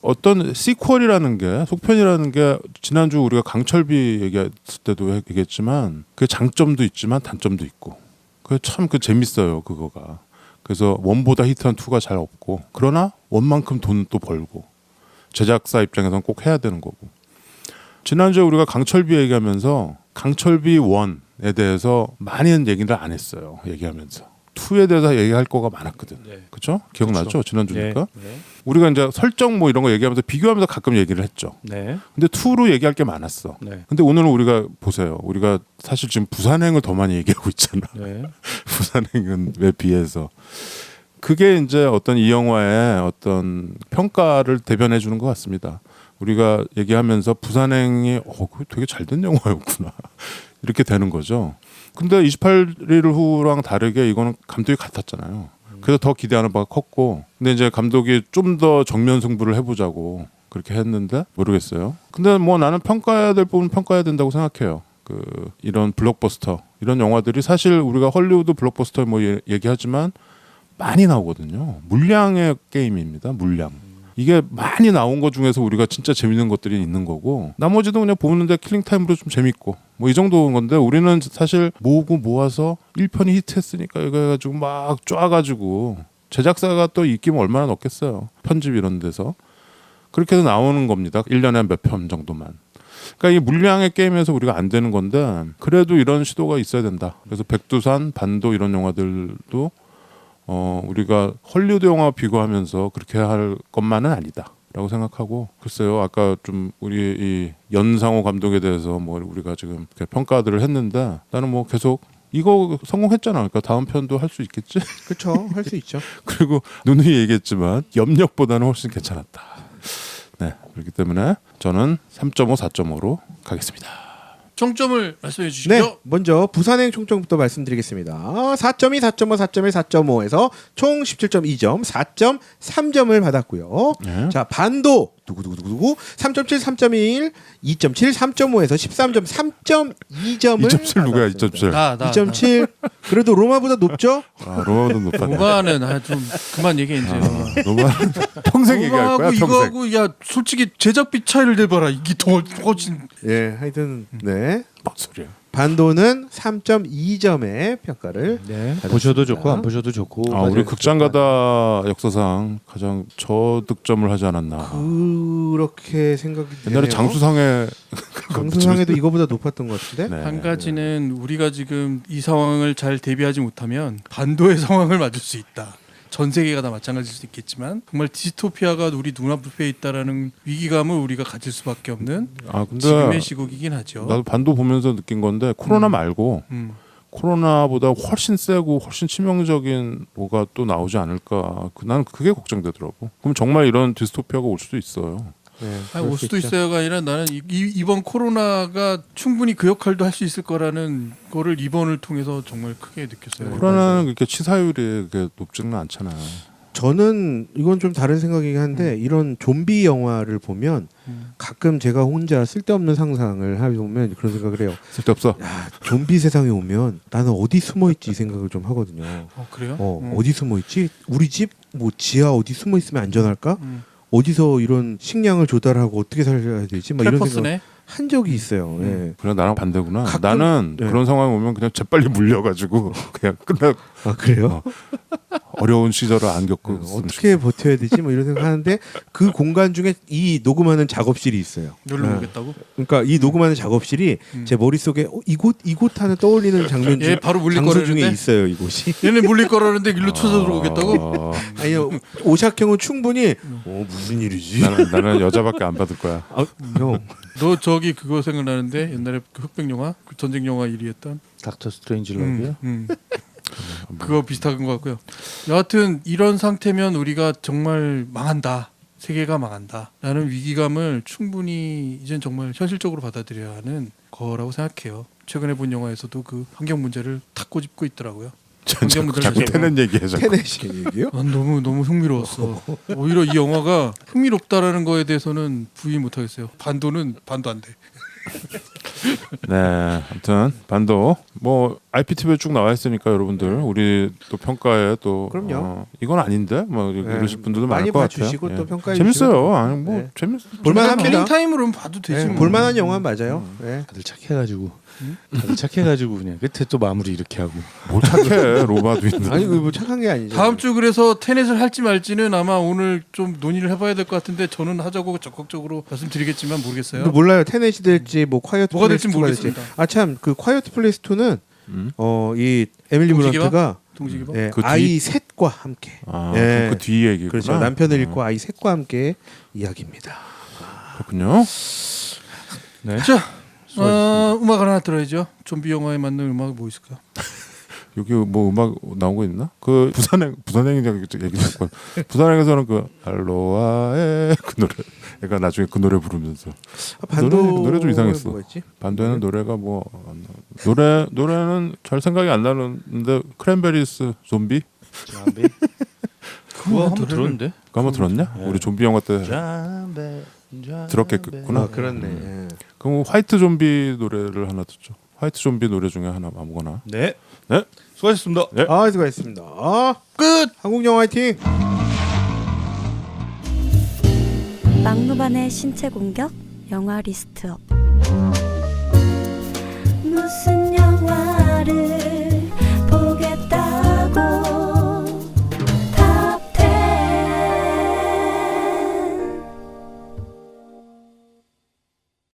Speaker 2: 어떤 시퀄이라는 게 속편이라는 게 지난주 우리가 강철비 얘기했을 때도 얘기했지만 그 장점도 있지만 단점도 있고 그 참 그 재밌어요 그거가. 그래서 원보다 히트한 투가 잘 없고 그러나 원만큼 돈 또 벌고 제작사 입장에서는 꼭 해야 되는 거고. 지난주에 우리가 강철비 얘기하면서 강철비 1에 대해서 많은 얘기를 안 했어요. 얘기하면서 2에 대해서 얘기할 거가 많았거든.
Speaker 3: 네.
Speaker 2: 그렇죠? 기억나죠?
Speaker 3: 그렇죠.
Speaker 2: 지난주니까.
Speaker 3: 네.
Speaker 2: 우리가 이제 설정 뭐 이런 거 얘기하면서 비교하면서 가끔 얘기를 했죠.
Speaker 3: 네.
Speaker 2: 근데 2로 얘기할 게 많았어.
Speaker 3: 네.
Speaker 2: 근데 오늘은 우리가 보세요. 우리가 사실 지금 부산행을 더 많이 얘기하고 있잖아.
Speaker 3: 네.
Speaker 2: 부산행은 왜 비해서 그게 이제 어떤 이 영화의 어떤 평가를 대변해 주는 것 같습니다. 우리가 얘기하면서 부산행이 그거 되게 잘 된 영화였구나 이렇게 되는 거죠. 근데 28일 후랑 다르게 이거는 감독이 같았잖아요. 그래서 더 기대하는 바가 컸고, 근데 이제 감독이 좀 더 정면 승부를 해보자고 그렇게 했는데 모르겠어요. 근데 뭐 나는 평가해야 될 부분 평가해야 된다고 생각해요. 이런 블록버스터 이런 영화들이 사실 우리가 헐리우드 블록버스터 뭐 얘기하지만 많이 나오거든요. 물량의 게임입니다. 물량. 이게 많이 나온 것 중에서 우리가 진짜 재밌는 것들이 있는 거고, 나머지도 그냥 보는데 킬링 타임으로 좀 재밌고 뭐 이 정도인 건데, 우리는 사실 모아서 1편이 히트했으니까 이거 해가지고 막 쫙가지고 제작사가 또 입김 얼마나 넣겠어요. 편집 이런 데서. 그렇게 해서 나오는 겁니다. 1년에 몇 편 정도만. 그러니까 이 물량의 게임에서 우리가 안 되는 건데, 그래도 이런 시도가 있어야 된다. 그래서 백두산, 반도 이런 영화들도 우리가 헐리우드 영화 비교하면서 그렇게 할 것만은 아니다라고 생각하고, 글쎄요, 아까 좀 우리 이 연상호 감독에 대해서 뭐 우리가 지금 평가들을 했는데, 나는 뭐 계속 이거 성공했잖아. 그러니까 다음 편도 할 수 있겠지.
Speaker 4: 그렇죠. 할 수 있죠.
Speaker 2: 그리고 누누이 얘기했지만 염력보다는 훨씬 괜찮았다. 네, 그렇기 때문에 저는 3.5, 4.5로 가겠습니다.
Speaker 1: 총점을 말씀해 주시죠.
Speaker 4: 네, 먼저 부산행 총점부터 말씀드리겠습니다. 4.2, 4.5, 4.1, 4.5에서 총 17.2점, 4.3점을 받았고요.
Speaker 2: 네.
Speaker 4: 자, 반도 누구 3.7, 3.1, 2.7, 3.5에서 13점, 3.2점을
Speaker 2: 2.7 누구야? 2.7.
Speaker 1: 나
Speaker 4: 2.7. 그래도 로마보다 높죠?
Speaker 2: 아, 로마도 높았네.
Speaker 1: 로마는 좀 그만 얘기해 이제.
Speaker 2: 로마 평생 얘기할 거야.
Speaker 1: 로마하고
Speaker 2: 평생.
Speaker 1: 이거하고 야 솔직히 제작비 차이를 내봐라. 이게 더 훨씬.
Speaker 4: 예, 하여튼 네.
Speaker 2: 뭔 소리야?
Speaker 4: 반도는 3.2점의 평가를
Speaker 3: 보셔도 좋고 안 보셔도 좋고.
Speaker 2: 아, 우리 극장가다 역사상 가장 저득점을 하지 않았나.
Speaker 4: 그렇게 생각이
Speaker 2: 옛날에
Speaker 4: 되네요.
Speaker 2: 장수상에도
Speaker 4: 이거보다 높았던 것 같은데.
Speaker 2: 네.
Speaker 1: 한 가지는 우리가 지금 이 상황을 잘 대비하지 못하면 반도의 상황을 맞을 수 있다. 전 세계가 다 마찬가지일 수 있겠지만 정말 디스토피아가 우리 눈앞에 있다라는 위기감을 우리가 가질 수밖에 없는
Speaker 2: 아, 근데
Speaker 1: 지금의 시국이긴 하죠.
Speaker 2: 나도 반도 보면서 느낀 건데, 코로나 말고 코로나보다 훨씬 세고 훨씬 치명적인 뭐가 또 나오지 않을까. 난 그게 걱정되더라고. 그럼 정말 이런 디스토피아가 올 수도 있어요.
Speaker 4: 네,
Speaker 1: 아니, 올 수도 있어요가 아니라 나는 이번 코로나가 충분히 그 역할도 할 수 있을 거라는 거를 이번을 통해서 정말 크게 느꼈어요.
Speaker 2: 코로나는 그렇게 치사율이 그렇게 높지는 않잖아요.
Speaker 4: 저는 이건 좀 다른 생각이긴 한데 이런 좀비 영화를 보면 가끔 제가 혼자 쓸데없는 상상을 해보면 그런 생각을 해요.
Speaker 2: 쓸데없어.
Speaker 4: 야, 좀비 세상에 오면 나는 어디 숨어 있지 이 생각을 좀 하거든요.
Speaker 1: 그래요?
Speaker 4: 어디 숨어 있지? 우리 집 뭐 지하 어디 숨어 있으면 안전할까? 어디서 이런 식량을 조달하고 어떻게 살아야 되지? 막 이런 생각 한 적이 있어요. 예.
Speaker 2: 그래, 나랑 반대구나.
Speaker 4: 가끔-
Speaker 2: 나는
Speaker 4: 네.
Speaker 2: 그런 상황이 오면 그냥 재빨리 물려가지고 그냥 끝나.
Speaker 4: 아 그래요?
Speaker 2: 어려운 시절을 안 겪고
Speaker 4: 어떻게 버텨야 되지? 뭐 이런 생각하는데 그 공간 중에 이 녹음하는 작업실이 있어요.
Speaker 1: 놀러 오겠다고?
Speaker 4: 그러니까 이 녹음하는 작업실이 제 머릿속에 이곳 하는 떠올리는 장면 중
Speaker 1: 얘 바로 물릴
Speaker 4: 장소
Speaker 1: 거라는데?
Speaker 4: 중에 있어요. 이곳이.
Speaker 1: 얘네 물릴 거라는데 일로 쳐서 들어오겠다고?
Speaker 4: 아니요. 오샥형은 충분히 무슨 일이지?
Speaker 2: 나는 여자밖에 안 받을 거야.
Speaker 4: 아, 형.
Speaker 1: 너 저기 그거 생각나는데 옛날에 그 흑백 영화, 그 전쟁 영화 1위였던
Speaker 3: 닥터 스트레인지 러브요?
Speaker 1: 그거 비슷한 것 같고요. 여하튼 이런 상태면 우리가 정말 망한다. 세계가 망한다. 라는 위기감을 충분히 이젠 정말 현실적으로 받아들여야 하는 거라고 생각해요. 최근에 본 영화에서도 그 환경 문제를 탁 꼬집고 있더라고요. 환경 문제를
Speaker 2: 자꾸
Speaker 1: 다시
Speaker 2: 태는 얘기해. 자꾸.
Speaker 4: 테넷이 얘기요?
Speaker 1: 난 너무 흥미로웠어. 오히려 이 영화가 흥미롭다라는 거에 대해서는 부인 못하겠어요. 반도는 반도 안 돼.
Speaker 2: 네, 아무튼 반도 뭐 IPTV에 쭉 나와 있으니까 여러분들 우리 또 평가에 또
Speaker 4: 그럼요.
Speaker 2: 이건 아닌데 뭐 이러실 분들도
Speaker 4: 많이
Speaker 2: 많을 것 같아요.
Speaker 4: 봐주시고 또 평가해
Speaker 2: 재밌어요.
Speaker 4: 주시고.
Speaker 2: 아니 뭐
Speaker 4: 네.
Speaker 2: 재밌.
Speaker 4: 볼만합니다.
Speaker 1: 킬링 타임으로는 봐도 되지.
Speaker 4: 네,
Speaker 1: 뭐.
Speaker 4: 볼만한 영화 맞아요. 네.
Speaker 3: 다들 착해가지고 그냥 끝에 또 마무리 이렇게 하고.
Speaker 2: 뭘 착해 로바도 있는.
Speaker 4: 아니 뭐 착한 게 아니죠.
Speaker 1: 다음 주 그래서 테넷을 할지 말지는 아마 오늘 좀 논의를 해봐야 될 것 같은데 저는 하자고 적극적으로 말씀드리겠지만 모르겠어요.
Speaker 4: 근데 몰라요. 테넷이 될지 뭐 콰이어트
Speaker 1: 뭐가
Speaker 4: 플레이스
Speaker 1: 될지
Speaker 4: 2가
Speaker 1: 모르겠습니다.
Speaker 4: 아참 그 콰이어트 플레이스 2는 이 에밀리
Speaker 1: 동시기바?
Speaker 4: 블런트가
Speaker 1: 동시기바?
Speaker 4: 예,
Speaker 2: 그 뒤-
Speaker 4: 아이 셋과 함께
Speaker 2: 아,
Speaker 4: 예.
Speaker 2: 그 뒤 얘기구나.
Speaker 4: 그렇죠. 남편을 잃고 아이 셋과 함께 이야기입니다.
Speaker 2: 그렇군요.
Speaker 3: 네.
Speaker 1: 자, 음악 하나 들어야죠. 좀비 영화에 맞는 음악이 뭐 있을까?
Speaker 2: 여기 뭐 음악 나온 거 있나? 그 부산행 얘기 듣고 부산행에서는 그 알로아의 그 노래, 그러니까 나중에 그 노래 부르면서 노래 좀 이상했어.
Speaker 4: 뭐였지?
Speaker 2: 반도에는 노래가 뭐 노래는 잘 생각이 안 나는데 크랜베리스 좀비
Speaker 3: 그거 한번 들었는데?
Speaker 2: 그거 한번 들었냐?
Speaker 3: 네.
Speaker 2: 우리 좀비 영화 때 들었겠구나.
Speaker 4: 아, 그렇네. 예.
Speaker 2: 그럼 화이트 좀비 노래를 하나 듣죠. 화이트 좀비 노래 중에 하나 아무거나.
Speaker 3: 네.
Speaker 2: 네.
Speaker 3: 수고하셨습니다.
Speaker 2: 네.
Speaker 4: 아, 수고하셨습니다. 끝. 한국 영화 화이팅.
Speaker 9: 막무반의 신체 공격 영화 리스트업. 무슨 영화를